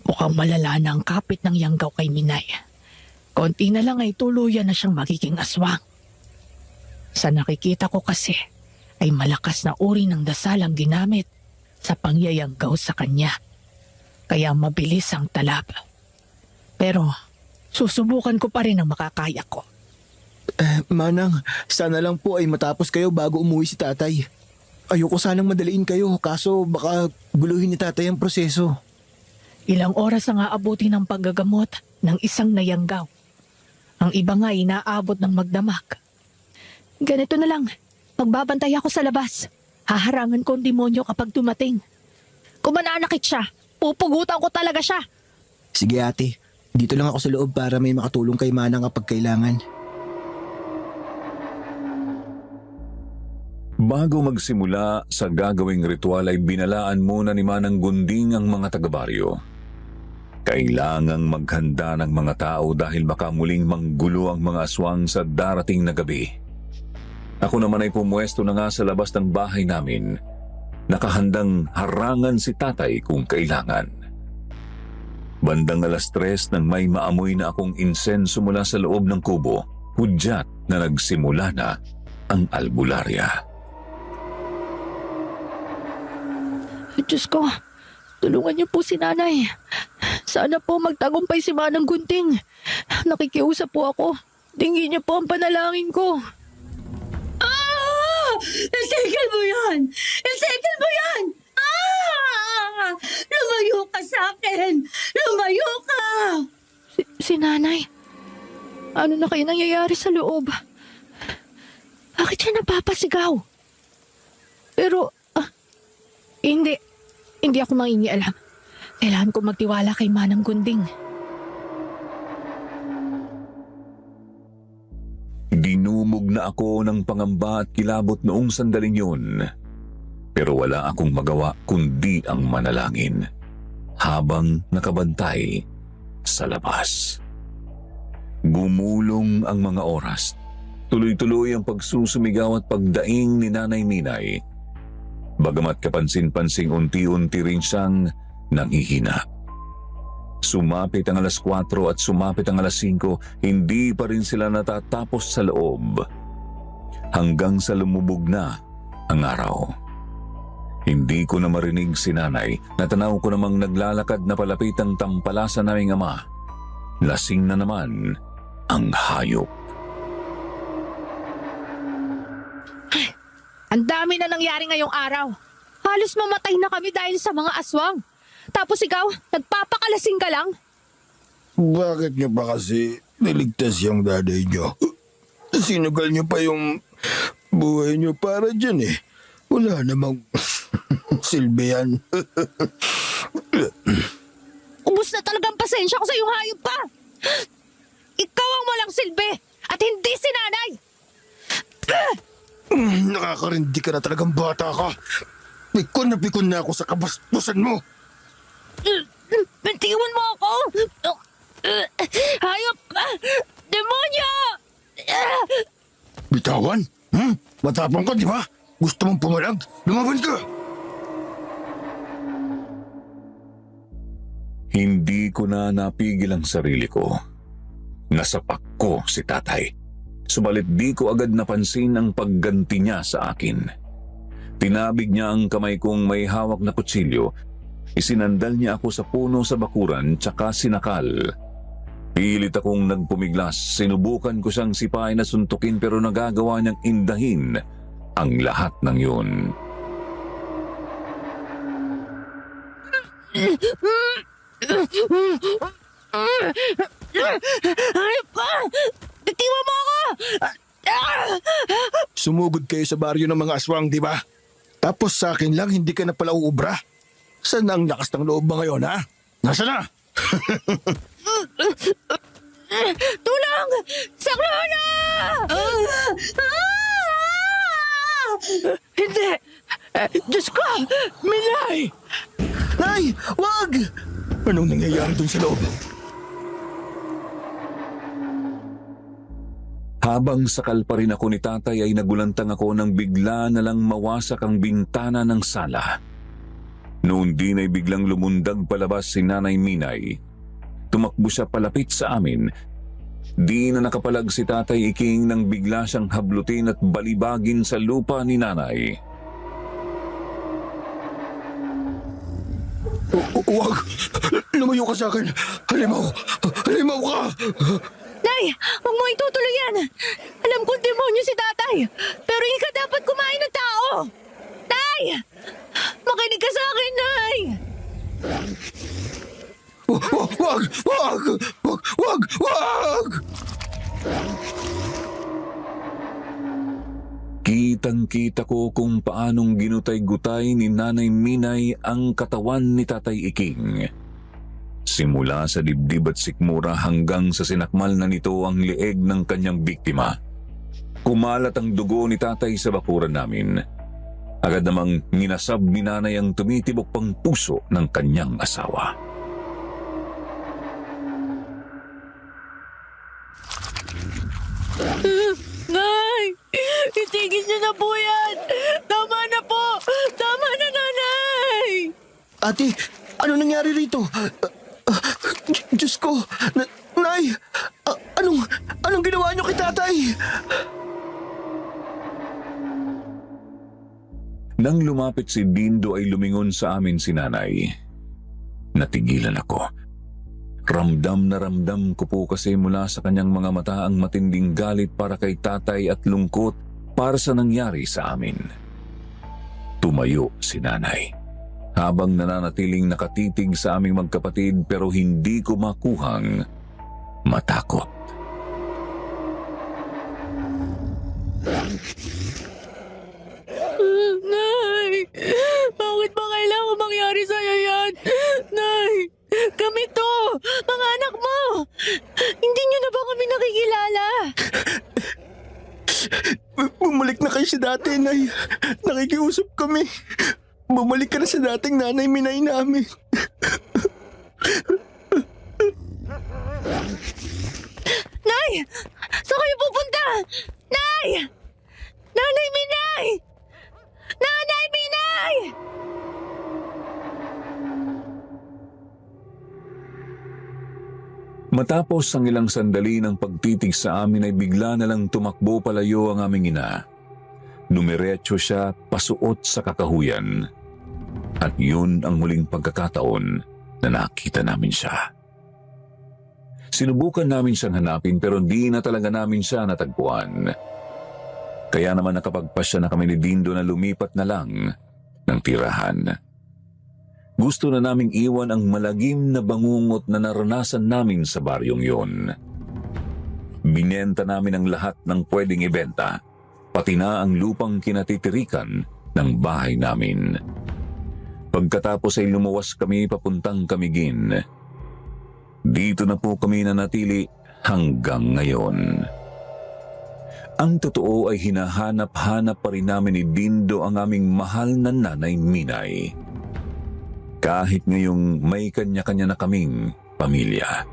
Mukhang malala na ang kapit ng Yanggaw kay Minay. Konti na lang ay tuluyan na siyang magiging aswang. Sa nakikita ko kasi, ay malakas na uri ng dasal ang ginamit sa pangyayanggaw sa kanya. Kaya mabilis ang talab. Pero susubukan ko pa rin ang makakaya ko. Manang, sana lang po ay matapos kayo bago umuwi si tatay. Ayoko sanang madaliin kayo, kaso baka guluhin ni tatay ang proseso. Ilang oras ang aabuti ng paggagamot ng isang nayanggaw. Ang iba nga ay inaabot ng magdamag. Ganito na lang, magbabantay ako sa labas. Haharangan ko ang demonyo kapag dumating. Kung mananakit siya, pupugutan ko talaga siya. Sige ate, dito lang ako sa loob para may makatulong kay Manang kapag kailangan. Bago magsimula sa gagawing ritual ay binalaan muna ni Manang Gunding ang mga taga-baryo. Kailangang maghanda ng mga tao dahil baka muling manggulo ang mga aswang sa darating na gabi. Ako naman ay pumuesto na nga sa labas ng bahay namin. Nakahandang harangan si tatay kung kailangan. Bandang 3:00 nang may maamoy na akong insenso mula sa loob ng kubo, hudyat na nagsimula na ang albularya. Diyos ko, tulungan niyo po si nanay. Sana po magtagumpay si Manang Gunting. Nakikiusap po ako. Tingin niyo po ang panalangin ko. Itigil mo yan! Itigil mo yan! Lumayo ka sa akin! Lumayo ka! Si nanay? Ano na kayo nangyayari sa loob? Bakit siya napapasigaw? Pero, hindi ako mangingialam. Kailangan ko magtiwala kay Manang Gunding. Dinumog na ako ng pangamba at kilabot noong sandaling yun. Pero wala akong magawa kundi ang manalangin habang nakabantay sa labas. Gumulong ang mga oras. Tuloy-tuloy ang pagsusumigaw at pagdaing ni Nanay Minay. Bagamat kapansin-pansing unti-unti rin siyang nanghihina. Sumapit ang 4:00 at sumapit ang 5:00, hindi pa rin sila natatapos sa loob. Hanggang sa lumubog na ang araw. Hindi ko na marinig si nanay. Natanaw ko namang naglalakad na palapit ang tampalasan naming ama. Lasing na naman ang hayop. Ang dami na nangyari ngayong araw. Halos mamatay na kami dahil sa mga aswang. Tapos ikaw, nagpapakalasing ka lang? Bakit niyo ba kasi niligtas yung daday niyo? Sinugal niyo pa yung buhay niyo para dyan eh. Wala namang silbi yan. Ubus na talagang pasensya ko sa iyong hayop pa. Ikaw ang walang silbi at hindi si nanay. Nakakarindi ka na talagang bata ka. Pikon na ako sa kabaspusan mo. Bitiwan mo ako. Hayop ka! Demonyo! Bitawan? Matapang ka, di ba? Gusto mong pumalag? Lumaban ka! Hindi ko na napigil ang sarili ko. Nasapak ko si tatay. Subalit di ko agad napansin ang pagganti niya sa akin. Tinabig niya ang kamay kong may hawak na kutsilyo. Isinandal niya ako sa puno sa bakuran tsaka sinakal. Pilit akong nagpumiglas. Sinubukan ko siyang sipain na suntukin pero nagagawa niyang indahin ang lahat ng yun. Hanip ka! Bitiwan mo ako! Sumugod kayo sa baryo ng mga aswang, di ba? Tapos sa akin lang, hindi ka na pala uubra. Saan ang lakas ng loob mo ngayon, ha? Nasaan na? Tulong! Sakluhan na! Hindi! Diyos ko! Milay! Nay! Wag! Anong nangyayari dun sa loob? Habang sakal pa rin ako ni tatay ay nagulantang ako nang bigla na lang mawasak ang bintana ng sala. Noon din ay biglang lumundag palabas si Nanay Minay. Tumakbo siya palapit sa amin. Di na nakapalag si Tatay Iking nang bigla siyang hablutin at balibagin sa lupa ni Nanay. Wag! Lumayo ka sa akin! Halimaw! Halimaw ka! Nay! Huwag mo itutuloy yan! Alam kong demonyo si tatay! Pero hindi ka dapat kumain ng tao! Nay! Makinig ka sa akin, Nay! Wag! Wag! Wag! Wag! Wag! Wag! Kitang-kita ko kung paanong ginutay-gutay ni Nanay Minay ang katawan ni Tatay Iking. Simula sa dibdib at sikmura hanggang sa sinakmal na nito ang leeg ng kanyang biktima. Kumalat ang dugo ni tatay sa bakuran namin. Agad namang minasab ni Nanay ang tumitibok pang puso ng kanyang asawa. Nay! Itigil niyo na po yan! Tama na po! Tama na, Nanay! Ate, ano nangyari rito? Diyos ko! Nay! Anong ginawa niyo kay tatay? Nang lumapit si Dindo ay lumingon sa amin si Nanay. Natigilan ako. Ramdam na ramdam ko po kasi mula sa kanyang mga mata ang matinding galit para kay tatay at lungkot para sa nangyari sa amin. Tumayo si Nanay. Habang nananatiling nakatitig sa aming magkapatid pero hindi ko makuhang matakot. Nay! Bakit ba kailangan mangyari sa'yo yan? Nay! Kami to! Mga anak mo! Hindi niyo na ba kami nakikilala? Bumalik na kayo sa dati, Nay. Nakikiusap kami. Bumalik ka na sa dating Nanay Minay namin. Nay! Saan kayo pupunta? Nay! Nanay Minay! Nanay Minay! Matapos ang ilang sandali ng pagtitig sa amin ay bigla na lang tumakbo palayo ang aming ina. Dumiretso siya pasuot sa kakahuyan. At yun ang muling pagkakataon na nakita namin siya. Sinubukan namin siyang hanapin pero di na talaga namin siya natagpuan. Kaya naman nakapagpasya na kami ni Dindo na lumipat na lang ng tirahan. Gusto na naming iwan ang malagim na bangungot na naranasan namin sa baryong yon. Binenta namin ang lahat ng pwedeng ibenta, pati na ang lupang kinatitirikan ng bahay namin. Pagkatapos ay lumuwas kami papuntang Camiguin. Dito na po kami nanatili hanggang ngayon. Ang totoo ay hinahanap-hanap pa rin namin ni Dindo ang aming mahal na Nanay Minay. Kahit ngayong may kanya-kanya na kaming pamilya.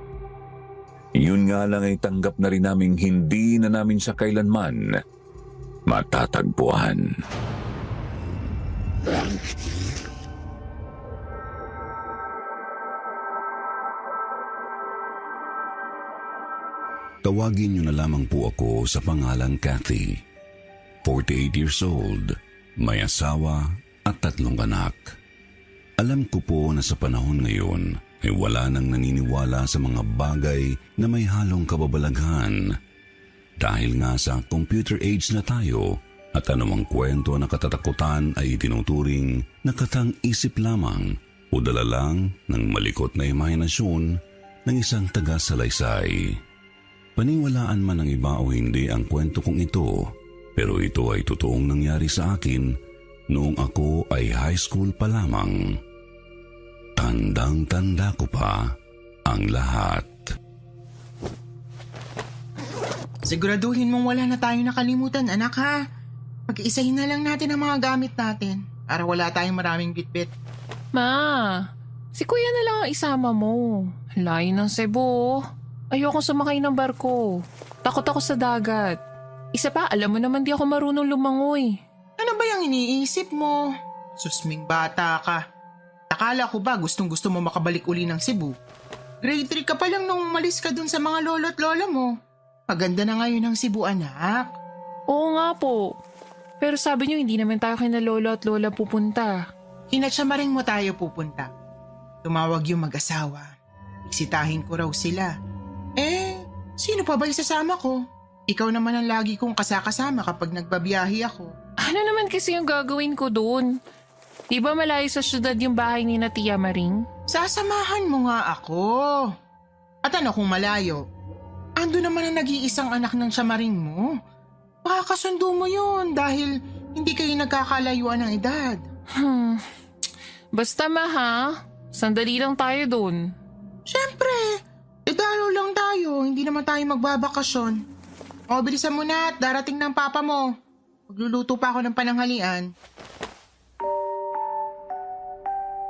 Yun nga lang ay tanggap na rin naming hindi na namin siya kailanman matatagpuan. Tawagin niyo na lamang po ako sa pangalang Kathy. 48 years old, may asawa at 3 anak. Alam ko po na sa panahon ngayon ay wala nang naniniwala sa mga bagay na may halong kababalaghan. Dahil nga sa computer age na tayo at anumang kwento na katatakutan ay itinuturing na katang-isip lamang o dala lang ng malikot na imahinasyon ng isang taga-salaysay. Paniwalaan man ng iba o hindi ang kwento kong ito, pero ito ay totoong nangyari sa akin noong ako ay high school pa lamang. Tandang-tanda ko pa ang lahat. Siguraduhin mong wala na tayong nakalimutan, anak ha. Pag-isahin na lang natin ang mga gamit natin para wala tayong maraming bitbit. Ma, si kuya na lang ang isama mo. Layo ng Cebu. Ayokong sumakay ng barko. Takot ako sa dagat. Isa pa, alam mo naman di ako marunong lumangoy. Ano ba yung iniisip mo? Susming bata ka. Akala ko ba gustong-gusto mo makabalik uli ng Cebu? Grade 3 ka pa lang nung umalis ka dun sa mga lolo at lola mo. Maganda na ngayon ang Cebu, anak. Oo nga po. Pero sabi niyo hindi naman tayo kina lolo at lola pupunta. Kinatsamaring mo tayo pupunta. Tumawag yung mag-asawa. Isitahin ko raw sila. Sino pa ba isasama ko? Ikaw naman ang lagi kong kasakasama kapag nagbabiyahe ako. Ano naman kasi yung gagawin ko doon? Di ba malayo sa syudad yung bahay ni na Tia Maring? Sasamahan mo nga ako. At ano kung malayo? Ando naman ang nag-iisang anak ng Samaring mo. Makakasundo mo yun dahil hindi kayo nagkakalayuan ng edad. Basta ma ha, sandali lang tayo doon. Siyempre, edalo lang tayo, hindi naman tayo magbabakasyon. O, bilisan mo na at darating ng papa mo. Magluluto pa ako ng pananghalian.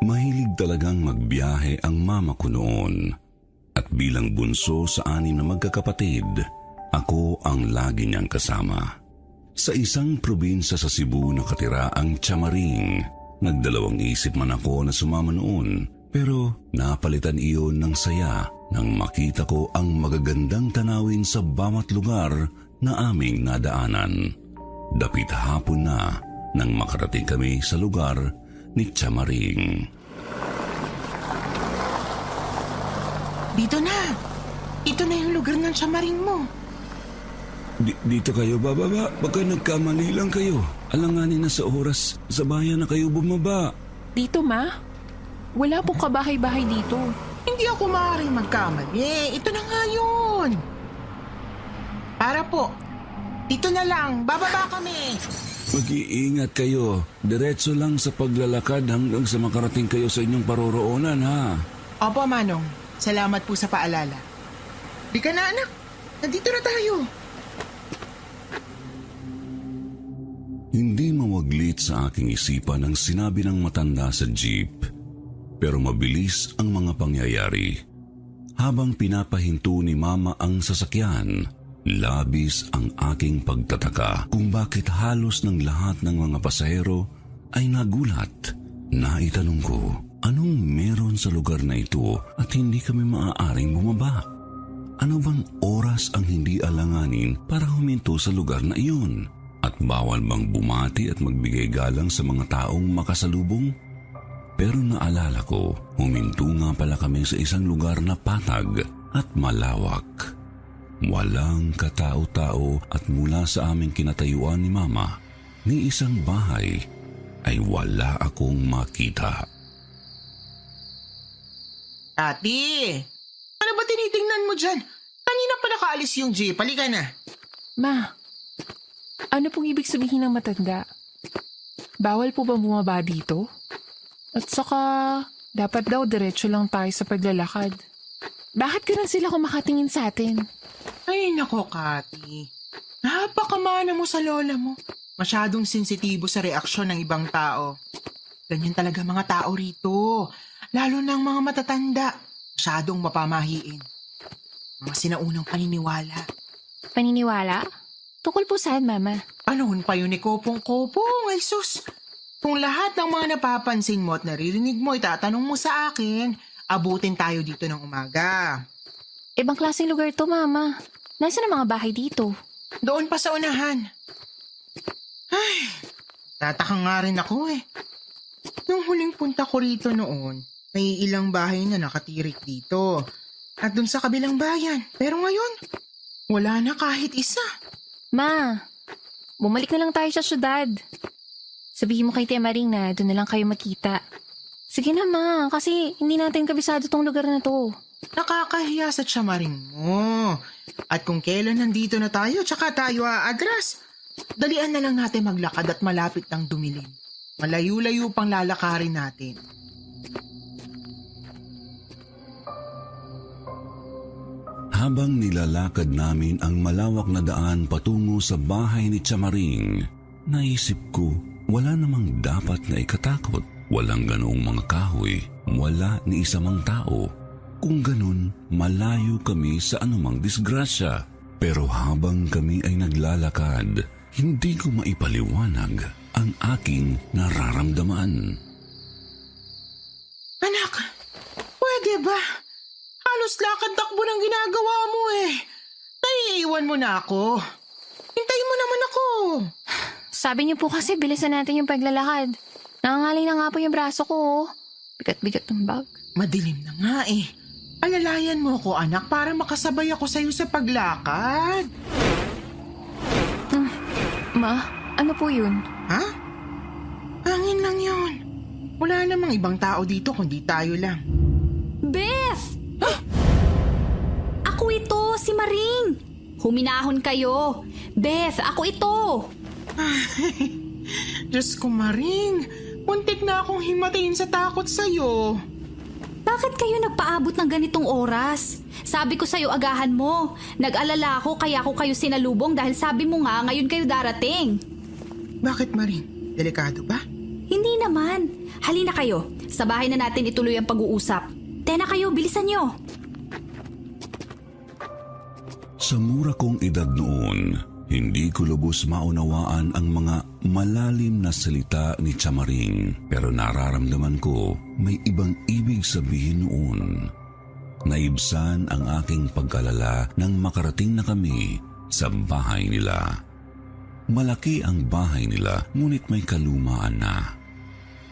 Mahilig talagang magbiyahe ang mama ko noon. At bilang bunso sa 6 na magkakapatid, ako ang lagi niyang kasama. Sa isang probinsya sa Cebu nakatira ang Chamaring. Nagdalawang isip man ako na sumama noon, pero napalitan iyon ng saya nang makita ko ang magagandang tanawin sa bawat lugar na aming nadaanan. Dapit hapon na nang makarating kami sa lugar ni Chamaring. Dito na! Ito na yung lugar ng Samaring mo. Dito kayo bababa, baka nagkamali lang kayo. Alanganin na sa oras, sa bayan na kayo bumaba. Dito ma, wala pong kabahay-bahay dito. Hindi ako maaaring magkamali. Ito na nga yun. Para po. Dito na lang. Bababa kami. Mag-iingat kayo. Diretso lang sa paglalakad hanggang sa makarating kayo sa inyong paroroonan, ha? Opo, Manong. Salamat po sa paalala. Di ka na, anak. Nandito na tayo. Hindi mawaglit sa aking isipan ang sinabi ng matanda sa jeep. Pero mabilis ang mga pangyayari. Habang pinapahinto ni Mama ang sasakyan, labis ang aking pagtataka kung bakit halos ng lahat ng mga pasahero ay nagulat. Naitanong ko, anong meron sa lugar na ito at hindi kami maaaring bumaba? Ano bang oras ang hindi alanganin para huminto sa lugar na iyon? At bawal bang bumati at magbigay galang sa mga taong makasalubong? Pero naalala ko, huminto nga pala kami sa isang lugar na patag at malawak. Walang katao-tao at mula sa aming kinatayuan ni Mama, ni isang bahay ay wala akong makita. Ate! Ano ba tinitingnan mo dyan? Kanina pa nakaalis yung jeep. Halika na. Ma, ano pong ibig sabihin ng matanda? Bawal po ba bumaba dito? At saka, dapat daw diretso lang tayo sa paglalakad. Bakit ganun sila kumakatingin sa atin? Ay, nako, Kati. Napakamana mo sa lola mo. Masyadong sensitibo sa reaksyon ng ibang tao. Ganyan talaga mga tao rito. Lalo ng mga matatanda. Masyadong mapamahiin. Mga sinaunang paniniwala. Paniniwala? Tukol po saan, Mama? Anoon pa yun ni Kopong-Kopong, Jesus? Kung lahat ng mga napapansin mo at naririnig mo itatanong mo sa akin, abutin tayo dito ng umaga. Ibang klaseng lugar to, Mama. Nasaan ang mga bahay dito? Doon pa sa unahan. Ay, tataka nga rin ako eh. Nung huling punta ko rito noon, may ilang bahay na nakatirik dito. At dun sa kabilang bayan. Pero ngayon, wala na kahit isa. Ma, bumalik na lang tayo sa syudad. Sabihin mo kay Tia Maring na doon na lang kayo magkita. Sige na, Ma, kasi hindi natin kabisado tong lugar na to. Nakakahiya sa tsamaring mo. At kung kailan nandito na tayo, tsaka tayo aadras. Dalian na lang natin maglakad at malapit ng dumilim. Malayo-layo pang lalakarin natin. Habang nilalakad namin ang malawak na daan patungo sa bahay ni Tsamaring, naisip ko wala namang dapat na ikatakot. Walang ganoong mga kahoy, wala ni isa mang tao. Kung ganun, malayo kami sa anumang disgrasya. Pero habang kami ay naglalakad, hindi ko maipaliwanag ang aking nararamdaman. Anak, pwede ba? Halos lakad-takbo ng ginagawa mo eh. Naiiwan mo na ako. Hintayin mo naman ako. Sabi niyo po kasi bilisan natin yung paglalakad. Nangangalay na nga po yung braso ko. Bigat-bigat ng bag. Madilim na nga eh. Alalayan mo ako anak para makasabay ako sa'yo sa paglakad. Ma, ano po yun? Ha? Hangin lang yun. Wala namang ibang tao dito kundi tayo lang. Beth! Ako ito, si Maring. Huminahon kayo. Beth, ako ito. Diyos ko, Maring. Muntik na akong himatayin sa takot sa'yo. Bakit kayo nagpaabot ng ganitong oras? Sabi ko sa'yo agahan mo. Nag-alala ako kaya ako kayo sinalubong dahil sabi mo nga ngayon kayo darating. Bakit, Maring? Delikado ba? Hindi naman. Halina kayo. Sa bahay na natin ituloy ang pag-uusap. Tena kayo, bilisan nyo. Sa mura kong edad noon, hindi ko lubos maunawaan ang mga malalim na salita ni Tsamaring. Pero nararamdaman ko may ibang ibig sabihin noon. Naibsan ang aking pag-alala nang makarating na kami sa bahay nila. Malaki ang bahay nila, ngunit may kalumaan na.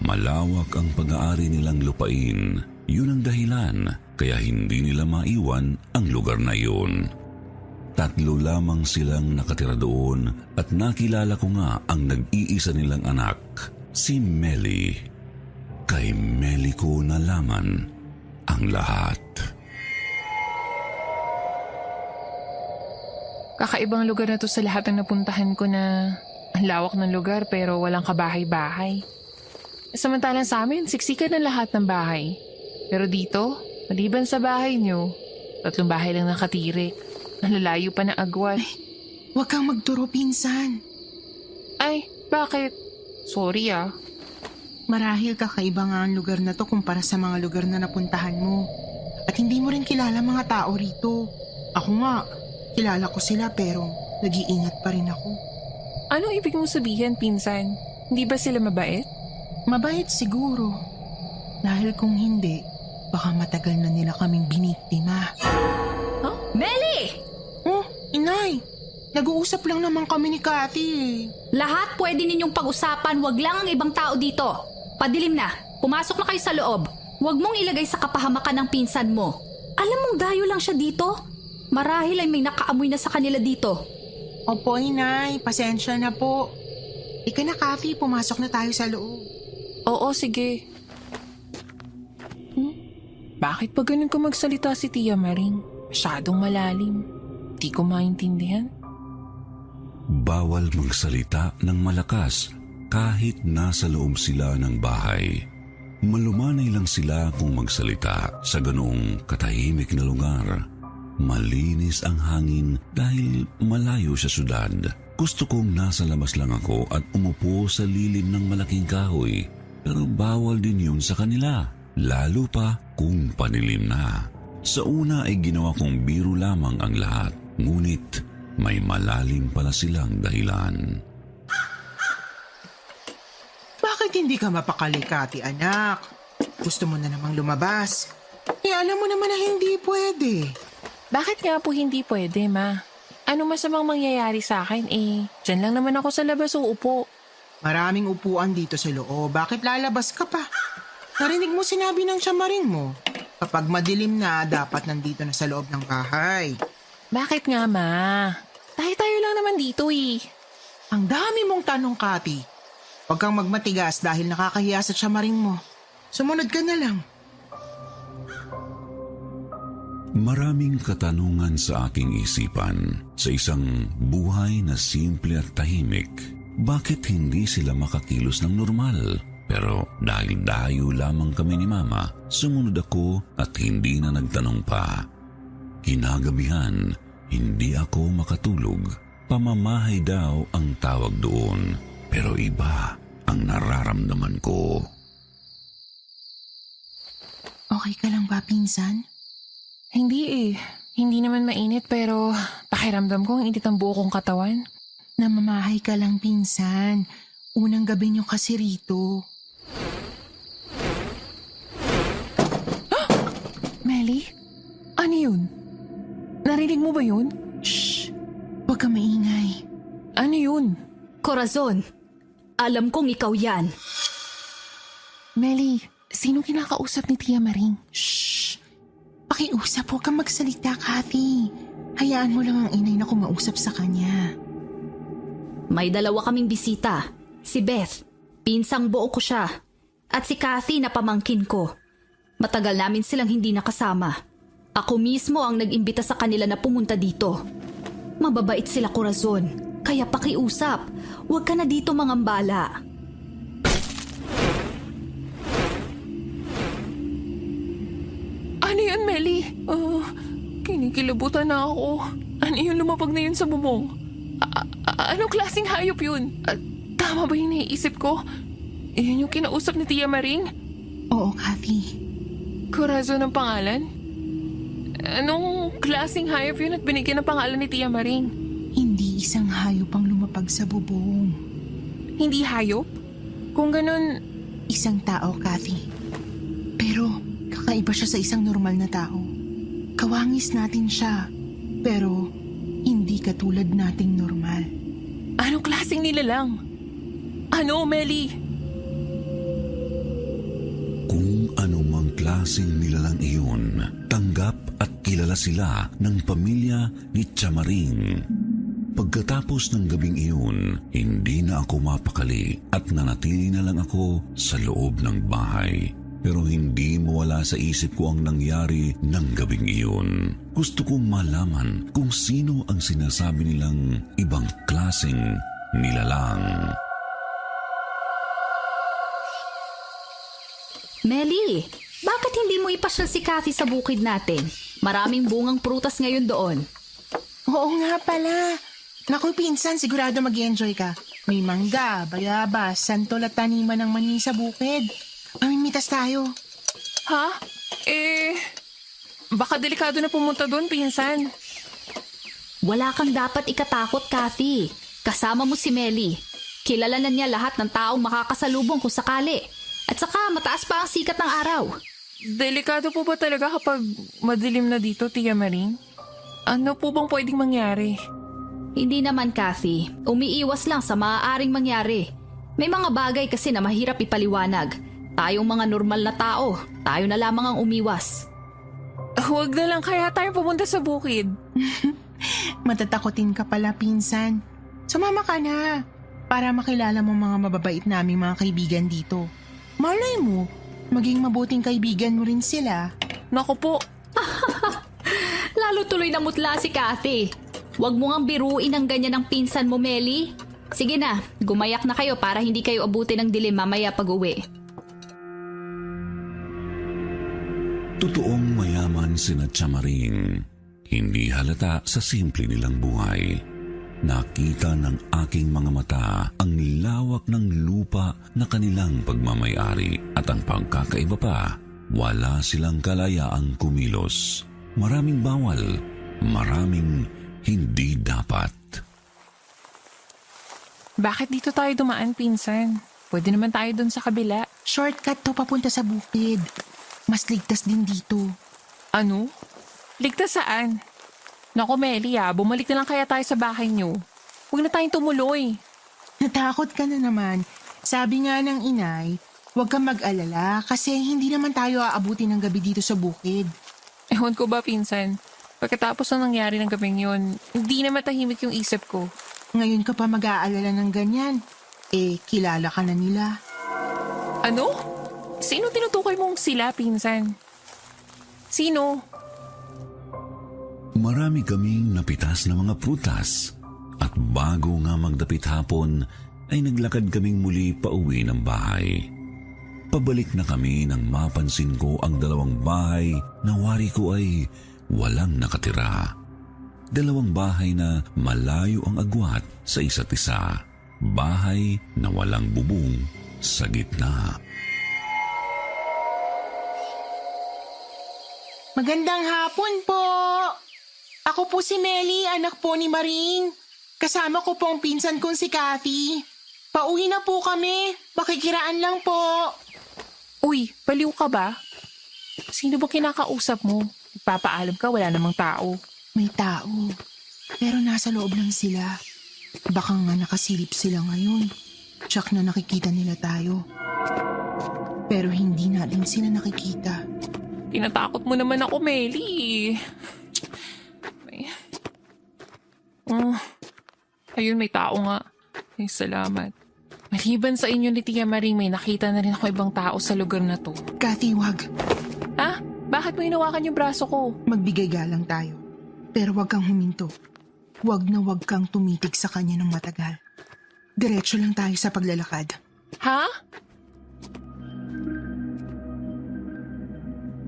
Malawak ang pag-aari nilang lupain. Yun ang dahilan kaya hindi nila maiwan ang lugar na yun. 3 lamang silang nakatira doon at nakilala ko nga ang nag-iisa nilang anak, si Melly. Kay Melly ko nalaman ang lahat. Kakaibang lugar na to sa lahat ng napuntahan ko na ang lawak ng lugar pero walang kabahay-bahay. Samantalang sa amin, siksikan ng lahat ng bahay. Pero dito, maliban sa bahay nyo, 3 bahay lang nakatirik. Ang lalayo pa ng agwat. Huwag kang magturo, pinsan. Ay, bakit? Sorry ah. Marahil kakaiba nga ang lugar na to kumpara sa mga lugar na napuntahan mo. At hindi mo rin kilala mga tao rito. Ako nga, kilala ko sila pero nag-iingat pa rin ako. Ano ibig mong sabihin, pinsan? Hindi ba sila mabait? Mabait siguro. Dahil kung hindi, baka matagal na nila kaming biniktima. Melly! Oh, inay! Nag-uusap lang naman kami ni Cathy eh. Lahat pwede ninyong pag-usapan, wag lang ang ibang tao dito. Padilim na, pumasok na kayo sa loob. Huwag mong ilagay sa kapahamakan ng pinsan mo. Alam mong dayo lang siya dito? Marahil ay may nakaamoy na sa kanila dito. Opo, inay. Pasensya na po. Ika na, Cathy. Pumasok na tayo sa loob. Oo, sige. Bakit pa ganun ko magsalita si Tia Maring? Masyadong malalim. Di ko maintindihan. Bawal magsalita ng malakas kahit nasa loob sila ng bahay. Malumanay lang sila kung magsalita sa ganoong katahimik na lugar. Malinis ang hangin dahil malayo sa syudad. Gusto kong nasa labas lang ako at umupo sa lilim ng malaking kahoy. Pero bawal din yun sa kanila, lalo pa kung panilim na. Sa una ay ginawa kong biro lamang ang lahat, ngunit may malalim pala silang dahilan. Bakit Bakit hindi ka mapakali, Kati, anak? Gusto mo na namang lumabas. Alam mo naman na hindi pwede. Bakit nga po hindi pwede, ma? Ano masamang mangyayari sa akin dyan lang naman ako sa labas uupo. Maraming upuan dito sa loob. Bakit lalabas ka pa? Narinig mo sinabi ng tiyamaring mo. Kapag madilim na, dapat nandito na sa loob ng bahay. Bakit nga, ma? Tayo lang naman dito Ang dami mong tanong, Kati. Huwag kang magmatigas dahil nakakahiya sa tiyamaring mo. Sumunod ka na lang. Maraming katanungan sa aking isipan. Sa isang buhay na simple at tahimik, bakit hindi sila makakilos ng normal? Pero dahil dayo lamang kami ni Mama, sumunod ako at hindi na nagtanong pa. Kinagabihan, hindi ako makatulog. Pamamahay daw ang tawag doon. Pero iba ang nararamdaman ko. Okay ka lang ba, pinsan? Hindi Hindi naman mainit pero pakiramdam ko ang init ang buo kong katawan. Namamahay ka lang, pinsan. Unang gabi niyo kasi rito. Melly? Ano yun? Narinig mo ba yun? Shh! Huwag ka maingay. Ano yun? Corazon, alam kong ikaw yan. Melly, sino kinakausap ni Tia Maring? Shh! Pakiusap, huwag kang magsalita, Kathy. Hayaan mo lang ang inay na kumausap sa kanya. May dalawa kaming bisita. Si Beth, pinsang buo ko siya. At si Kathy na pamangkin ko. Matagal namin silang hindi nakasama. Ako mismo ang nag-imbita sa kanila na pumunta dito. Mababait sila, Corazon. Kaya pakiusap, huwag ka na dito mangambala. Ano yun, Melly? Kinikilabutan na ako. Ano yun lumapag na yun sa bubong? Anong klaseng hayop yun? Tama ba yung naiisip ko? Yun yung kinausap ni Tia Maring? Oo, Kathy. Corazon ang pangalan? Anong klaseng hayop yun at binigyan ng pangalan ni Tia Maring? Hindi isang hayop ang lumapag sa bubong. Hindi hayop? Kung ganun, Isang tao, Kathy. Pero kakaiba siya sa isang normal na tao. Kawangis natin siya. Pero hindi katulad nating normal. anong klaseng nilalang? Ano, Melly? Kung anumang klaseng nilalang iyon, tanggap at kilala sila ng pamilya ni Tiyamaring. Pagkatapos ng gabing iyon, hindi na ako mapakali at nanatili na lang ako sa loob ng bahay. Pero hindi mawala sa isip ko ang nangyari ng gabing iyon. Gusto kong malaman kung sino ang sinasabi nilang ibang klaseng nilalang. Melly, bakit hindi mo ipasyal si Kathy sa bukid natin? Maraming bungang prutas ngayon doon. Oo nga pala. Naku, pinsan, sigurado mag-enjoy ka. May mangga, bayabas, santol at taniman ng mani sa bukid. Mamimitas tayo. Ha? Baka delikado na pumunta doon, pinsan. Wala kang dapat ikatakot, Kathy. Kasama mo si Melly. Kilala na niya lahat ng taong makakasalubong kung sakali. At saka mataas pa ang sikat ng araw. Delikado po ba talaga kapag madilim na dito, Tia Maring? Ano po bang pwedeng mangyari? Hindi naman, Kathy. Umiiwas lang sa maaaring mangyari. May mga bagay kasi na mahirap ipaliwanag. Tayong mga normal na tao, tayo na lamang ang umiwas. Huwag na lang kaya tayo pumunta sa bukid. Matatakotin ka pala, pinsan. Sumama ka na para makilala mo mga mababait naming mga kaibigan dito. Malay mo, maging mabuting kaibigan mo rin sila. Naku po, Lalo tuloy na mutla si Kathy. Huwag mo ngang biruin ang ganyan ng pinsan mo, Melly. Sige na, gumayak na kayo para hindi kayo abutin ng dilim mamaya pag-uwi. Totoong mayaman sina Tiyamaring. Hindi halata sa simple nilang buhay. Nakita ng aking mga mata ang lawak ng lupa na kanilang pagmamayari at ang pagkakaiba pa, wala silang kalayaang kumilos. Maraming bawal, maraming hindi dapat. bakit dito tayo dumaan, pinsan? Pwede naman tayo dun sa kabila. Shortcut to papunta sa bukid. Mas ligtas din dito. Ano? Ligtas saan? Naku, Melia, bumalik na lang kaya tayo sa bahay niyo. Huwag na tayong tumuloy. Natakot ka na naman. Sabi nga ng inay, huwag kang mag-alala kasi hindi naman tayo aabuti ng gabi dito sa bukid. Ewan ko ba, pinsan? Pagkatapos ng nangyari ng gabing yun, hindi na matahimik yung isip ko. Ngayon ka pa mag-aalala ng ganyan. Kilala ka na nila. Ano? Sino tinutukoy mong sila, pinsan? Sino? Marami kaming napitas na mga prutas at bago nga magdapit hapon ay naglakad kaming muli pauwi ng bahay. Pabalik na kami nang mapansin ko ang dalawang bahay na wari ko ay walang nakatira. Dalawang bahay na malayo ang agwat sa isa't isa. Bahay na walang bubong sa gitna. Magandang hapon po! Ako po si Melly, anak po ni Maring. Kasama ko po ang pinsan kong si Kathy. Pauwi na po kami. Makikiraan lang po. Uy, baliw ka ba? Sino ba kinakausap mo? Nagpapaalam ka, wala namang tao. May tao. Pero nasa loob lang sila. Baka nga nakasilip sila ngayon. Tsak na nakikita nila tayo. Pero hindi natin sila nakikita. Tinatakot mo naman ako, Melly. Ayun, may tao nga. Ay, salamat. Maliban sa inyo ni Tia Maring, may nakita na rin ako ibang tao sa lugar na to. Kathy, wag. Ha? Bakit mo hinawakan yung braso ko? Magbigay galang tayo. Pero wag kang huminto. Wag na wag kang tumitig sa kanya ng matagal. Diretso lang tayo sa paglalakad. Ha?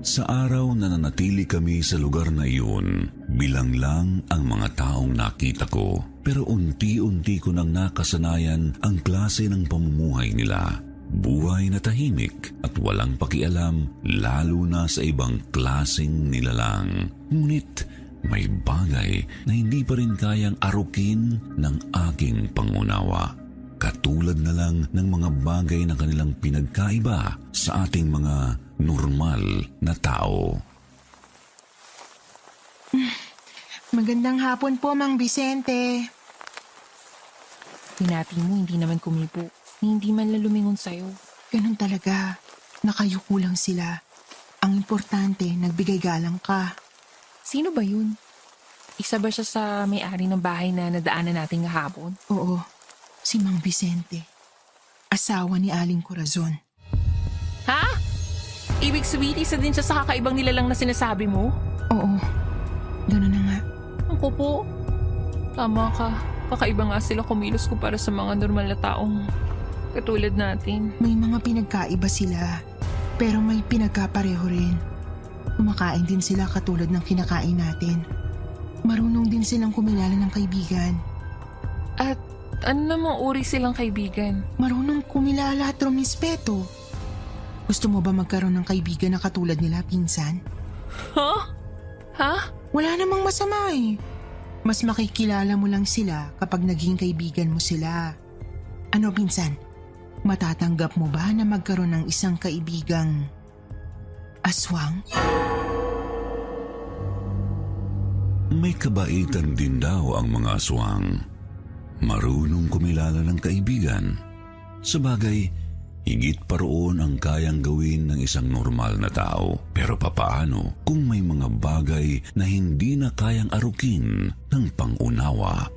Sa araw na nanatili kami sa lugar na iyon, bilang lang ang mga taong nakita ko. Pero unti-unti ko nang nakasanayan ang klase ng pamumuhay nila. Buhay na tahimik at walang pakialam, lalo na sa ibang klaseng nilalang. Ngunit may bagay na hindi pa rin kayang arukin ng aking pangunawa. Katulad na lang ng mga bagay na kanilang pinagkaiba sa ating mga normal na tao. Magandang hapon po, Mang Vicente. Pinati mo, hindi naman kumibo. Hindi man lang lumingon sa'yo. Ganun talaga. Nakayuko lang sila. Ang importante, nagbigay galang ka. Sino ba yun? Isa ba siya sa may-ari ng bahay na nadaanan natin kahapon? Oo, si Mang Vicente. Asawa ni Aling Corazon. Ha? Ibig sabihin, isa din siya sa kakaibang nilalang na sinasabi mo? Oo, ganun na nga. Ako po. Tama ka. Kakaiba nga sila kumilos kumpara sa mga normal na taong katulad natin. May mga pinagkaiba sila, pero may pinagkapareho rin. Kumakain din sila katulad ng kinakain natin. Marunong din silang kumilala ng kaibigan. At ano namang uri silang kaibigan? Marunong kumilala at rumispeto. Gusto mo ba magkaroon ng kaibigan na katulad nila, pinsan? Ha? Ha? Wala namang masama eh. Mas makikilala mo lang sila kapag naging kaibigan mo sila. Ano, pinsan? Matatanggap mo ba na magkaroon ng isang kaibigang aswang? May kabaitan din daw ang mga aswang. Marunong kumilala ng kaibigan. Sabagay, higit pa roon ang kayang gawin ng isang normal na tao. Pero papaano kung may mga bagay na hindi na kayang arukin ng pangunawa?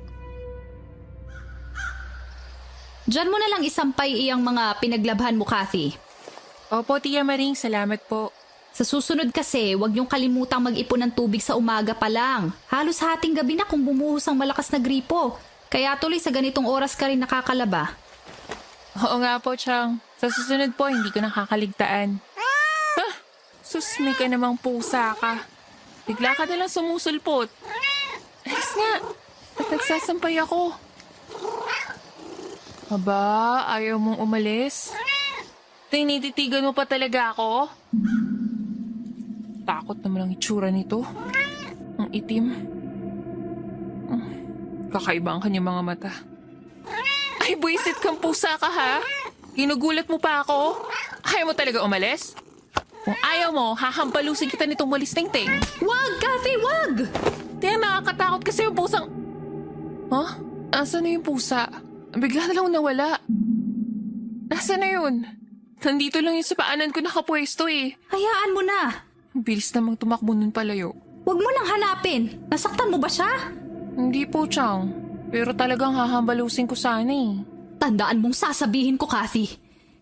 Diyan mo na lang isampay iyang mga pinaglabhan mo, Kathy. Opo, Tia Maring, salamat po. Sa susunod kasi, huwag niyong kalimutang mag-ipon ng tubig sa umaga pa lang. Halos hating gabi na kung bumuhos ang malakas na gripo. Kaya tuloy sa ganitong oras ka rin nakakalaba. Oo nga po, Chang. Sa susunod po, hindi ko nakakaligtaan. Sus, may ka namang pusa ka. Bigla ka nalang sumusulpot. Alis nga. At nagsasampay ako. Aba, ayaw mong umalis? Tinititigan mo pa talaga ako? Takot naman ang itsura nito. Ang itim. Kakaiba ang kanyang mga mata. Ay, buwisit kang pusa ka, ha? Ginugulat mo pa ako? Ayaw mo talaga umalis? Kung ayaw mo, hahampalusin kita nitong walis ting-ting. Wag, Kathy, wag! Tiyan, nakakatakot kasi yung pusang... Huh? Asan na yung pusa? Bigla na lang nawala. Nasaan na yun? Nandito lang yung sa paanan ko nakapwesto eh. Hayaan mo na. Ang bilis namang tumakbo nun palayo. Wag mo nang hanapin. Nasaktan mo ba siya? Hindi po, Chang. Pero talagang hahambalusin ko sana eh. Tandaan mong sasabihin ko, Kathy.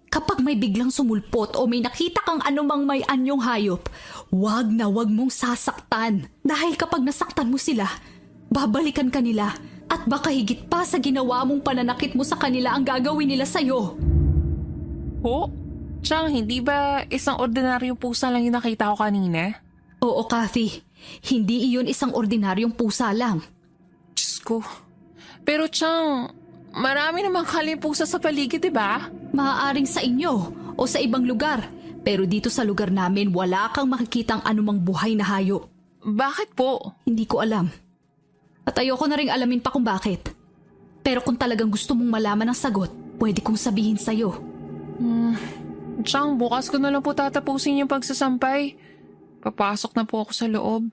Kapag may biglang sumulpot o may nakita kang anumang may anyong hayop, wag na wag mong sasaktan. Dahil kapag nasaktan mo sila, babalikan ka nila at baka higit pa sa ginawa mong pananakit mo sa kanila ang gagawin nila sa'yo. Ho? Chang, hindi ba isang ordinaryong pusa lang yung nakita ko kanina? Oo, Kathy. Hindi iyon isang ordinaryong pusa lang. Diyos ko. Pero Chang, marami namang kaling pusa sa paligid, di ba? Maaaring sa inyo o sa ibang lugar. Pero dito sa lugar namin, wala kang makikitang anumang buhay na hayop. Bakit po? Hindi ko alam. At ayoko na rin alamin pa kung bakit. Pero kung talagang gusto mong malaman ang sagot, pwede kong sabihin sa'yo. Chang, bukas ko na lang po tatapusin yung pagsasampay. Papasok na po ako sa loob.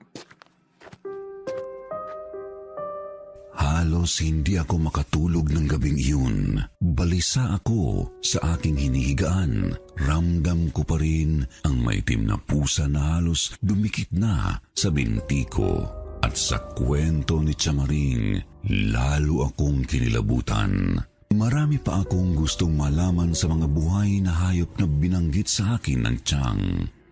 Halos hindi ako makatulog ng gabing iyon. Balisa ako sa aking hinihigaan. Ramdam ko pa rin ang maitim na pusa na halos dumikit na sa binti ko. At sa kwento ni Chamaring, lalo akong kinilabutan. Marami pa akong gustong malaman sa mga buhay na hayop na binanggit sa akin ng Chang.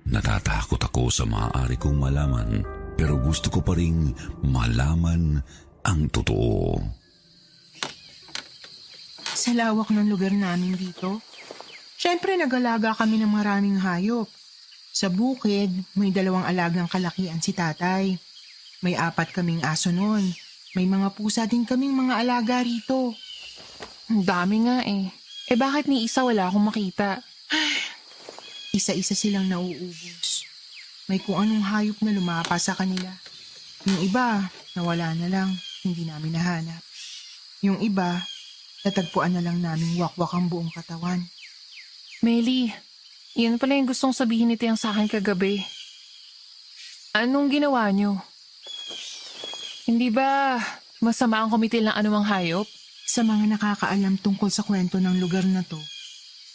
Natatakot ako sa maaari kong malaman, pero gusto ko pa ring malaman ang totoo. Sa lawak ng lugar namin dito, syempre nag-alaga kami ng maraming hayop. Sa bukid, may 2 alagang kalakian si tatay. May 4 kaming aso noon. May mga pusa din kaming mga alaga rito. Ang dami nga eh. Eh bakit ni isa wala akong makita? Isa-isa silang nauubos. May kung anong hayop na lumapa sa kanila. Yung iba, nawala na lang. Hindi namin nahanap. Yung iba, natagpuan na lang namin wakwak ang buong katawan. Meli, yan pala yung gustong sabihin ni Tiyang sa akin kagabi. Anong ginawa niyo? Hindi ba masama ang kumitil ng anumang hayop? Sa mga nakakaalam tungkol sa kwento ng lugar na to,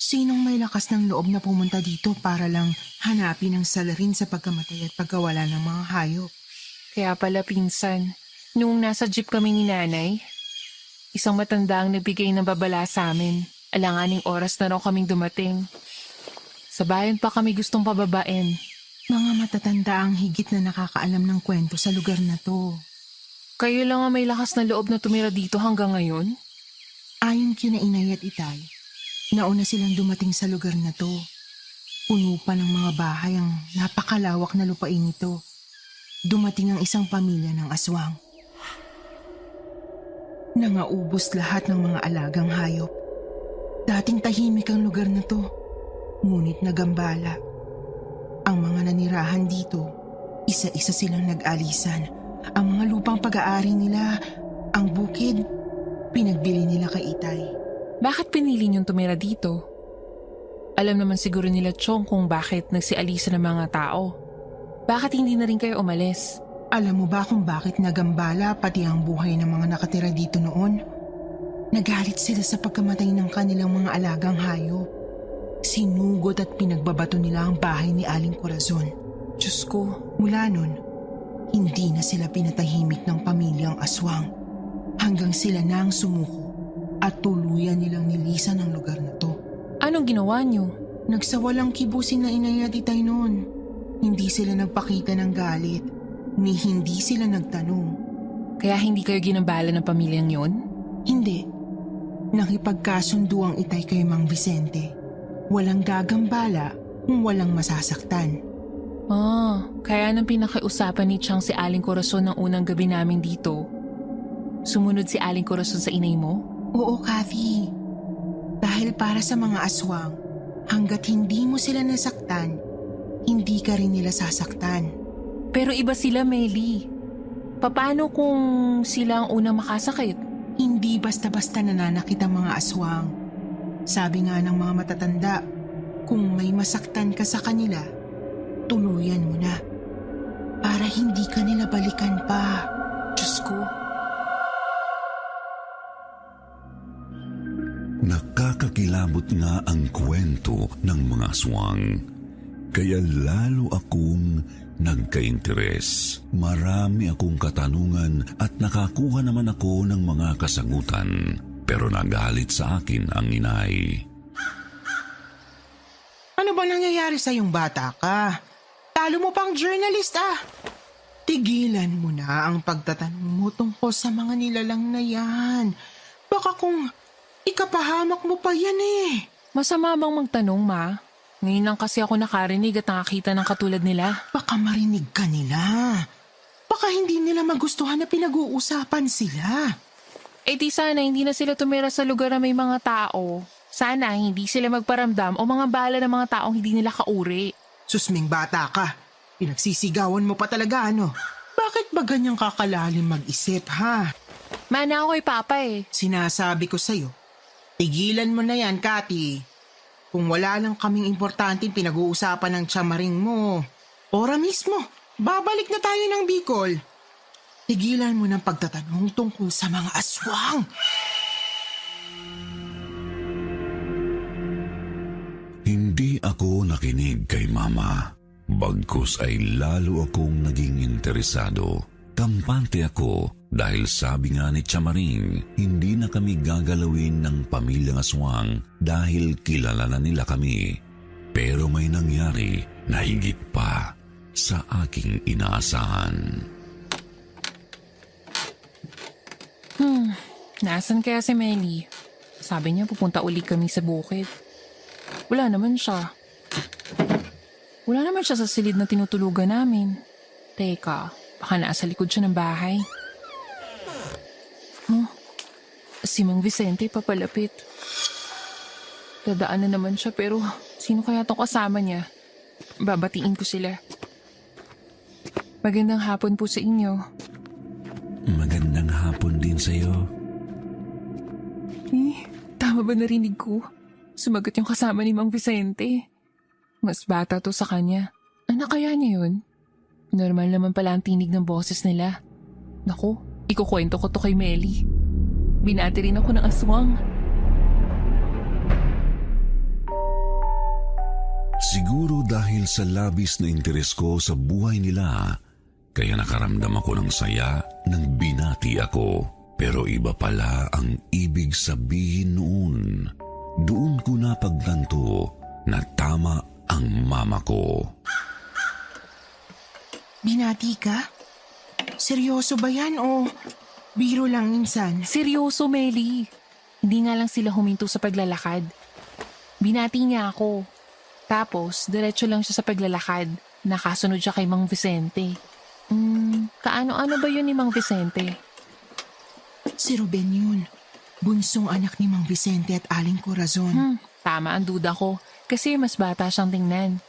sinong may lakas ng loob na pumunta dito para lang hanapin ang salarin sa pagkamatay at pagkawala ng mga hayop? Kaya pala pinsan, nung nasa jeep kami ni nanay, isang matanda ang nagbigay ng babala sa amin. Alanganing oras na raw kaming dumating. Sa bayan pa kami gustong pababain. Mga matatanda ang higit na nakakaalam ng kwento sa lugar na to. Kayo lang ang may lakas na loob na tumira dito hanggang ngayon? Ayon kina inay at itay, nauna silang dumating sa lugar na to. Puno pa ng mga bahay ang napakalawak na lupain ito. Dumating ang isang pamilya ng aswang. Nangaubos lahat ng mga alagang hayop. Dating tahimik ang lugar na to, ngunit nagambala. Ang mga nanirahan dito, isa-isa silang nag-alisan. Ang mga lupang pag-aari nila, ang bukid, pinagbili nila kay itay. Bakit pinili niyong tumira dito? Alam naman siguro nila Chong kung bakit nagsialisa ng mga tao. Bakit hindi na rin kayo umalis? Alam mo ba kung bakit nagambala pati ang buhay ng mga nakatira dito noon? Nagalit sila sa pagkamatay ng kanilang mga alagang hayop. Sinugod at pinagbabato nila ang bahay ni Aling Corazon. Diyos ko. Mula nun, hindi na sila pinatahimik ng pamilyang aswang. Hanggang sila na ang sumuko at tuluyan nilang nilisan ang lugar na to. Anong ginawa niyo? Nagsawalang kibusin na inay at itay noon. Hindi sila nagpakita ng galit, ni hindi sila nagtanong. Kaya hindi kayo ginambala ng pamilyang yon? Hindi. Nakipagkasundo ang itay kay Mang Vicente. Walang gagambala kung walang masasaktan. Kaya nang pinakiusapan ni Chang si Aling Corazon ng unang gabi namin dito, sumunod si Aling Corazon sa inay mo? Oo, Kathy. Dahil para sa mga aswang, hanggat hindi mo sila nasaktan, hindi ka rin nila sasaktan. Pero iba sila, Meli. Paano kung sila ang unang makasakit? Hindi basta-basta nananakit ang mga aswang. Sabi nga ng mga matatanda, kung may masaktan ka sa kanila, tuluyan mo na. Para hindi ka nila balikan pa. Diyos ko. Nakakakilabot nga ang kwento ng mga aswang. Kaya lalo akong nagka-interes. Marami akong katanungan at nakakuha naman ako ng mga kasagutan. Pero nagalit sa akin ang inay. Ano ba nangyayari sa yung bata ka? Talo mo pang journalist Tigilan mo na ang pagtatanong mo tungkol sa mga nilalang na yan. Baka kung ikapahamak mo pa yan Masama bang magtanong, Ma? Ngayon lang kasi ako nakarinig at nakakita ng katulad nila. Baka marinig ka nila. Baka hindi nila magustuhan na pinag-uusapan sila. Eh di sana hindi na sila tumira sa lugar na may mga tao. Sana hindi sila magparamdam o mga bala ng mga taong hindi nila kauri. Susming bata ka. Pinagsisigawan mo pa talaga, ano? Bakit ba ganyang kakalalim mag-isip, ha? Mana ako kay Papa eh. Sinasabi ko sa'yo, tigilan mo na yan, Kati. Kung wala lang kaming importanteng pinag-uusapan ng tsamaring mo, ora mismo, babalik na tayo ng Bicol. Tigilan mo ng pagtatanong tungkol sa mga aswang. Hindi ako nakinig kay Mama. Bagkus ay lalo akong naging interesado. Kampante ako dahil sabi nga ni Chamaring, hindi na kami gagalawin ng pamilyang aswang dahil kilala na nila kami. Pero may nangyari na higit pa sa aking inaasahan. Nasaan kaya si Melly? Sabi niya pupunta uli kami sa bukid. Wala naman siya. Wala naman siya sa silid na tinutulugan namin. Teka, baka nasa likod siya ng bahay. Si Mang Vicente papalapit. Dadaan na naman siya pero sino kaya tong kasama niya? Babatiin ko sila. Magandang hapon po sa inyo. Magandang hapon din sa'yo. Tama ba narinig ko? Sumagot yung kasama ni Mang Vicente. Mas bata to sa kanya. Anak kaya niya yun? Normal naman pala ang tinig ng boses nila. Naku, ikukwento ko to kay Melly. Binati rin ako ng aswang. Siguro dahil sa labis na interes ko sa buhay nila, kaya nakaramdam ako ng saya nang binati ako. Pero iba pala ang ibig sabihin noon. Doon ko napagtanto na tama ang mama ko. Binati ka? Seryoso ba yan o biro lang minsan? Seryoso, Melly. Hindi nga lang sila huminto sa paglalakad. Binati niya ako. Tapos, diretso lang siya sa paglalakad. Nakasunod siya kay Mang Vicente. Kaano-ano ba yun ni Mang Vicente? Si Ruben yun. Bunsong anak ni Mang Vicente at Aling Corazon. Tama ang duda ko. Kasi mas bata siyang tingnan.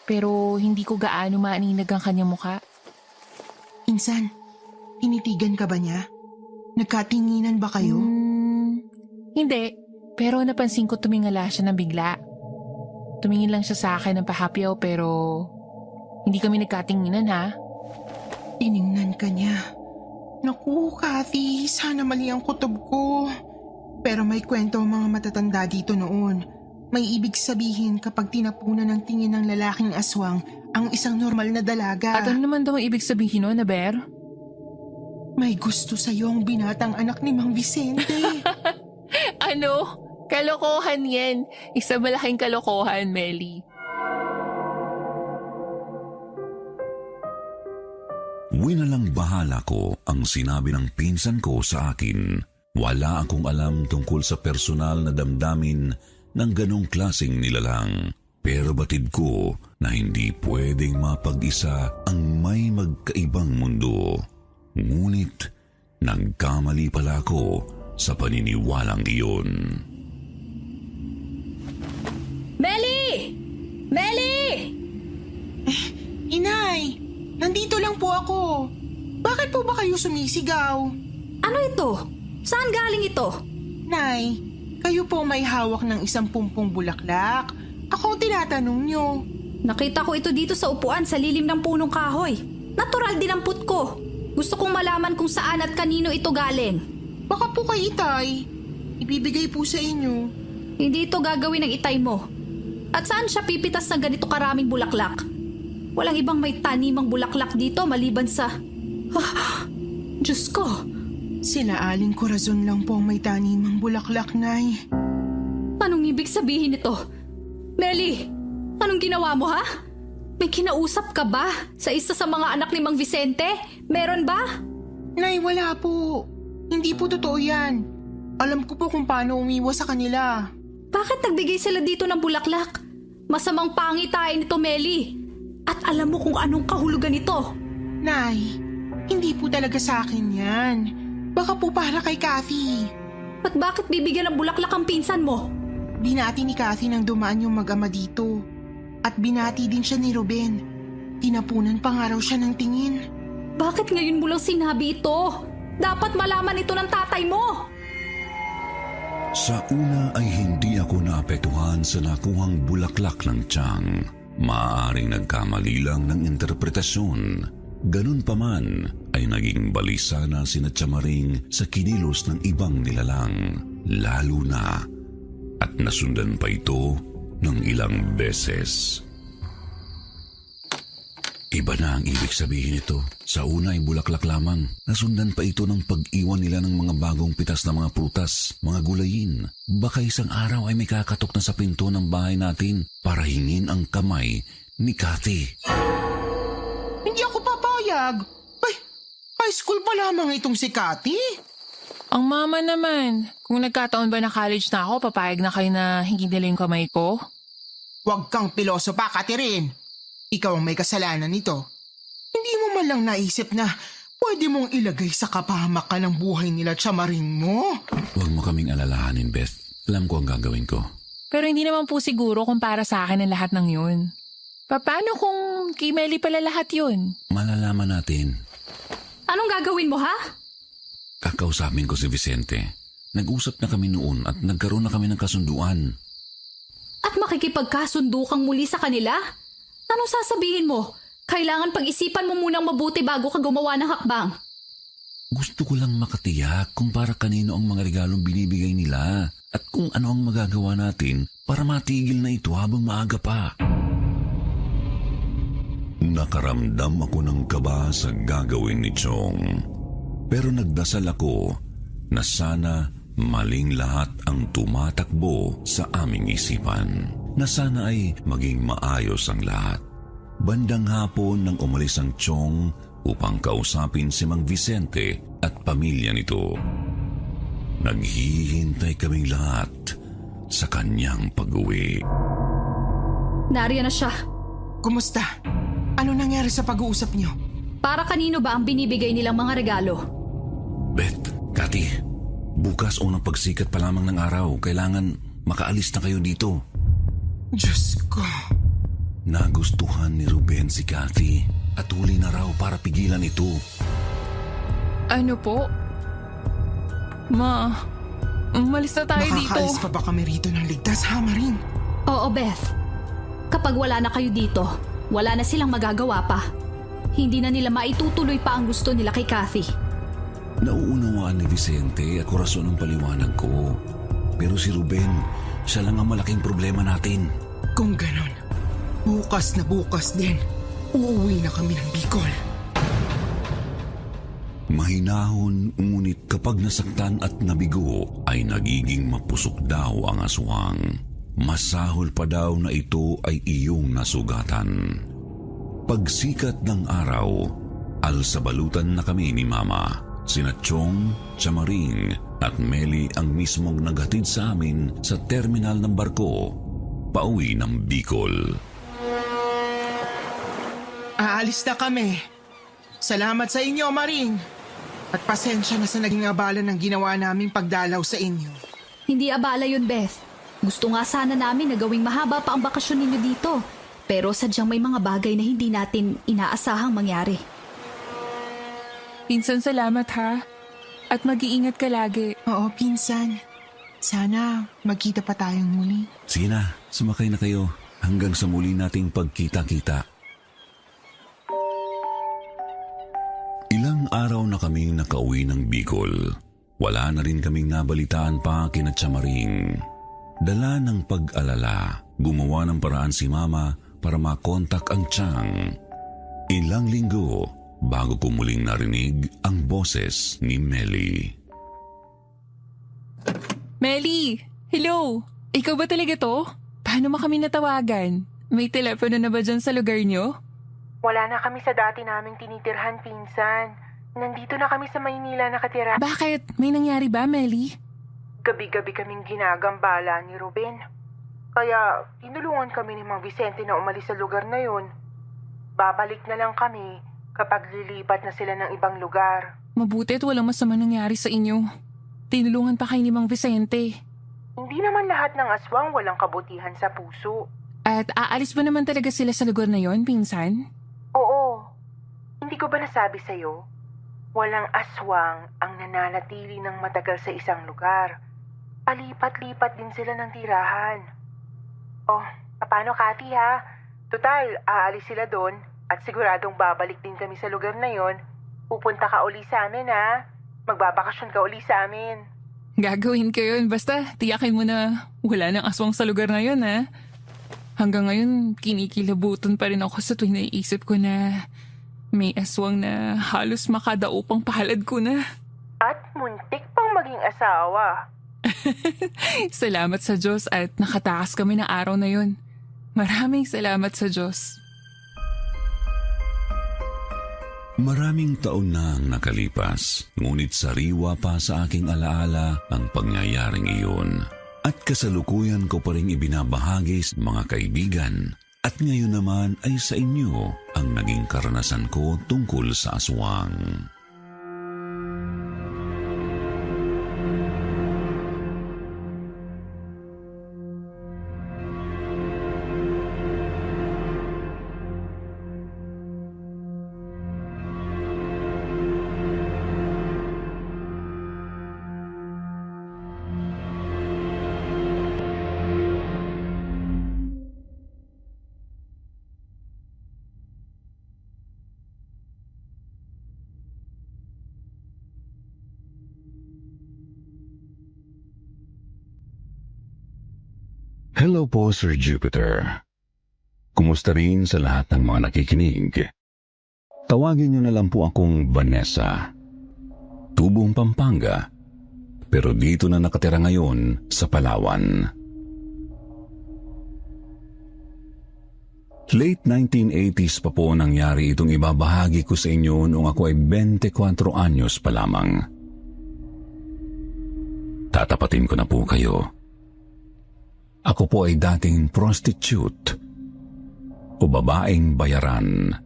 Pero hindi ko gaano maaninag ang kanyang mukha. Insan, tinitigan ka ba niya? Nagkatinginan ba kayo? Hindi. Pero napansin ko tumingala siya ng bigla. Tumingin lang siya sa akin ng pahapyaw pero hindi kami nagkatinginan ha. Tiningnan ka niya. Naku, Kathy, sana mali ang kutob ko. Pero may kwento ang mga matatanda dito noon. May ibig sabihin kapag tinapunan ng tingin ng lalaking aswang ang isang normal na dalaga. At ano naman daw ang ibig sabihin nun, Aber? May gusto sa'yo ang binatang anak ni Mang Vicente. Ano? Kalokohan yan. Isa malaking kalokohan, Melly. Winalang bahala ko ang sinabi ng pinsan ko sa akin. Wala akong alam tungkol sa personal na damdamin ng ganong klaseng nilalang. Pero batid ko na hindi pwedeng mapag-isa ang may magkaibang mundo. Ngunit nagkamali pala ako sa paniniwalang iyon. Melly! Melly! Inay, nandito lang po ako. Bakit po ba kayo sumisigaw? Ano ito? Saan galing ito? Nay, Kayo po may hawak ng 10 bulaklak. Ako ang tinatanong nyo. Nakita ko ito dito sa upuan sa lilim ng punong kahoy. Natural din ang put ko. Gusto kong malaman kung saan at kanino ito galing. Baka po kay Itay. Ibibigay po sa inyo. Hindi ito gagawin ng itay mo. At saan siya pipitas ng ganito karaming bulaklak? Walang ibang may tanimang bulaklak dito maliban sa... Diyos ko! Sila Aling Corazon lang po ang may tanimang bulaklak, Nay. Anong ibig sabihin nito? Meli, anong ginawa mo ha? May kinausap ka ba sa isa sa mga anak ni Mang Vicente? Meron ba? Nay, wala po. Hindi po totoo yan. Alam ko po kung paano umiwas sa kanila. Bakit nagbigay sila dito ng bulaklak? Masamang pangitain nito, Meli. At alam mo kung anong kahulugan nito. Nay, hindi po talaga sa akin yan. Baka po para kay Kathy. At bakit bibigyan ng bulaklak ang pinsan mo? Binati ni Kathy nang dumaan yung mag-ama dito. At binati din siya ni Ruben. Tinapunan pa nga raw siya ng tingin. Bakit ngayon mo lang sinabi ito? Dapat malaman ito ng tatay mo. Sa una ay hindi ako naapektuhan sa nakuhang bulaklak ng tiyang. Maaaring nagkamali lang ng interpretasyon. Ganun pa man ay naging balisa na sina Chamaring sa kinilos ng ibang nilalang. Lalo na at nasundan pa ito ng ilang beses. Iba na ang ibig sabihin nito. Sa una ay bulaklak lamang. Nasundan pa ito ng pag-iwan nila ng mga bagong pitas na mga prutas, mga gulayin. Baka isang araw ay may kakatok na sa pinto ng bahay natin para hingin ang kamay ni Kathy. Hindi ako papayag. Ay, high school pa lamang itong si Kathy. Ang mama naman, kung nagkataon ba na college na ako, papayag na kayo na hingin nila yung kamay ko? Huwag kang piloso pa, Catherine. Ikaw ang may kasalanan nito. Hindi mo man lang naisip na pwede mong ilagay sa kapahamakan ng buhay nila Chamaring mo. Huwag mo kaming alalahanin, Beth. Alam ko ang gagawin ko. Pero hindi naman po siguro kung para sa akin ang lahat ng yun. Paano kung kay Meli pala lahat yun? Malalaman natin. Anong gagawin mo ha? Kakausapin ko si Vicente. Nag-usap na kami noon at nagkaroon na kami ng kasunduan. At makikipagkasundo kang muli sa kanila? Anong sasabihin mo? Kailangan pag-isipan mo munang mabuti bago ka gumawa ng hakbang. Gusto ko lang makatiyak kung para kanino ang mga regalong binibigay nila at kung ano ang magagawa natin para matigil na ito habang maaga pa. Nakaramdam ako ng kaba sa gagawin ni Chong. Pero nagdasal ako na sana maling lahat ang tumatakbo sa aming isipan. Na sana ay maging maayos ang lahat. Bandang hapon nang umalis ang Chong upang kausapin si Mang Vicente at pamilya nito. Naghihintay kaming lahat sa kanyang pag-uwi. Nariyan na siya. Kumusta? Ano nangyari sa pag-uusap niyo? Para kanino ba ang binibigay nilang mga regalo? Beth, Kathy, bukas unang pagsikat pa lamang ng araw. Kailangan makaalis na kayo dito. Diyos ko. Nagustuhan ni Ruben si Kathy at huli na raw para pigilan ito. Ano po? Ma, umalis na tayo dito. Makakaalis pa ba kami rito ng ligtas, ha, Maring? Oo, Beth. Kapag wala na kayo dito, wala na silang magagawa pa. Hindi na nila maitutuloy pa ang gusto nila kay Kathy. Nauunawaan ni Vicente at Corazon ang paliwanag ko. Pero si Ruben, siya lang ang malaking problema natin. Kung ganon, bukas na bukas din, uuwi na kami ng Bicol. Mahinahon, ngunit kapag nasaktan at nabigo, ay nagiging mapusok daw ang aswang. Masahol pa daw na ito ay iyong nasugatan. Pagsikat ng araw, alsabalutan na kami ni Mama. Sina Chong, Chamaring at Meli ang mismong naghatid sa amin sa terminal ng barko, pauwi ng Bicol. Aalis na kami. Salamat sa inyo, Maring. At pasensya na sa naging abala ng ginawa naming pagdalaw sa inyo. Hindi abala yun, Beth. Gusto nga sana namin na gawing mahaba pa ang bakasyon ninyo dito. Pero sadyang may mga bagay na hindi natin inaasahang mangyari. Pinsan, salamat ha. At mag-iingat ka lagi. Oo, pinsan. Sana magkita pa tayong muli. Sige na, sumakay na kayo hanggang sa muli nating pagkita-kita. Ilang araw na kaming nakauwi ng Bicol. Wala na rin kaming nabalitaan pa kina Chamaring. Dala ng pag-alala, gumawa ng paraan si Mama para makontak ang Chang. Ilang linggo bago ko muling narinig ang boses ni Melly. Melly! Hello! Ikaw ba talaga to? Paano mo kami natawagan? May telepono na ba dyan sa lugar nyo? Wala na kami sa dati naming tinitirhan, pinsan. Nandito na kami sa Maynila nakatira. Bakit? May nangyari ba, Melly? Gabi-gabi kaming ginagambala ni Ruben. Kaya tinulungan kami ni Mang Vicente na umalis sa lugar na yun. Babalik na lang kami kapag lilipat na sila ng ibang lugar. Mabuti at walang masama nangyari sa inyo. Tinulungan pa kayo ni Mang Vicente. Hindi naman lahat ng aswang walang kabutihan sa puso. At aalis ba naman talaga sila sa lugar na yon, pinsan? Oo. Hindi ko ba nasabi sa'yo? Walang aswang ang nananatili ng matagal sa isang lugar. Palipat-lipat din sila ng tirahan. Oh, paano Kati ha? Total, aalis sila doon at siguradong babalik din kami sa lugar na yon. Pupunta ka uli sa amin ha. Magbabakasyon ka uli sa amin. Gagawin ko yun. Basta tiyakin mo na wala nang aswang sa lugar na yun, ha? Hanggang ngayon, kinikilabutan pa rin ako sa tuwing naiisip ko na may aswang na halos makadaupang palad ko na. At muntik pang maging asawa. Salamat sa Diyos at nakatakas kami ng araw na yun. Maraming salamat sa Diyos. Maraming taon na ang nakalipas, ngunit sariwa pa sa aking alaala ang pangyayaring iyon. At kasalukuyan ko pa rin ibinabahagi sa mga kaibigan. At ngayon naman ay sa inyo ang naging karanasan ko tungkol sa aswang. Hello po, Sir Jupiter. Kumusta rin sa lahat ng mga nakikinig? Tawagin niyo na lang po akong Vanessa. Tubong Pampanga, pero dito na nakatira ngayon sa Palawan. Late 1980s pa po nangyari itong ibabahagi ko sa inyo noong ako ay 24 anyos pa lamang. Tatapatin ko na po kayo. Ako po ay dating prostitute o babaeng bayaran.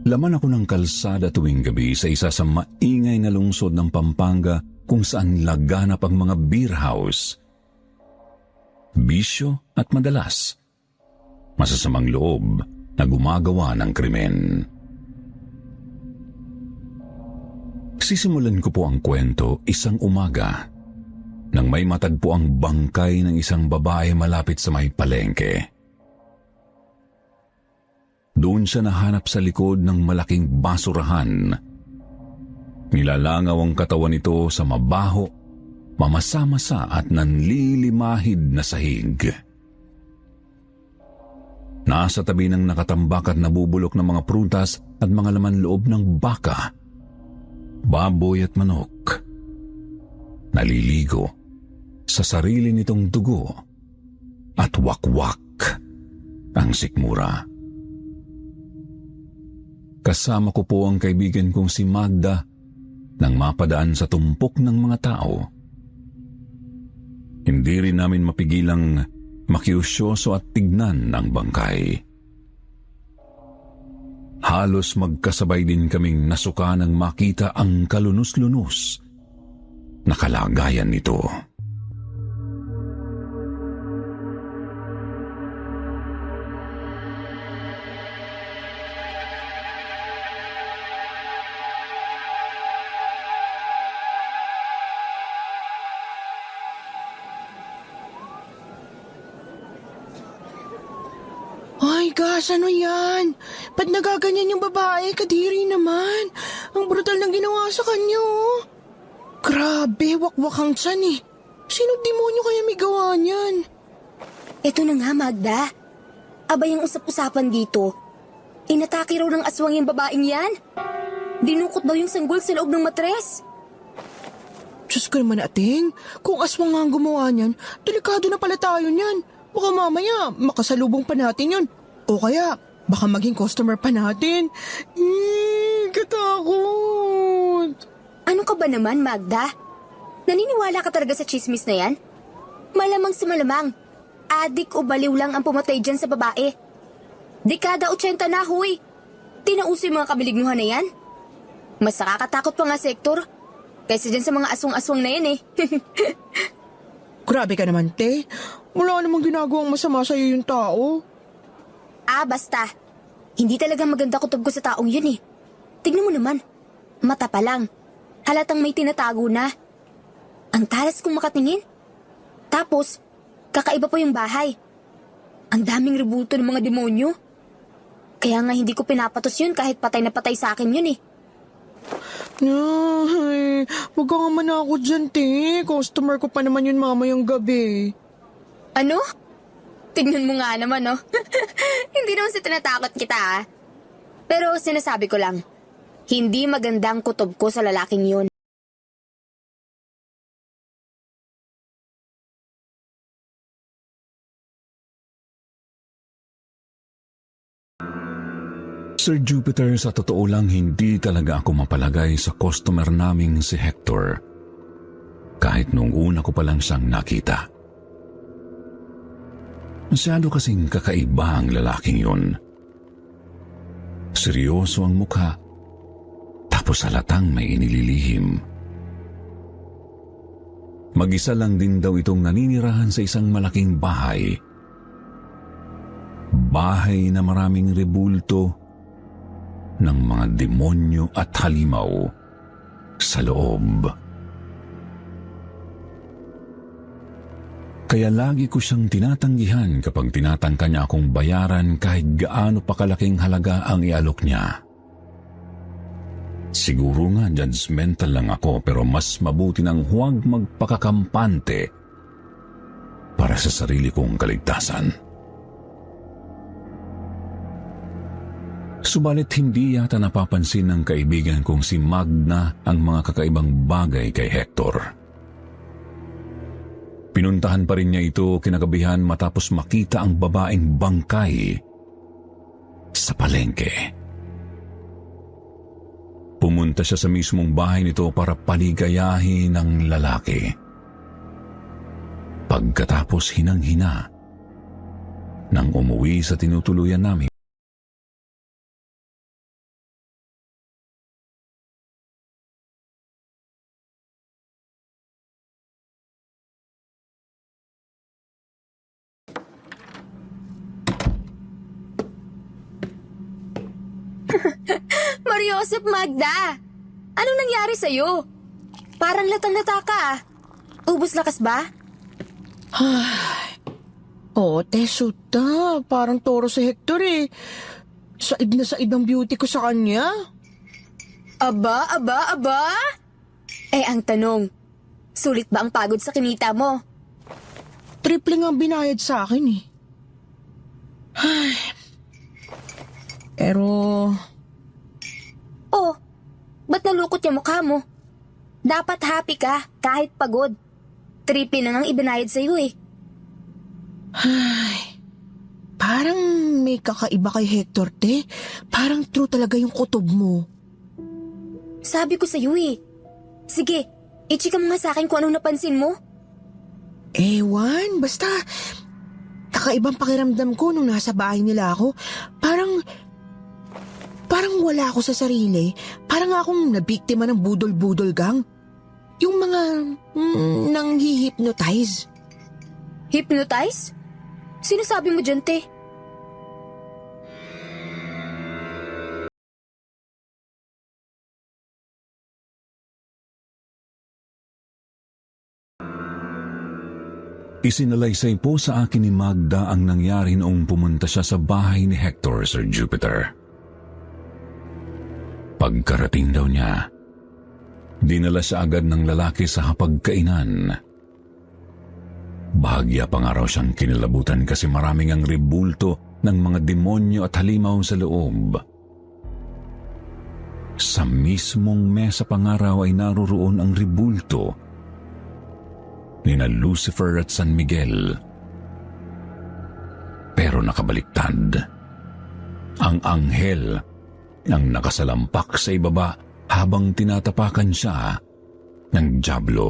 Laman ako ng kalsada tuwing gabi sa isa sa maingay na lungsod ng Pampanga kung saan laganap ang mga beer house. Bisyo at madalas, masasamang loob na gumagawa ng krimen. Sisimulan ko po ang kwento isang umaga nang may matagpo ang bangkay ng isang babae malapit sa may palengke. Doon siya nahanap sa likod ng malaking basurahan. Nilalangaw ang katawan nito sa mabaho, mamasa-masa at nanlilimahid na sahig. Nasa tabi ng nakatambak at nabubulok ng mga prutas at mga laman loob ng baka, baboy at manok. Naliligo sa sarili nitong dugo at wakwak ang sikmura. Kasama ko po ang kaibigan kong si Magda nang mapadaan sa tumpok ng mga tao. Hindi rin namin mapigilang makiusyoso at tignan ang bangkay. Halos magkasabay din kaming nasuka nang makita ang kalunos-lunos na kalagayan nito. gosh, ano yan? Ba't nagaganyan yung babae? Kadiri naman. Ang brutal ng ginawa sa kanya, oh. Grabe, wakwakang tiyan eh. Sino demonyo kaya may gawa niyan? Ito na nga, Magda. Abay ang usap-usapan dito. Inatake raw ng aswang yung babaeng yan. Dinukot daw yung sanggol sa loob ng matres. Diyos ko naman, ating. Kung aswang nga ang gumawa niyan, delikado na pala tayo niyan. Baka mamaya, makasalubong pa natin yun. O kaya, baka maging customer pa natin. Katakot. Ano ka ba naman, Magda? Naniniwala ka talaga sa chismis na yan? Malamang sa malamang. Adik o baliw lang ang pumatay dyan sa babae. Dekada 80 na, huy. Tinauso yung mga kabilignuhan na yan. Mas nakakatakot pa nga sektor. Kaysa dyan sa mga aswang-aswang na yan eh. Grabe ka naman, te. Wala namang ginagawang masama sa'yo yung tao. Basta. Hindi talaga maganda kutob ko sa taong yun eh. Tignan mo naman. Mata pa lang. Halatang may tinatago na. Ang talas kong makatingin. Tapos, kakaiba pa yung bahay. Ang daming rebulto ng mga demonyo. Kaya nga hindi ko pinapatos yun kahit patay na patay sa akin yun eh. Ay, wag ka nga manakot dyan, te. Customer ko pa naman yun mamayang gabi. Ano? Tignan mo nga naman, no? Hindi naman sa tinatakot kita, ah. Pero sinasabi ko lang, hindi magandang kutob ko sa lalaking yun. Sir Jupiter, sa totoo lang hindi talaga ako mapalagay sa customer naming si Hector. Kahit nung una ko pa lang siyang nakita. Masyado kasing kakaiba ang lalaking yun. Seryoso ang mukha, tapos halatang may inililihim. Mag-isa lang din daw itong naninirahan sa isang malaking bahay. Bahay na maraming rebulto ng mga demonyo at halimaw sa loob. Kaya lagi ko siyang tinatanggihan kapag tinatangka niya akong bayaran kahit gaano pa kalaking halaga ang ialok niya. Siguro nga judgmental lang ako pero mas mabuti nang huwag magpakakampante para sa sarili kong kaligtasan. Subalit hindi yata napapansin ng kaibigan kong si Magna ang mga kakaibang bagay kay Hector. Pinuntahan pa rin niya ito kinagabihan matapos makita ang babaeng bangkay sa palengke. Pumunta siya sa mismong bahay nito para paligayahin ang lalaki. Pagkatapos hinang-hina nang umuwi sa tinutuluyan namin, Mariosep, Magda! Anong nangyari sa'yo? Parang latang-lata ka, ah. Ubus lakas ba? Oo, te, shoot na. Parang toro si Hector eh. Said na said ang beauty ko sa kanya. Aba! Eh, ang tanong, sulit ba ang pagod sa kinita mo? Triple nga ang binayad sa akin eh. Pero, Oh, ba't nalukot yung mukha mo? Dapat happy ka kahit pagod. Triple na ngang ibinayad sa'yo eh. parang may kakaiba kay Hector, te. Parang true talaga yung kutob mo. Sabi ko sa'yo eh. Sige, i-chika mo nga sa'kin kung anong napansin mo. Ewan, basta kakaibang pakiramdam ko nung nasa bahay nila ako. Parang wala ako sa sarili. Parang akong nabiktima ng budol-budol gang. Yung mga nang-hypnotize. Hypnotize? Sino sabi mo dyan, te? Isinalaysay po sa akin ni Magda ang nangyari noong pumunta siya sa bahay ni Hector, Sir Jupiter. Pagkarating daw niya, dinala siya agad ng lalaki sa hapagkainan. Bahagya pa nga raw siyang kinilabutan kasi maraming ang ribulto ng mga demonyo at halimaw sa loob. Sa mismong mesa pa nga raw ay naroroon ang ribulto nina Lucifer at San Miguel. Pero nakabaliktad. Ang anghel ang nakasalampak sa ibaba habang tinatapakan siya ng dyablo.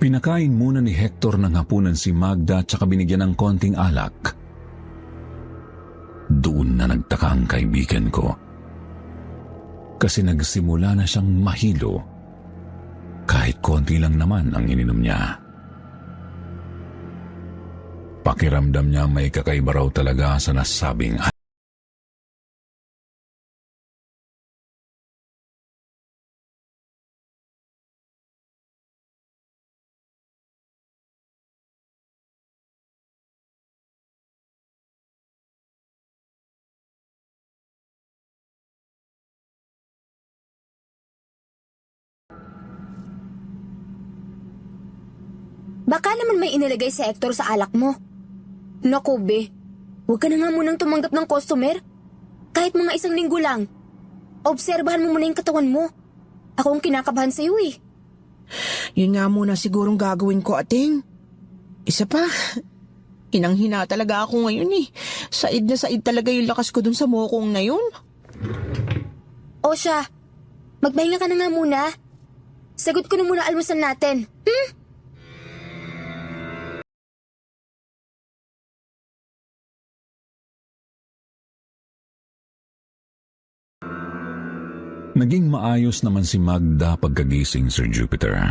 Pinakain muna ni Hector ng hapunan si Magda at saka binigyan ng konting alak. Doon na nagtaka ang kaibigan ko. Kasi nagsimula na siyang mahilo. Kahit konti lang naman ang ininom niya. Pakiramdam niya may kakaiba raw talaga sa nasabing Baka naman may inilagay si Hector sa alak mo. Naku, be. Huwag ka na nga munang tumanggap ng customer. Kahit mga 1 linggo lang. Obserbahan mo muna yung katawan mo. Ako ang kinakabahan sa'yo eh. Yun nga muna sigurong gagawin ko, ating. Isa pa, hinang-hina talaga ako ngayon eh. Said na said talaga yung lakas ko dun sa mokong na yun. O siya, magpahinga ka na nga muna. Sagot ko na muna almusal natin. Naging maayos naman si Magda pagkagising, Sir Jupiter.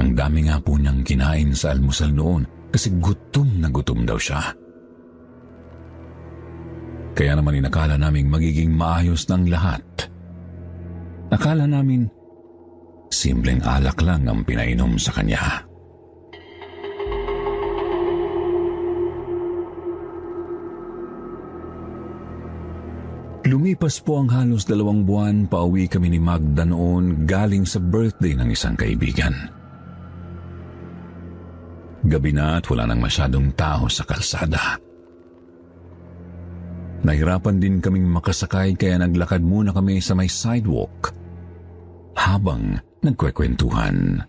Ang dami nga po niyang kinain sa almusal noon kasi gutom na gutom daw siya. Kaya naman inakala naming magiging maayos ng lahat. Akala namin simpleng alak lang ang pinainom sa kanya. Lumipas po ang halos 2 buwan, pauwi kami ni Magda noon galing sa birthday ng isang kaibigan. Gabi na at wala nang masyadong tao sa kalsada. Nahirapan din kaming makasakay kaya naglakad muna kami sa may sidewalk habang nagkwekwentuhan.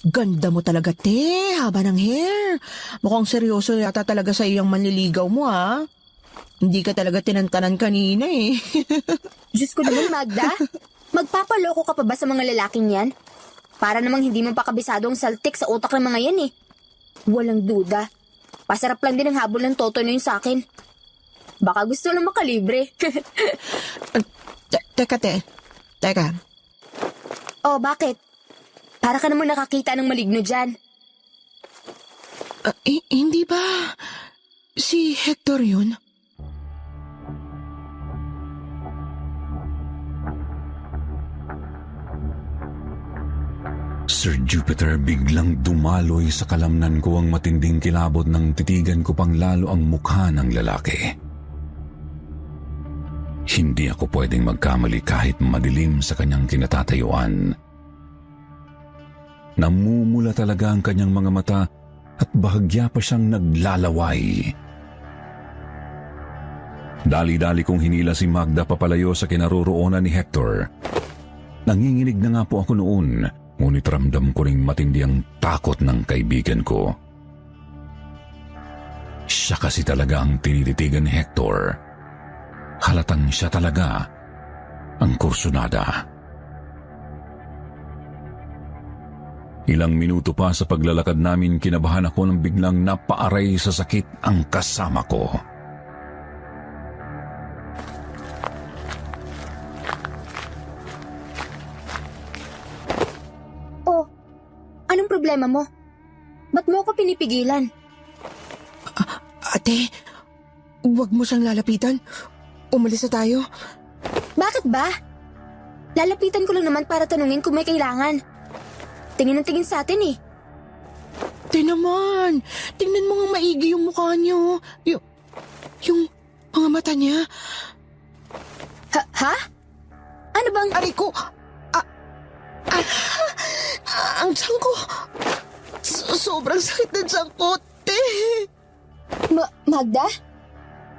Ganda mo talaga, te. Haba ng hair. Mukhang seryoso yata talaga sa iyong manliligaw mo, ha? Hindi ka talaga tinantanan kanina, eh. Diyos ko naman, Magda. Magpapaloko ka pa ba sa mga lalaking yan? Para namang hindi mo pa kabisado ang saltik sa utak ng mga yan, eh. Walang duda. Pasarap lang din ang habol ng toto na yun sa akin. Baka gusto lang makalibre. Teka. Oh, bakit? Para ka naman nakakita ng maligno dyan. Hindi ba si Hector yun? Sir Jupiter, biglang dumaloy sa kalamnan ko ang matinding kilabot nang titigan ko pang lalo ang mukha ng lalaki. Hindi ako pwedeng magkamali kahit madilim sa kanyang kinatatayuan. Namumula talaga ang kanyang mga mata at bahagya pa siyang naglalaway. Dali-dali kong hinila si Magda papalayo sa kinaroroonan ni Hector. Nanginginig na nga po ako noon, ngunit ramdam ko ring matindi ang takot ng kaibigan ko. Siya kasi talaga ang tinititigan ni Hector. Halatang siya talaga ang kursunada. Ilang minuto pa sa paglalakad namin, kinabahan ako nang biglang napaaray sa sakit ang kasama ko. Oh, anong problema mo? Ba't mo ako pinipigilan? Ate, huwag mo siyang lalapitan. Umalis na tayo. Bakit ba? Lalapitan ko lang naman para tanungin kung may kailangan. Tingin ng tingin sa atin eh. Te naman, tingnan mo nga maigi yung mukha niyo. Yung mga mata niya. Ha? Ano bang... Aray ko! Ang tiyan ko! Sobrang sakit ng tiyan ko, te! Magda?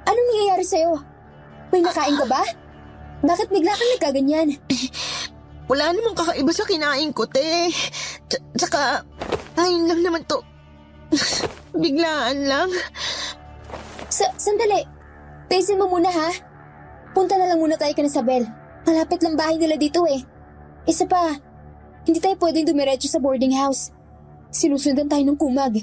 Anong nangyayari sa'yo? May nakain ka ba? Bakit bigla kang nagkaganyan? Wala namang kakaiba sa kinain ko, te. Tsaka, ngayon lang naman to. Biglaan lang. Sandali. Taysin mo muna ha. Punta na lang muna tayo kay Isabel. Malapit lang bahay nila dito eh. Isa pa, hindi tayo pwedeng dumiretso sa boarding house. Sinusundan tayo ng kumag.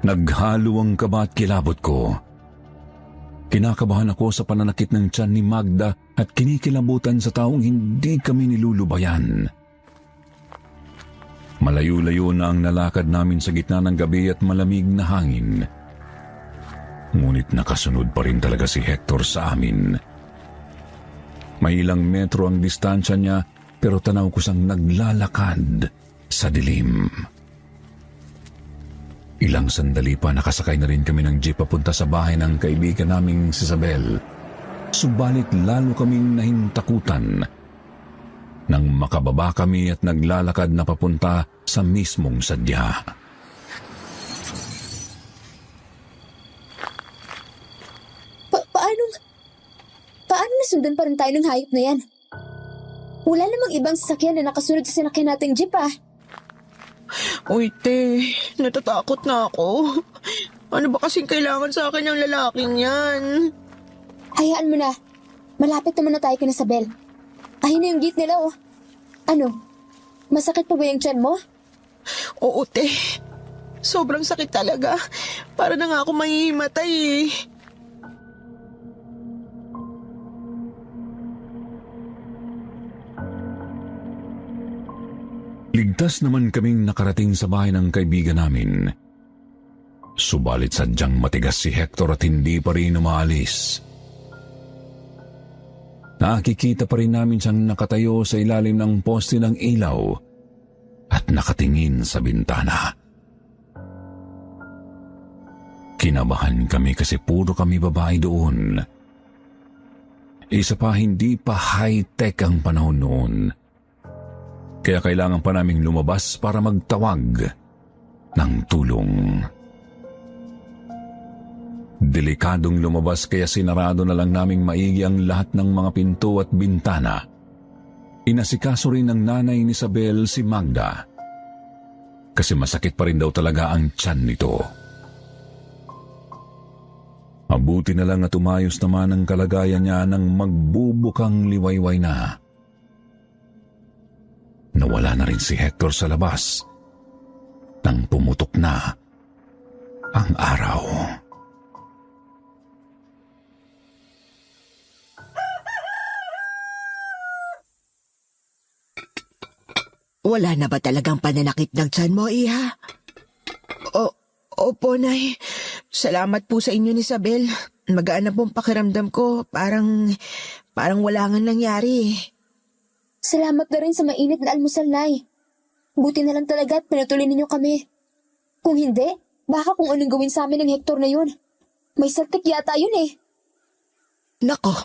Naghalo ang kaba at kilabot ko. Kinakabahan ako sa pananakit ng tiyan ni Magda at kinikilabutan sa taong hindi kami nilulubayan. Malayo-layo na ang nalakad namin sa gitna ng gabi at malamig na hangin. Ngunit nakasunod pa rin talaga si Hector sa amin. May ilang metro ang distansya niya pero tanaw ko siyang naglalakad sa dilim. Ilang sandali pa nakasakay na rin kami ng jeep papunta sa bahay ng kaibigan naming si Isabel. Subalit lalo kaming nahintakutan nang makababa kami at naglalakad na papunta sa mismong sadya. Paano nasundan pa rin tayo ng hayop na yan? Wala namang ibang sasakyan na nakasunod sa sinakyan nating jeep ah. Uy, te, natatakot na ako. Ano ba kasing kailangan sa akin ng lalaking yan? Hayaan mo na. Malapit naman na tayo kay Isabel. Ayun na yung gate nila oh. Ano? Masakit pa ba yung tiyan mo? Oo, te. Sobrang sakit talaga. Para na nga ako mahihimatay eh. Ligtas naman kaming nakarating sa bahay ng kaibigan namin. Subalit sadyang matigas si Hector at hindi pa rin umaalis. Nakikita pa rin namin siyang nakatayo sa ilalim ng poste ng ilaw at nakatingin sa bintana. Kinabahan kami kasi puro kami babae doon. Isa pa, hindi pa high-tech ang panahon noon. Kaya kailangan pa naming lumabas para magtawag ng tulong. Delikadong lumabas kaya sinarado na lang naming maigi ang lahat ng mga pinto at bintana. Inasikaso rin ng nanay ni Isabel si Magda. Kasi masakit pa rin daw talaga ang tiyan nito. Mabuti na lang at umayos naman ang kalagayan niya nang magbubukang liwayway na. Nawala na rin si Hector sa labas nang pumutok na ang araw. Wala na ba talagang pananakit ng tiyan mo, Iha? Opo, Nay. Salamat po sa inyo ni Isabel. Magaan na pong pakiramdam ko. Parang wala nga nangyari. Salamat na rin sa mainit na almusal, Nay. Buti na lang talaga at pinatuloy ninyo kami. Kung hindi, baka kung anong gawin sa amin ng Hector na yun. May saltik yata yun eh. Nako,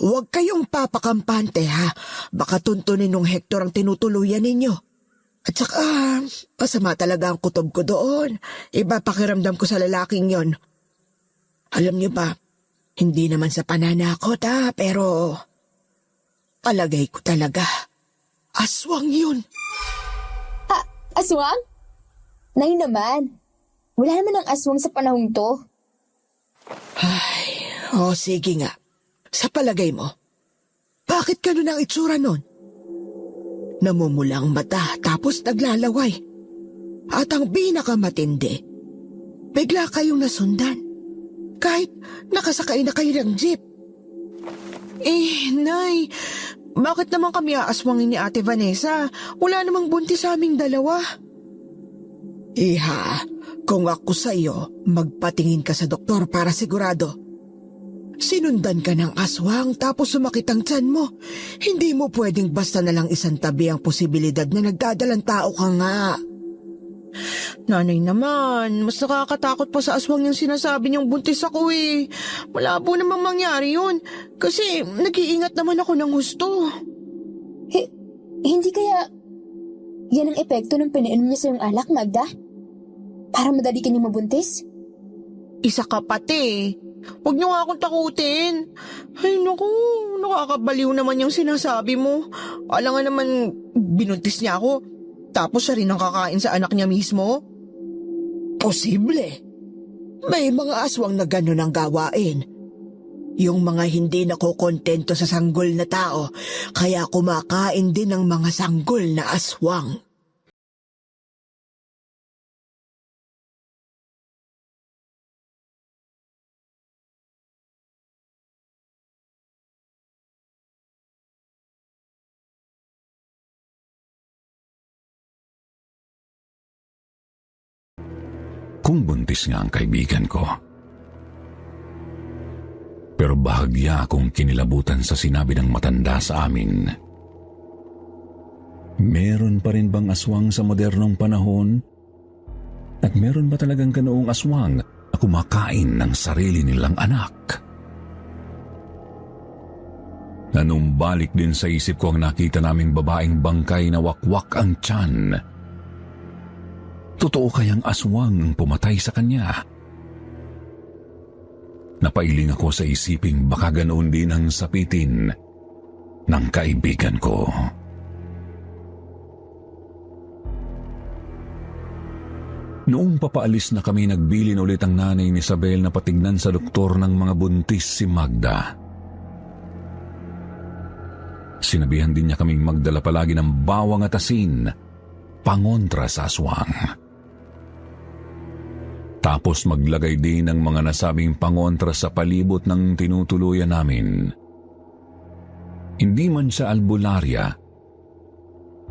huwag kayong papakampante ha. Baka tuntunin ng Hector ang tinutuluyan ninyo. At saka, masama talaga ang kutob ko doon. Iba pakiramdam ko sa lalaking yon. Alam niyo ba, hindi naman sa pananakot ha, pero palagay ko talaga, aswang yun. Aswang? Nay naman. Wala naman ang aswang sa panahong to. Ay, sige nga. Sa palagay mo, bakit ganun ang itsura nun? Namumula ang mata tapos naglalaway. At ang pinakamatindi, bigla kayong nasundan. Kahit nakasakay na kayo ng jeep. Nay, bakit naman kami aaswangin ni Ate Vanessa? Wala namang buntis sa aming dalawa. Iha, kung ako sa iyo, magpatingin ka sa doktor para sigurado. Sinundan ka ng aswang tapos sumakit ang tiyan mo. Hindi mo pwedeng basta na lang isantabi ang posibilidad na nagdadalang tao ka nga. Nanay naman, mas nakakatakot pa sa aswang yung sinasabi niyang buntis ako eh. Malabo namang mangyari yun kasi nag-iingat naman ako ng husto. Hindi kaya yan ang epekto ng pinainom niya sa yung alak, Magda? Para madali ka niyang mabuntis? Isa ka pati. Huwag niyo nga akong takutin. Ay naku, nakakabaliw naman yung sinasabi mo. Alam nga naman, binuntis niya ako. Tapos siya rin ang kakain sa anak niya mismo? Posible. May mga aswang na gano'n ang gawain. Yung mga hindi nakokontento sa sanggol na tao, kaya kumakain din ng mga sanggol na aswang. Kung buntis nga ang kaibigan ko. Pero bahagya akong kinilabutan sa sinabi ng matanda sa amin. Meron pa rin bang aswang sa modernong panahon? At meron ba talagang ganoong aswang na kumakain ng sarili nilang anak? Nanumbalik din sa isip ko ang nakita naming babaeng bangkay na wakwak ang tiyan. Totoo kayang aswang ang pumatay sa kanya? Napailing ako sa isiping baka ganoon din ang sapitin ng kaibigan ko. Noong papaalis na kami, nagbilin ulit ang nanay ni Isabel na patignan sa doktor ng mga buntis si Magda. Sinabihan din niya kaming magdala palagi ng bawang at asin, pangontra sa aswang. Tapos maglagay din ng mga nasabing pangontra sa palibot ng tinutuluyan namin. Hindi man siya albularya,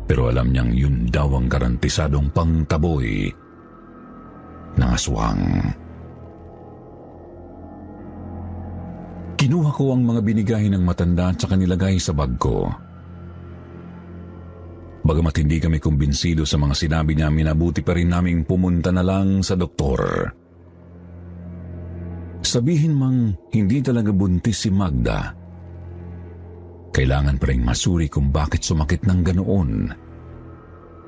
pero alam niyang yun daw ang garantisadong pangtaboy ng aswang. Kinuha ko ang mga binigay ng matanda at saka nilagay sa bag ko. Bagamat hindi kami kumbinsido sa mga sinabi niya, minabuti pa rin naming pumunta na lang sa doktor. Sabihin mang hindi talaga buntis si Magda, kailangan pa rin masuri kung bakit sumakit ng ganoon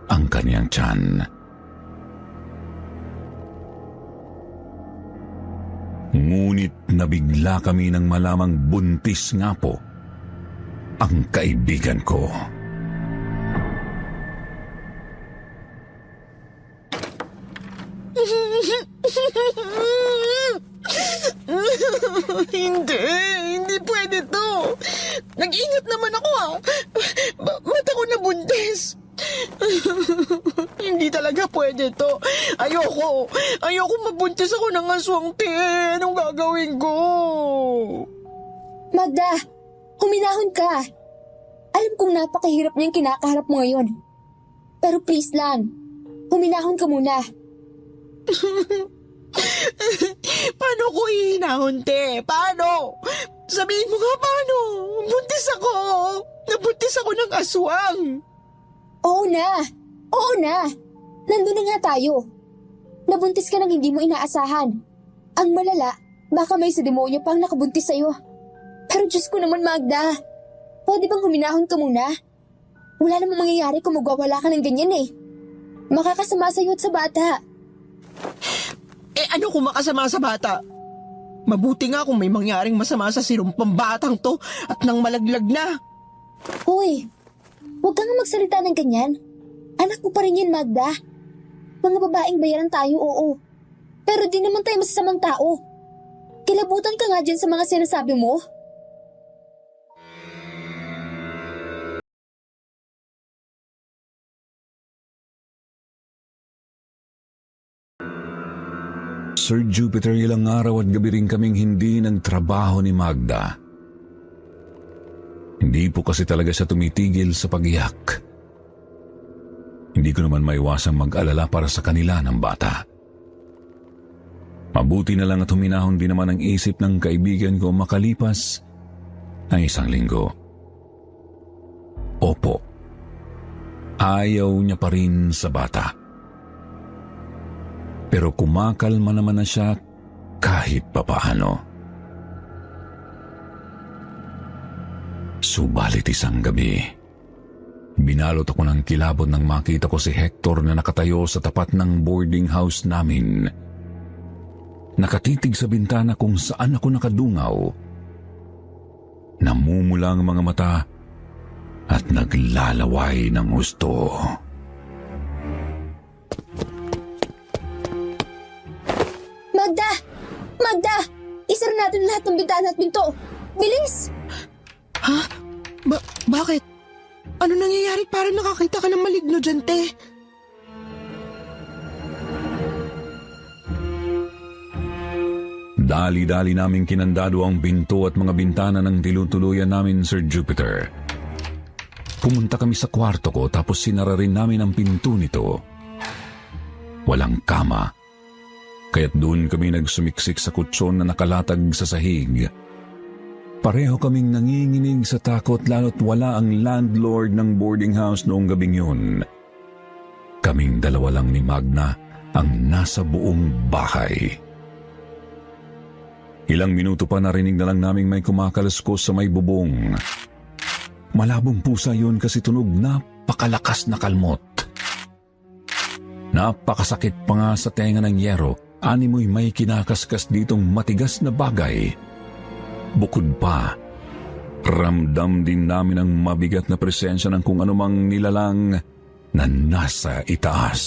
ang kaniyang tiyan. Ngunit nabigla kami nang malamang buntis nga po ang kaibigan ko. Hindi pwede to. Nag-ingat naman ako ba't ako nabuntis? Hindi talaga pwede to. Ayoko mabuntis ako ng aswang, te. Anong gagawin ko? Magda, huminahon ka. Alam kong napakahirap niyang kinakaharap mo ngayon. Pero please lang, huminahon ka muna. Paano ko ihinahon, te? Paano? Sabihin mo nga paano. Buntis ako. Nabuntis ako ng aswang. Oo na. Nandun na nga tayo. Nabuntis ka ng hindi mo inaasahan. Ang malala, baka may sa demonyo pang nakabuntis sa'yo. Pero Diyos ko naman, Magda. Pwede bang huminahon ka muna? Wala namang mangyayari kung magwawala ka ng ganyan eh. Makakasama sa'yo at sa bata. Ano kung makasama sa bata? Mabuti nga kung may mangyaring masama sa sinumpang batang to at nang malaglag na. Hoy, huwag kang magsalita ng ganyan. Anak mo pa rin yan, Magda. Mga babaeng bayaran tayo, oo. Pero di naman tayo masasamang tao. Kilabutan ka nga dyan sa mga sinasabi mo. Sir Jupiter, ilang araw at gabi rin kaming hindi nagtrabaho ni Magda. Hindi po kasi talaga siya tumitigil sa pag-iyak. Hindi ko naman maiwasang mag-alala para sa kanila ng bata. Mabuti na lang at huminahon din naman ang isip ng kaibigan ko makalipas ang 1 linggo. Opo, ayaw niya pa rin sa bata. Pero kumakalma naman na siya kahit papaano. Subalit isang gabi, binalot ako ng kilabot nang makita ko si Hector na nakatayo sa tapat ng boarding house namin. Nakatitig sa bintana kung saan ako nakadungaw. Namumula ang mga mata at naglalaway ng husto. Magda! Magda! Isara natin lahat ng bintana at pinto! Bilis! Ha? Bakit? Ano nangyayari? Parang nakakita ka ng maligno dyan, te. Dali-dali naming kinandado ang pinto at mga bintana ng tilutuluyan namin, Sir Jupiter. Pumunta kami sa kwarto ko tapos sinara rin namin ang pinto nito. Walang kama, kaya't doon kami nagsumiksik sa kutsyon na nakalatag sa sahig. Pareho kaming nanginginig sa takot lalo't wala ang landlord ng boarding house noong gabing yun. Kaming dalawa lang ni Magna ang nasa buong bahay. Ilang minuto pa narinig na lang naming may kumakaluskos sa may bubong. Malabong pusa yun kasi tunog napakalakas na kalmot. Napakasakit pa nga sa tenga ng yero, animoy may kinakaskas ditong matigas na bagay. Bukod pa, ramdam din namin ang mabigat na presensya ng kung anumang nilalang na nasa itaas.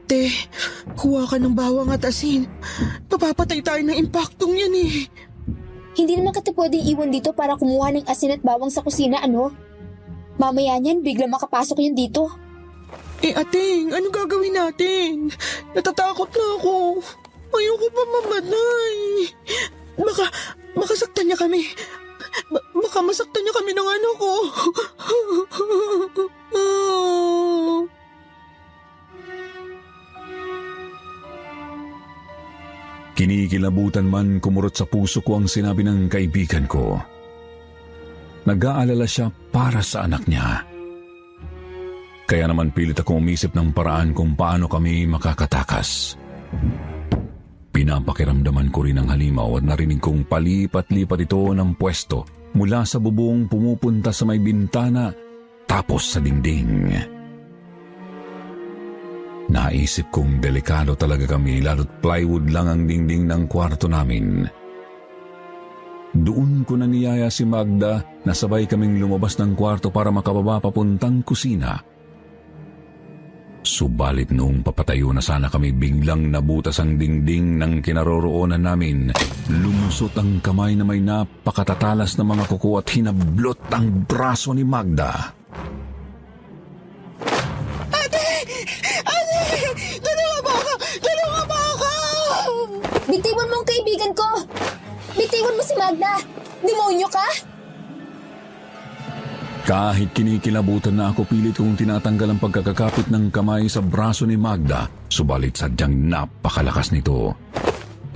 Te, kuha ka ng bawang at asin. Papapatay tayo ng impaktong yan eh. Hindi naman kita pwedeng iwan dito para kumuha ng asin at bawang sa kusina, ano? Mamaya niyan, bigla makapasok yun dito. Eh ating, ano gagawin natin? Natatakot na ako. Ayoko pa mamatay. Baka saktan niya kami. Baka masaktan niya kami ng anak ko. Kinikilabutan man kumurot sa puso ko ang sinabi ng kaibigan ko. Nag-aalala siya para sa anak niya. Kaya naman pilit ako umisip ng paraan kung paano kami makakatakas. Pinapakiramdaman ko rin ang halimaw at narinig kong palipat-lipat ito ng pwesto mula sa bubong pumupunta sa may bintana tapos sa dingding. Naisip kong delikado talaga kami lalo't plywood lang ang dingding ng kwarto namin. Doon ko na niyaya si Magda na sabay kaming lumabas ng kwarto para makababa papuntang kusina. Subalit noong papatayo na sana kami biglang nabutas ang dingding ng kinaroroonan namin. Lumusot ang kamay na may napakatatalas na mga kuko at hinablot ang braso ni Magda. Bitiwan mo ang kaibigan ko! Bitiwan mo si Magda! Demonyo ka? Kahit kinikilabutan na ako, pilit kong tinatanggal ang pagkakakapit ng kamay sa braso ni Magda, subalit sadyang napakalakas nito.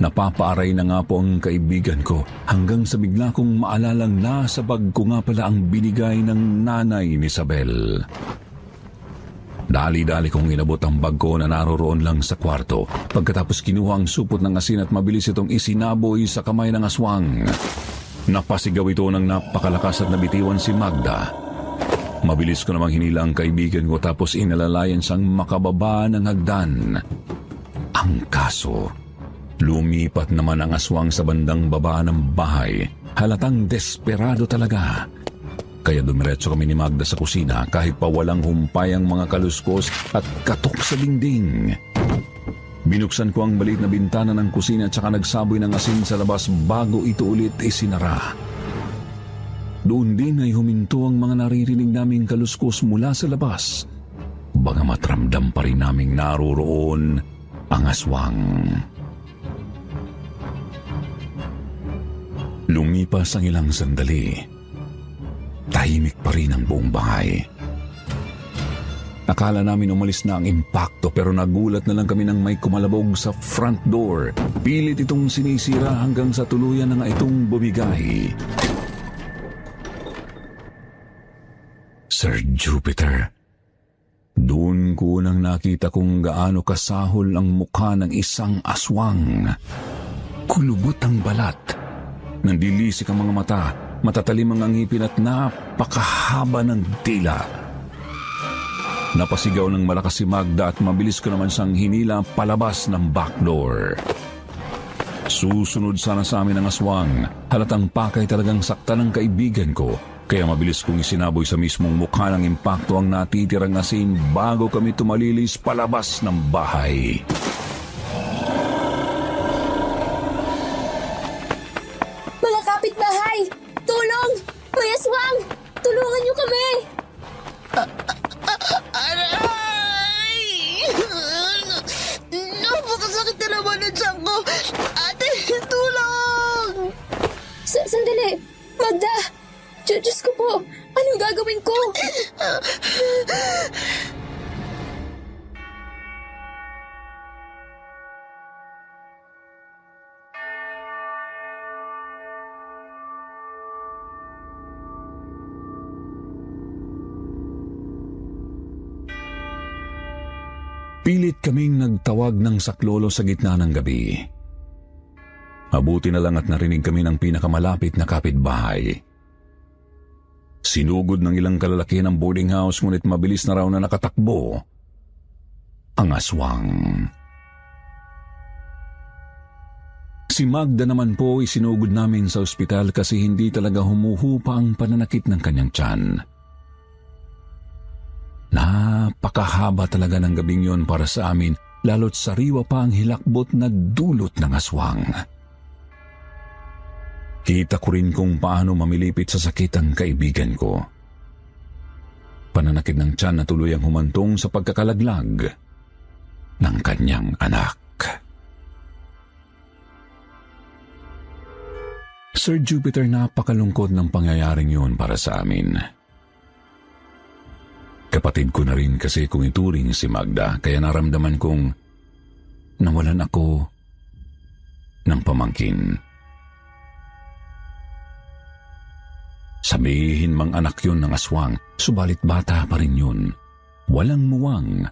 Napapaaray na nga po ang kaibigan ko hanggang sa bigla kong maalalang nasa bag ko nga pala ang binigay ng nanay ni Isabel. Dali-dali kong inabot ang bag ko na naroroon lang sa kwarto. Pagkatapos kinuha ang supot ng asin at mabilis itong isinaboy sa kamay ng aswang. Napasigaw ito ng napakalakas at nabitiwan si Magda. Mabilis ko namang hinila ang kaibigan ko tapos inalalayan siyang makababa ng hagdan. Ang kaso, lumipat naman ang aswang sa bandang baba ng bahay. Halatang desperado talaga. Kaya dumiretso kami ni Magda sa kusina kahit pa walang humpay ang mga kaluskos at katok sa dingding. Binuksan ko ang maliit na bintana ng kusina at saka nagsaboy ng asin sa labas bago ito ulit isinara. Doon din ay huminto ang mga naririnig naming kaluskos mula sa labas. Bagamat ramdam pa rin naming naroroon ang aswang. Lumipas ang ilang sandali. Tahimik pa rin ang buong bahay. Akala namin umalis na ang impakto pero nagulat na lang kami nang may kumalabog sa front door. Pilit itong sinisira hanggang sa tuluyan na nga itong bumigay. Sir Jupiter, doon ko nang nakita kung gaano kasahol ang mukha ng isang aswang. Kulubot ang balat. Nandilisik ang mga mata, matatalim ang ngipin at napakahaba ng dila. Napasigaw ng malakas si Magda at mabilis ko naman siyang hinila palabas ng backdoor. Susunod sana sa amin ang aswang. Halatang pakay talagang sakta ng kaibigan ko. Kaya mabilis kong isinaboy sa mismong mukha ng impakto ang natitirang asin bago kami tumalilis palabas ng bahay. Mga kapitbahay! Tulong! May aswang! Tulungan niyo kami! Aray! Napakasakit na naman ang tiyan ko! Ate, tulong! Sandali! Magda! Diyos ko po! Anong gagawin ko? Pilit kaming nagtawag ng saklolo sa gitna ng gabi. Mabuti na lang at narinig kami ng pinakamalapit na kapitbahay. Sinugod ng ilang kalalakihan ng boarding house ngunit mabilis na raw na nakatakbo ang aswang. Si Magda naman po isinugod namin sa ospital kasi hindi talaga humuhupa ang pananakit ng kanyang tiyan. Napakahaba talaga ng gabing yon para sa amin, lalo't sariwa pa ang hilakbot na dulot ng aswang. Kita ko rin kung paano mamilipit sa sakit ang kaibigan ko. Pananakit ng tiyan na tuluyang humantong sa pagkakalaglag ng kanyang anak. Sir Jupiter, napakalungkot ng pangyayaring yun para sa amin. Kapatid ko na rin kasi kung ituring si Magda, kaya naramdaman kong nawalan ako ng pamangkin. Sabihin mang anak yun ng aswang, subalit bata pa rin yun. Walang muwang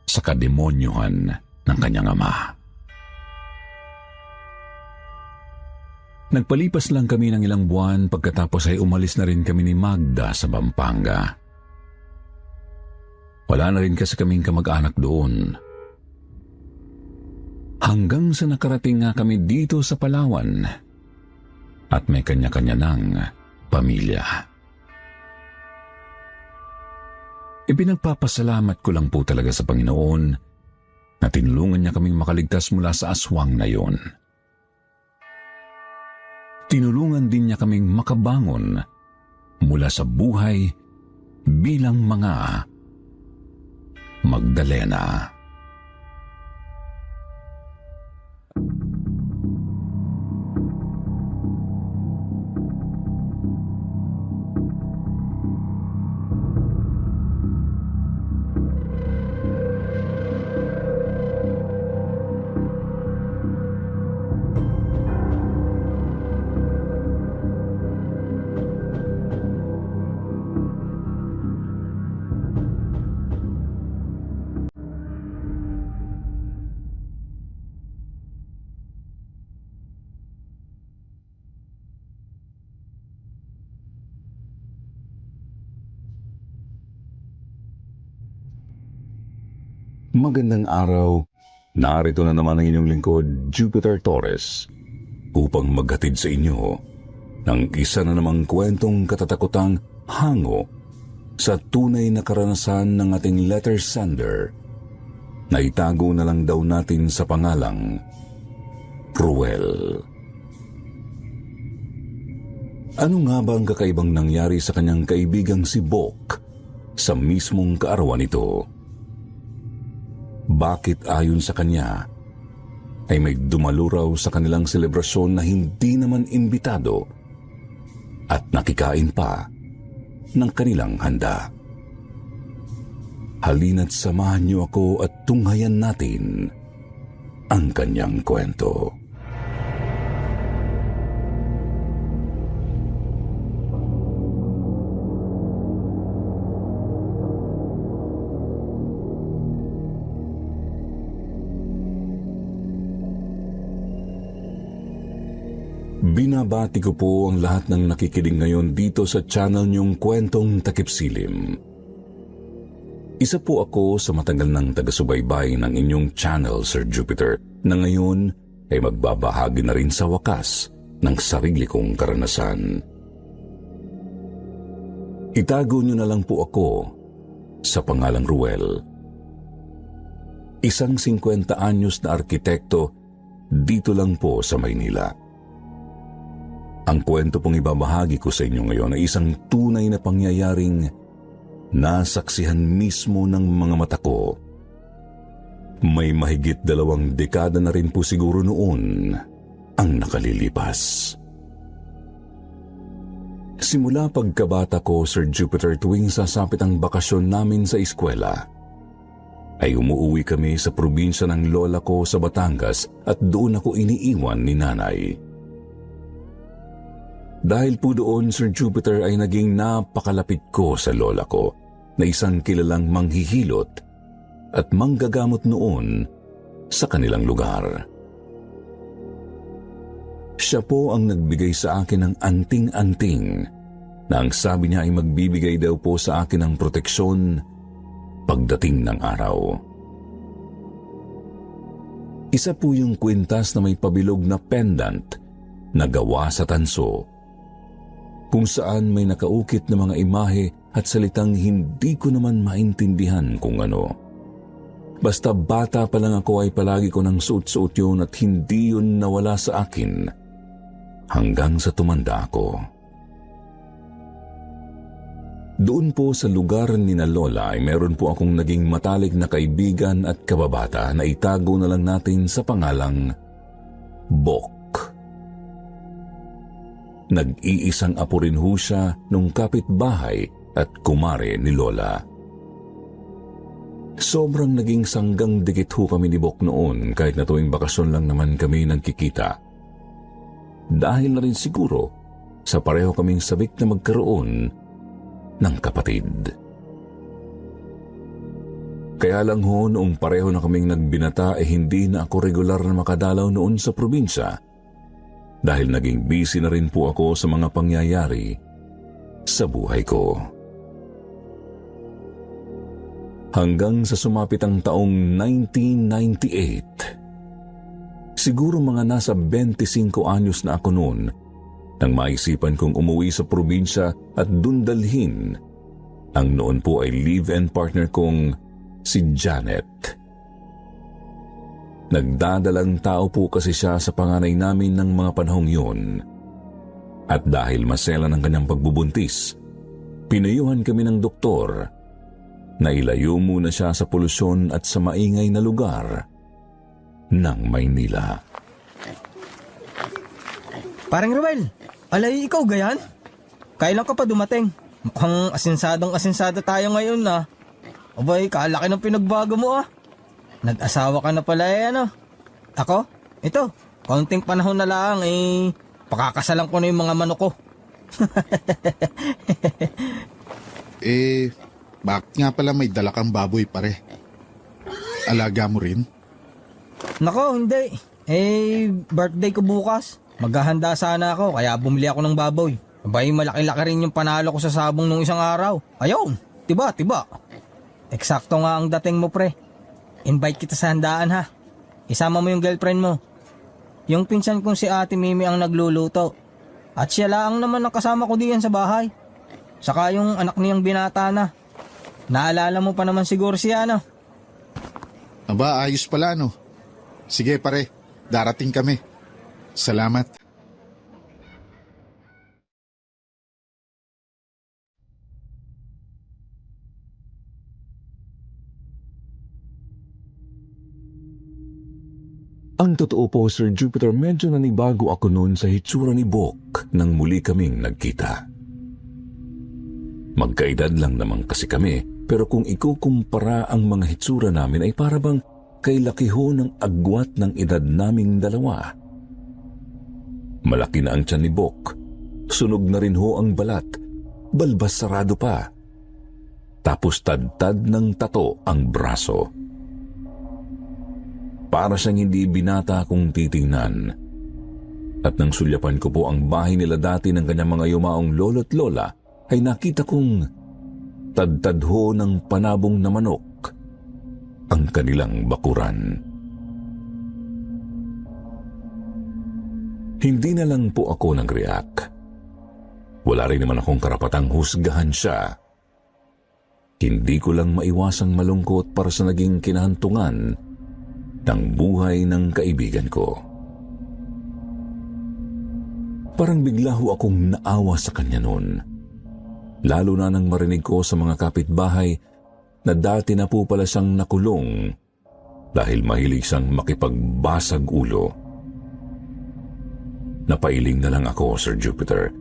sa kademonyohan ng kanyang ama. Nagpalipas lang kami ng ilang buwan pagkatapos ay umalis na rin kami ni Magda sa Pampanga. Wala na rin kasi kaming kamag-anak doon. Hanggang sa nakarating nga kami dito sa Palawan at may kanya-kanya ng pamilya. Ipinagpapasalamat ko lang po talaga sa Panginoon na tinulungan niya kaming makaligtas mula sa aswang na yon. Tinulungan din niya kaming makabangon mula sa buhay bilang mga Magdalena. Magandang araw. Narito na naman ang inyong lingkod, Jupiter Torres, upang maghatid sa inyo ng isa na namang kwentong katatakutang hango sa tunay na karanasan ng ating letter sender na itago na lang daw natin sa pangalang Ruel. Ano nga ba ang kakaibang nangyari sa kanyang kaibigang si Bok sa mismong kaarawan nito? bakit ayon sa kanya ay may dumalo raw sa kanilang selebrasyon na hindi naman imbitado at nakikain pa ng kanilang handa. Halina't samahan niyo ako at tunghayan natin ang kanyang kwento. Binabati ko po ang lahat ng nakikinig ngayon dito sa channel niyong Kwentong Takip Silim. Isa po ako sa matagal ng taga-subaybay ng inyong channel, Sir Jupiter, na ngayon ay magbabahagi na rin sa wakas ng sarili kong karanasan. Itago niyo na lang po ako sa pangalang Ruel. Isang 50 anyos na arkitekto dito lang po sa Maynila. Ang kwento pong ibabahagi ko sa inyo ngayon ay isang tunay na pangyayaring nasaksihan mismo ng mga mata ko. May mahigit 2 dekada na rin po siguro noon ang nakalilipas. Simula pagkabata ko, Sir Jupiter, tuwing sasapit ang bakasyon namin sa eskwela, ay umuuwi kami sa probinsya ng lola ko sa Batangas at doon ako iniiwan ni nanay. Dahil po doon, Sir Jupiter, ay naging napakalapit ko sa lola ko na isang kilalang manghihilot at manggagamot noon sa kanilang lugar. Siya po ang nagbigay sa akin ng anting-anting na ang sabi niya ay magbibigay daw po sa akin ng proteksyon pagdating ng araw. Isa po yung kwintas na may pabilog na pendant na gawa sa tanso, kung saan may nakaukit na mga imahe at salitang hindi ko naman maintindihan kung ano. Basta bata pa lang ako ay palagi ko nang suot-suot yun at hindi yun nawala sa akin hanggang sa tumanda ako. Doon po sa lugar ni na Lola ay meron po akong naging matalik na kaibigan at kababata na itago na lang natin sa pangalang Bok. Nag-iisang apo rin ho siya nung kapitbahay at kumare ni Lola. Sobrang naging sanggang dikit ho kami ni Bok noon kahit na tuwing bakasyon lang naman kami nagkikita. Dahil na rin siguro sa pareho kaming sabik na magkaroon ng kapatid. Kaya lang ho noong pareho na kaming nagbinata hindi na ako regular na makadalaw noon sa probinsya dahil naging busy na rin po ako sa mga pangyayari sa buhay ko. Hanggang sa sumapit ang taong 1998. Siguro mga nasa 25 anyos na ako noon nang maisipan kong umuwi sa probinsya at dun dalhin ang noon po ay live-in partner kong si Janet. Nagdadalang tao po kasi siya sa panganay namin ng mga panahong yun. At dahil masela ng kanyang pagbubuntis, pinayuhan kami ng doktor na ilayo muna siya sa polusyon at sa maingay na lugar ng Maynila. Parang Ruel, alay ikaw gayan? Kailan ka pa dumating? Mukhang asinsadong-asinsado tayo ngayon na. Abay, kalaki ng pinagbago mo ah. Nag-asawa ka na pala ano. Ako? Ito, kaunting panahon na lang pakakasalan ko na yung mga manok ko. Bakit nga pala may dala kang baboy pare? Alaga mo rin? Nako, hindi. Birthday ko bukas. Maghahanda sana ako, kaya bumili ako ng baboy. Abay, malaki-laki rin yung panalo ko sa sabong nung isang araw. Ayun, tiba. Eksakto nga ang dating mo, pre. Invite kita sa handaan, ha. Isama mo yung girlfriend mo. Yung pinsan kong si Ate Mimi ang nagluluto. At siya lang naman ang kasama ko diyan sa bahay. Saka yung anak niyang binata na. Naalala mo pa naman siguro siya, no? Aba, ayos pala, no? Sige, pare. Darating kami. Salamat. Ang totoo po, Sir Jupiter, medyo nanibago ako noon sa hitsura ni Bok nang muli kaming nagkita. Magkaedad lang naman kasi kami, pero kung ikukumpara ang mga hitsura namin ay para bang kay laki ho ng agwat ng edad naming dalawa. Malaki na ang tiyan ni Bok, sunog na rin ho ang balat, balbas sarado pa. Tapos tad-tad ng tato ang braso. Para siyang hindi binata kung titingnan. At nang sulyapan ko po ang bahay nila dati ng kanyang mga yumaong lolo't lola, ay nakita kong tad-tad ho ng panabong na manok ang kanilang bakuran. Hindi na lang po ako nag-react. Wala rin naman akong karapatang husgahan siya. Hindi ko lang maiwasang malungkot para sa naging kinahantungan ng buhay ng kaibigan ko. Parang bigla ho akong naawa sa kanya noon. Lalo na nang marinig ko sa mga kapitbahay na dati na po pala siyang nakulong dahil mahilig siyang makipagbasag ulo. Napailing na lang ako, Sir Jupiter.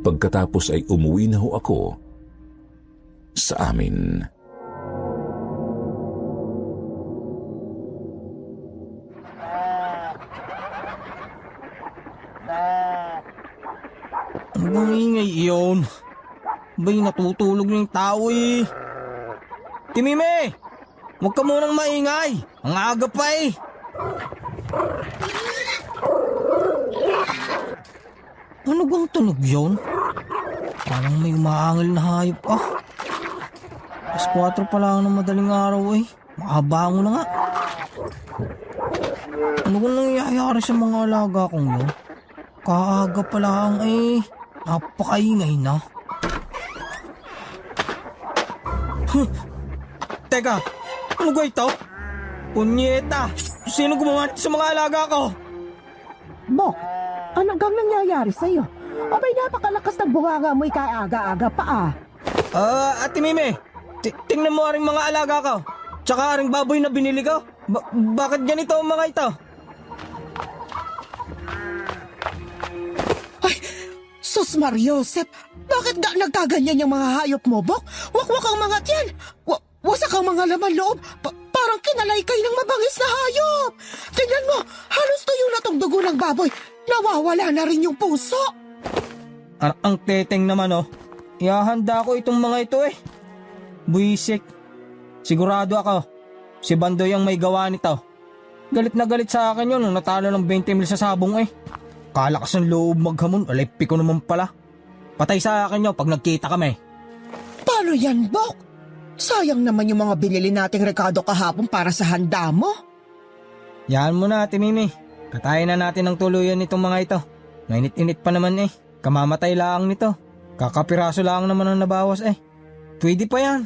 Pagkatapos ay umuwi na ho ako sa amin. Ano bang ingay iyon? Ba'y natutulog na yung tao eh. Timime! Huwag ka munang maingay. Ang aga pa eh. Ano bang tunog yun? Parang may umaangil na hayop ah. Alas 4 pa lang ng madaling araw eh. Makabango na nga. Ano bang nangyayari sa mga alaga kong yun? Kaaga pa lang eh. Napakaingay na. Teka, ano ba ito? Punyeta! Sino gumawa sa mga alaga ko? Bok, ano gang nangyayari sa'yo? Abay, napakalakas ng bunganga mo'y kaaga-aga pa ah. Ate Mime, tingnan mo aring mga alaga ko. Tsaka aring baboy na binili ko. Bakit ganito ang mga ito? Sus Mariosep, bakit nagkaganyan yung mga hayop mo, Bok? Wakwak ang mga tiyan. Wasak ang mga laman loob. Parang kinalaykay ng mabangis na hayop. Tingnan mo, halos tuyo na tong dugo ng baboy. Nawawala na rin yung puso. Ang teteng naman oh. Ihahanda ko itong mga ito eh. Buisik. Sigurado ako, si Bandoy ang may gawa nito. Galit na galit sa akin yun nung natalo ng 20 mil sa sabong eh. Kalakas ng loob maghamon, alaypi ko naman pala. Patay sa akin yun pag nagkita kami. Paano yan, Bok? Sayang naman yung mga binili nating rekado kahapon para sa handa mo. Yan mo na, Ate Mimi. Katayin na natin ng tuluyan itong mga ito. Mainit-init pa naman eh. Kamamatay lang nito. Kakapiraso lang naman ang nabawas eh. Pwede pa yan.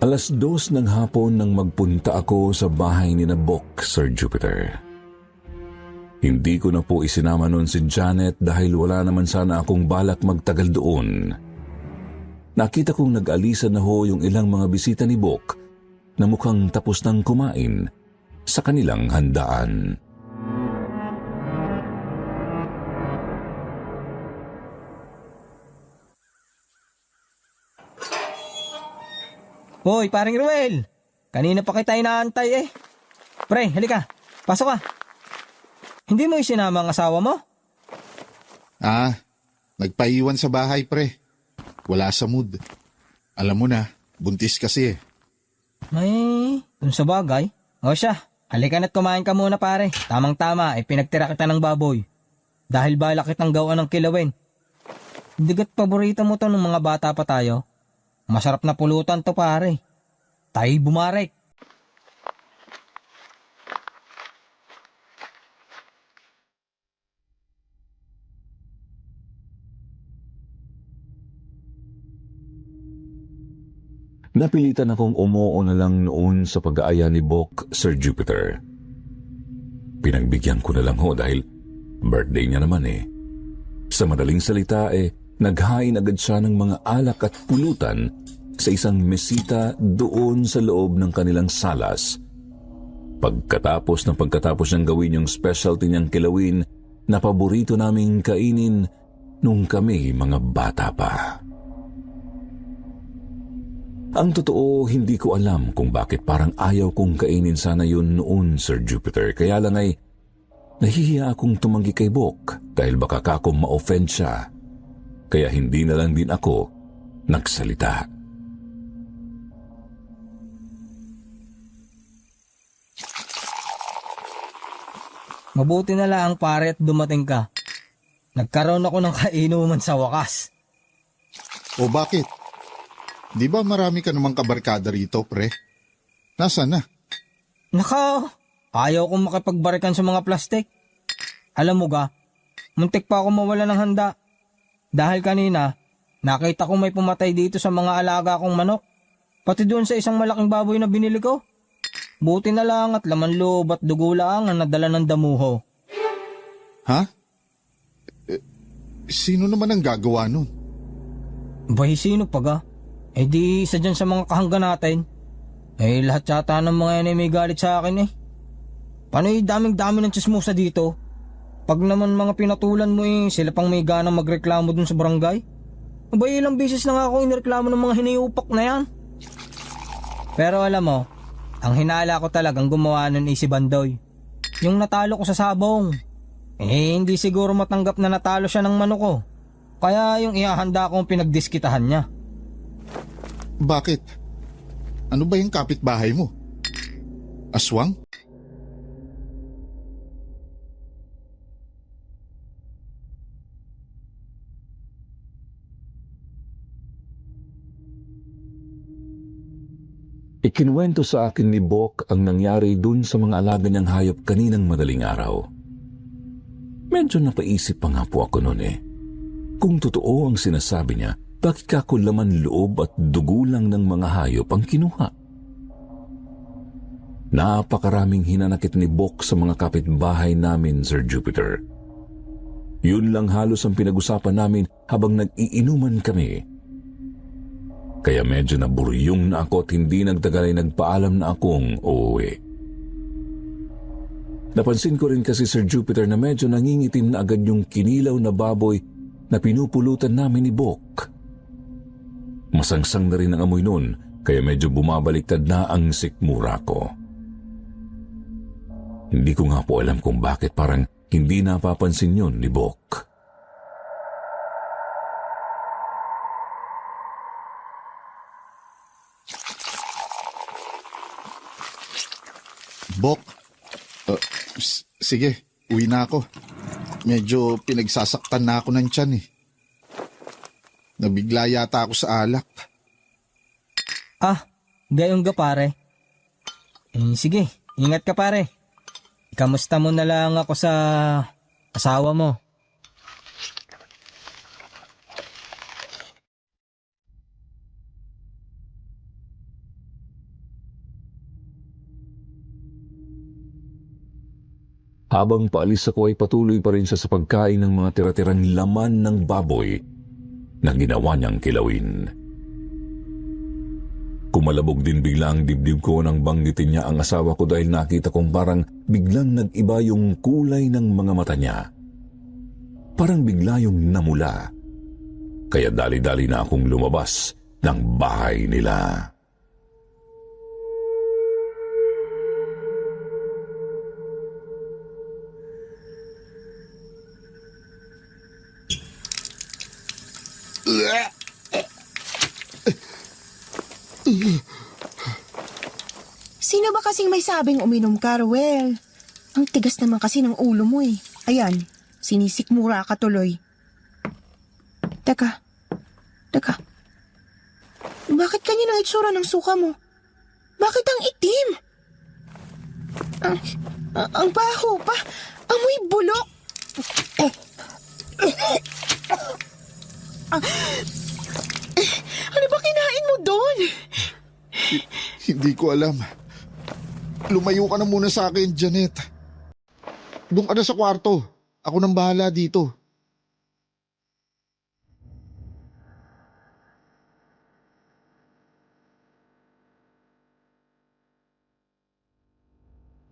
Alas 2 ng hapon nang magpunta ako sa bahay ni na Bok, Sir Jupiter. Hindi ko na po isinama noon si Janet dahil wala naman sana akong balak magtagal doon. Nakita kong nag-alisan na ho yung ilang mga bisita ni Bok na mukhang tapos nang kumain sa kanilang handaan. Hoy, paring Ruel. Kanina pa kita inaantay eh. Pre, halika. Pasok ka. Hindi mo isinama ang asawa mo? Nagpaiwan sa bahay, pre. Wala sa mood. Alam mo na, buntis kasi eh. Kung sa bagay. O siya, halika na't kumain ka muna pare. Tamang-tama, pinagtira kita ng baboy. Dahil balak kitang gawan ng kilawin. Digat paborito mo to ng mga bata pa tayo. Masarap na pulutan to pare. Tayo bumarek. Napilitan akong umuo na lang noon sa pag-aaya ni Bok, Sir Jupiter. Pinagbigyan ko na lang ho dahil birthday niya naman eh. Sa madaling salita naghain agad siya ng mga alak at pulutan sa isang mesita doon sa loob ng kanilang salas. Pagkatapos niyang gawin yung specialty niyang kilawin na paborito naming kainin nung kami mga bata pa. Ang totoo, hindi ko alam kung bakit parang ayaw kong kainin sana yun noon, Sir Jupiter. Kaya lang ay nahihiya akong tumanggi kay Bok dahil baka kako ma-offend siya. Kaya hindi na lang din ako nagsalita. Mabuti na lang pare at dumating ka. Nagkaroon ako ng kainuman sa wakas. O bakit? Di ba marami ka namang kabarkada rito, pre? Nasaan na? Naka, ayaw kong makipagbarikan sa mga plastik. Alam mo ga, muntik pa ako mawala ng handa. Dahil kanina, nakita ko may pumatay dito sa mga alaga kong manok. Pati doon sa isang malaking baboy na binili ko. Buti na lang at laman loob at dugo lang ang nadala ng damuho. Ha? Sino naman ang gagawa nun? Bahi sino pa ga? Eh di isa dyan sa mga kahangga natin. Eh lahat yata ng mga yan ay may galit sa akin eh. Paano daming-dami ng tsismusa dito? Pag naman mga pinatulan mo eh, sila pang may ganang magreklamo dun sa barangay. Abay ilang beses na nga ako inireklamo ng mga hiniupak na yan. Pero alam mo, ang hinala ko talagang gumawa nun ay si Bandoy. Yung natalo ko sa sabong. Eh hindi siguro matanggap na natalo siya ng manok ko. Kaya yung ihahanda kong pinagdiskitahan niya. Bakit? Ano ba yung kapitbahay mo? Aswang? Ikinuwento sa akin ni Bok ang nangyari dun sa mga alaga niyang hayop kaninang madaling araw. Medyo napaisip pa nga po ako noon eh. Kung totoo ang sinasabi niya, bakit kako laman loob at dugo lang ng mga hayop ang kinuha? Napakaraming hinanakit ni Bok sa mga kapitbahay namin, Sir Jupiter. Yun lang halos ang pinag-usapan namin habang nag-iinuman kami. Kaya medyo naburyong na ako at hindi nagtagal ay nagpaalam na akong uuwi. Napansin ko rin kasi, Sir Jupiter, na medyo nangingitim na agad yung kinilaw na baboy na pinupulutan namin ni Bok. Masangsang na rin ang amoy nun, kaya medyo bumabaliktad na ang sikmura ko. Hindi ko nga po alam kung bakit parang hindi napapansin yun ni Bok. Bok, sige, uwi na ako. Medyo pinagsasaktan na ako ng tiyan eh. Nabigla yata ako sa alak. Ah, gayon ga pare. Sige, ingat ka pare. Kamusta mo na lang ako sa asawa mo? Habang paalis ako ay patuloy pa rin siya sa pagkain ng mga tira-tirang laman ng baboy na ginawa niyang kilawin. Kumalabog din bigla ang dibdib ko nang banggitin niya ang asawa ko dahil nakita kong parang biglang nag-iba yung kulay ng mga mata niya. Parang bigla yung namula. Kaya dali-dali na akong lumabas ng bahay nila. Sino ba kasing may sabing uminom ka, Ruel? Ang tigas naman kasi ng ulo mo eh. Ayan, sinisikmura ka tuloy. Teka. Bakit ganyan ang itsura ng suka mo? Bakit ang itim? Ang baho pa. Amoy bulok. Ano ba kinain mo doon? Hindi ko alam. Lumayo ka na muna sa akin, Janet. Doon ka na sa kwarto. Ako nang bahala dito.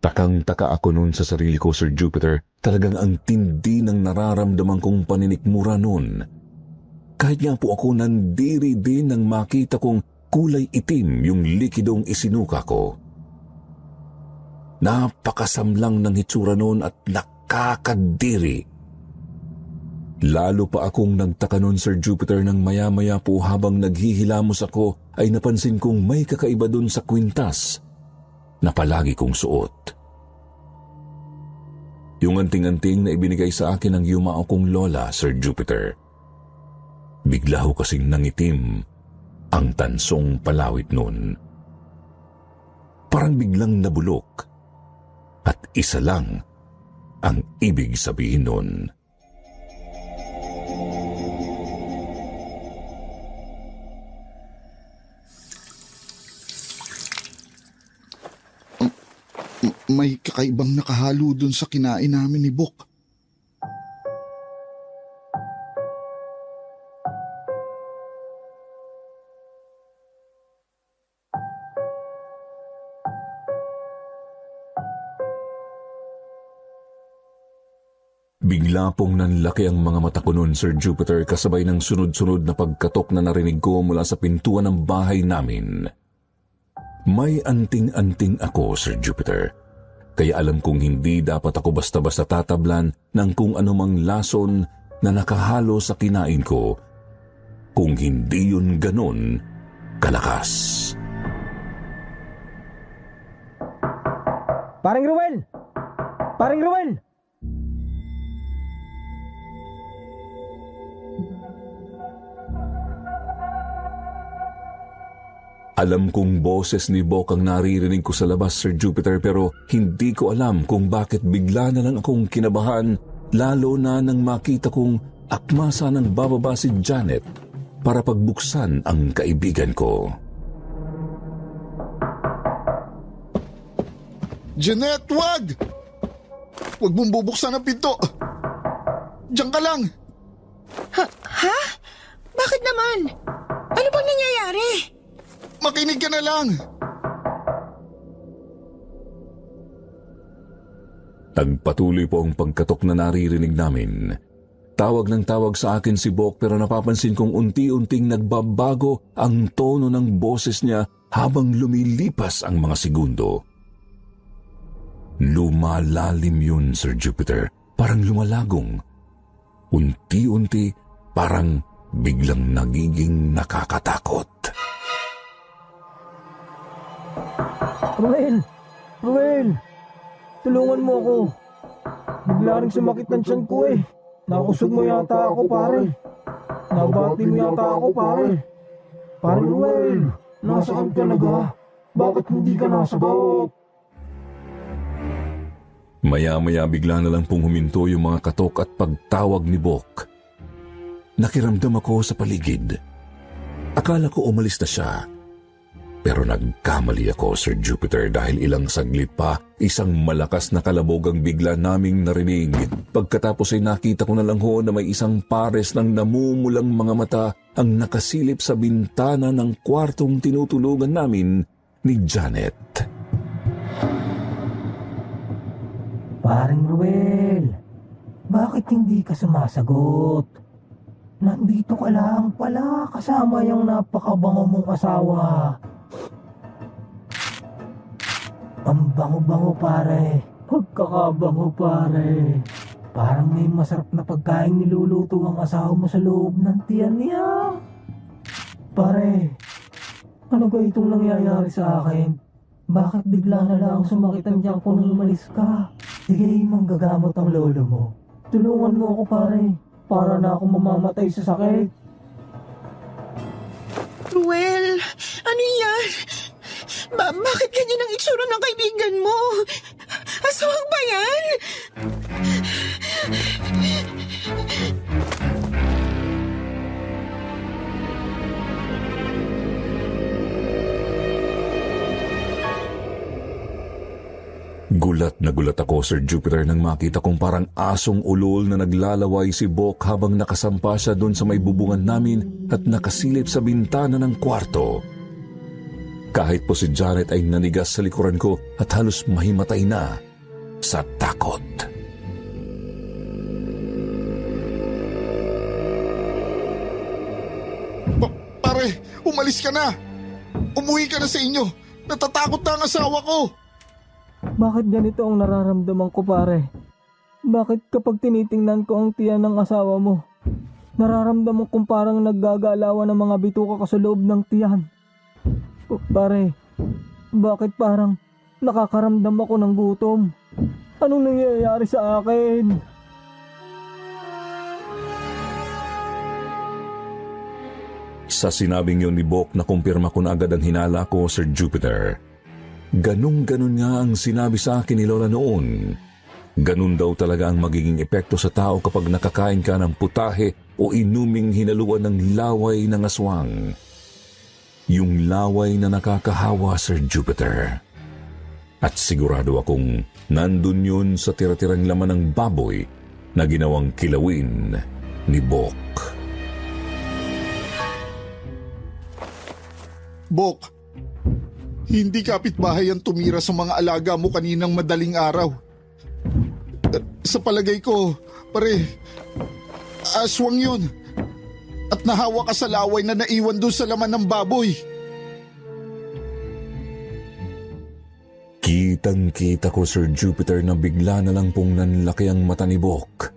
Takang-taka ako noon sa sarili ko, Sir Jupiter. Talagang ang tindi ng nararamdaman kong paninikmura noon. Kahit nga po ako nandiri din nang makita kong kulay itim yung likidong isinuka ko. Napakasamlang ng hitsura noon at nakakadiri. Lalo pa akong nagtaka noon, Sir Jupiter, nang maya-maya po habang naghihilamos ako ay napansin kong may kakaiba doon sa kwintas na palagi kong suot. Yung anting-anting na ibinigay sa akin ng yumao kong lola, Sir Jupiter. Bigla ho kasing nangitim ang tansong palawit noon. Parang biglang nabulok at isa lang ang ibig sabihin noon. May kakaibang nakahalo dun sa kinain namin ni Bok. Bigla pong nanlaki ang mga mata ko noon, Sir Jupiter, kasabay ng sunod-sunod na pagkatok na narinig ko mula sa pintuan ng bahay namin. May anting-anting ako, Sir Jupiter. Kaya alam kong hindi dapat ako basta-basta tatablan ng kung anumang lason na nakahalo sa kinain ko kung hindi yun ganon kalakas. Paring Ruel! Paring Ruel! Alam kong boses ni Bok ang naririnig ko sa labas, Sir Jupiter, pero hindi ko alam kung bakit bigla na lang akong kinabahan, lalo na nang makita kong akmasa ng bababa si Janet para pagbuksan ang kaibigan ko. Janet, wag! Huwag mong bubuksan ang pinto! Diyan ka lang! Ha? Bakit naman? Ano bang nangyayari? Makinig ka na lang! Nagpatuloy po ang pagkatok na naririnig namin. Tawag ng tawag sa akin si Bok, pero napapansin kong unti-unting nagbabago ang tono ng boses niya habang lumilipas ang mga segundo. Lumalalim yun, Sir Jupiter. Parang lumalagong. Unti-unti, parang biglang nagiging nakakatakot. Ruel! Ruel! Tulungan mo ako. Bigla rin sumakit ng tiyan ko eh. Nakusog mo yata ako, pare. Nabati mo yata ako, pare. Pare Ruel, nasaan ka na ba? Bakit hindi ka nasagot? Maya-maya bigla na lang pong huminto yung mga katok at pagtawag ni Bok. Nakiramdam ako sa paligid. Akala ko umalis na siya. Pero nagkamali ako, Sir Jupiter, dahil ilang saglit pa, isang malakas na kalabog ang bigla naming narinig. Pagkatapos ay nakita ko na lang ho na may isang pares ng namumulang mga mata ang nakasilip sa bintana ng kwartong tinutulugan namin ni Janet. Paring Ruel, bakit hindi ka sumasagot? Nandito ka lang pala kasama yung napakabango mong asawa. Ang bango-bango, pare. Pagkakabango, pare. Parang may masarap na pagkain niluluto ang asawa mo sa loob ng tiyan niya. Pare, ano ba itong nangyayari sa akin? Bakit bigla na lang sumakit ang tiyan ko nung umalis ka? Sige, manggagamot ang lolo mo. Tulungan mo ako, pare. Para na ako mamamatay sa sakit. Ruel, ano yan? Bakit ganyan ang itsura ng kaibigan mo? Aswang ba yan? Gulat na gulat ako, Sir Jupiter, nang makita kong parang asong ulol na naglalaway si Bok habang nakasampa siya doon sa may bubungan namin at nakasilip sa bintana ng kwarto. Kahit po si Janet ay nanigas sa likuran ko at halos mahimatay na sa takot. Pare, umalis ka na! Umuwi ka na sa inyo! Natatakot na ang asawa ko! Bakit ganito ang nararamdaman ko, pare? Bakit kapag tinitingnan ko ang tiyan ng asawa mo, nararamdaman kong parang naggagalawan ng mga bituka ko sa loob ng tiyan? Pare, bakit parang nakakaramdam ako ng gutom? Anong nangyayari sa akin? Sa sinabing yun ni Bok, nakumpirma ko na agad ang hinala ko, Sir Jupiter. Ganun-ganun nga ang sinabi sa akin ni Lola noon. Ganun daw talaga ang magiging epekto sa tao kapag nakakain ka ng putahe o inuming hinaluan ng laway ng aswang. Yung laway na nakakahawa, Sir Jupiter. At sigurado akong nandun yun sa tira-tirang laman ng baboy na ginawang kilawin ni Bok. Bok, hindi kapitbahay ang tumira sa mga alaga mo kaninang madaling araw. Sa palagay ko, pare, aswang yun. At nahawa ka sa laway na naiwan doon sa laman ng baboy. Kitang-kita ko, Sir Jupiter, na bigla na lang pong nanlaki ang mata ni Bok.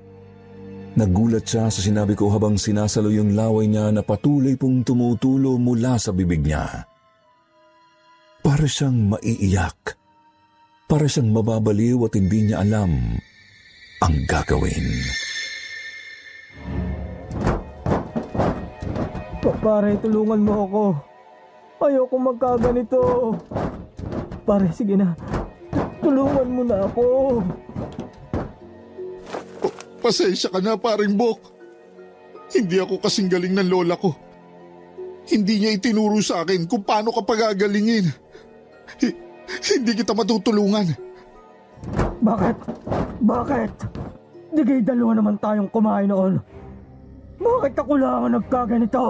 Nagulat siya sa sinabi ko habang sinasalo yung laway niya na patuloy pong tumutulo mula sa bibig niya. Para siyang maiiyak. Para siyang mababaliw at hindi niya alam ang gagawin. Pare, tulungan mo ako. Ayoko magkaganito. Pare, sige na. Tulungan mo na ako. Pasensya ka na, paring Bok. Hindi ako kasing galing ng lola ko. Hindi niya itinuro sa akin kung paano ka pagagalingin. Hindi kita matutulungan. Bakit? Bakit? Di kayo dalawa naman tayong kumain noon. Bakit ako lang ang nagkaganito?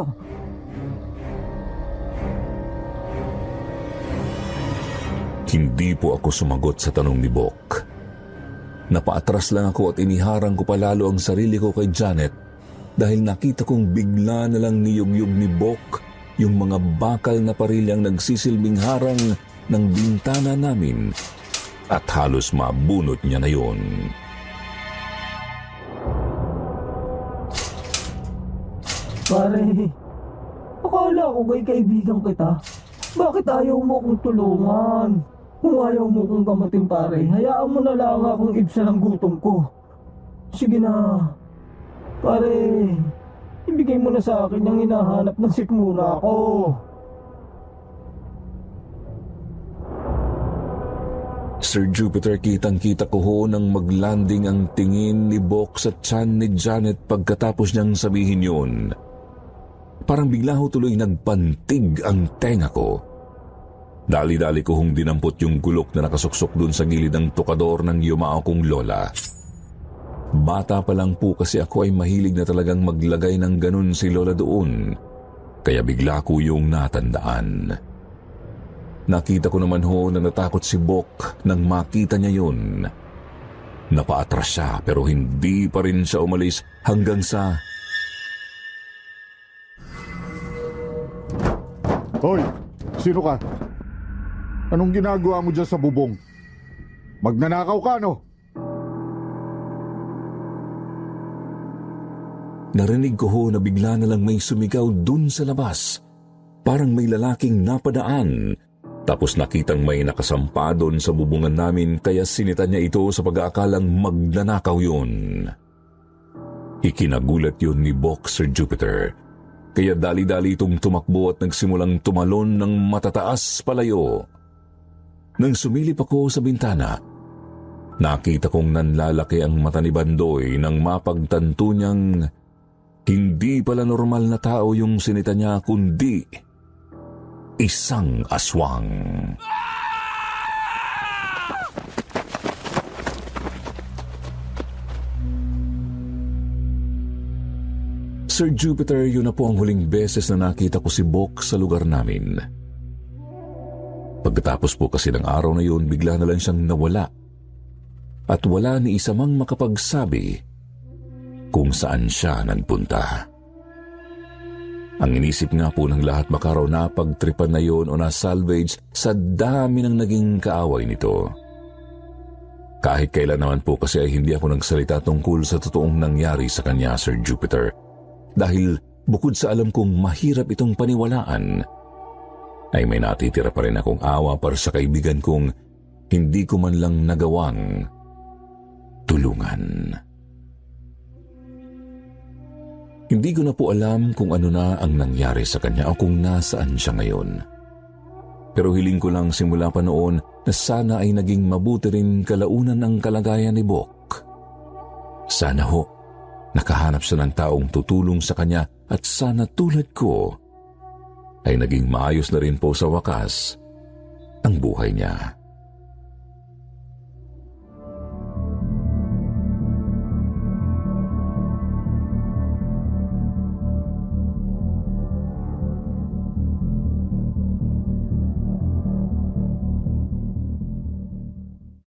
Hindi po ako sumagot sa tanong ni Bok. Napaatras lang ako at iniharang ko palalo ang sarili ko kay Janet dahil nakita kong bigla na lang niyog-yog ni Bok yung mga bakal na parilyang nagsisilbing harang ng bintana namin at halos mabunot niya na yun. Pare, akala ko kay kaibigan kita. Bakit ayaw mo kong tulungan? Kung ayaw mo kong gamatin, pare, hayaan mo na lang akong ibsan ang gutom ko. Sige na. Pare, ibigay mo na sa akin yung hinahanap ng sikmura ko. Sir Jupiter, kitang-kita ko ho nang maglanding ang tingin ni Bok sa tiyan ni Janet pagkatapos niyang sabihin yun. Parang bigla ho tuloy nagpantig ang tenga ko. Dali-dali ko hong dinampot yung gulok na nakasuksok dun sa gilid ng tukador ng yumao kong lola. Bata pa lang po kasi ako ay mahilig na talagang maglagay ng ganun si lola doon. Kaya bigla ko yung natandaan. Nakita ko naman ho na natakot si Bok nang makita niya yun. Napaatras siya pero hindi pa rin siya umalis hanggang sa... Hoy, sino ka? Anong ginagawa mo dyan sa bubong? Magnanakaw ka, no? Narinig ko ho na bigla na lang may sumigaw dun sa labas. Parang may lalaking napadaan. Tapos nakitang may nakasampa doon sa bubungan namin kaya sinita niya ito sa pag-aakalang magnanakaw yun. Ikinagulat yun ni Bok, Sir Jupiter. Kaya dali-dali itong tumakbo at nagsimulang tumalon ng matataas palayo. Nang sumilip ako sa bintana, nakita kong nanlalaki ang mata ni Bandoy nang mapagtanto niyang hindi pala normal na tao yung sinita niya kundi isang aswang. Sir Jupiter, yun na po ang huling beses na nakita ko si Bok sa lugar namin. Pagkatapos po kasi ng araw na yun, bigla na lang siyang nawala. At wala ni isa mang makapagsabi kung saan siya nagpunta. Ang inisip nga po ng lahat baka raw napagtripan na yun o na-salvage sa dami ng naging kaaway nito. Kahit kailan naman po kasi ay hindi ako nagsalita tungkol sa totoong nangyari sa kanya, Sir Jupiter. Dahil bukod sa alam kong mahirap itong paniwalaan, ay may natitira pa rin akong awa para sa kaibigan kong hindi ko man lang nagawang tulungan. Hindi ko na po alam kung ano na ang nangyari sa kanya o kung nasaan siya ngayon. Pero hiling ko lang simula pa noon na sana ay naging mabuti rin kalaunan ang kalagayan ni Bok. Sana ho, nakahanap siya ng taong tutulong sa kanya at sana tulad ko ay naging maayos na rin po sa wakas ang buhay niya.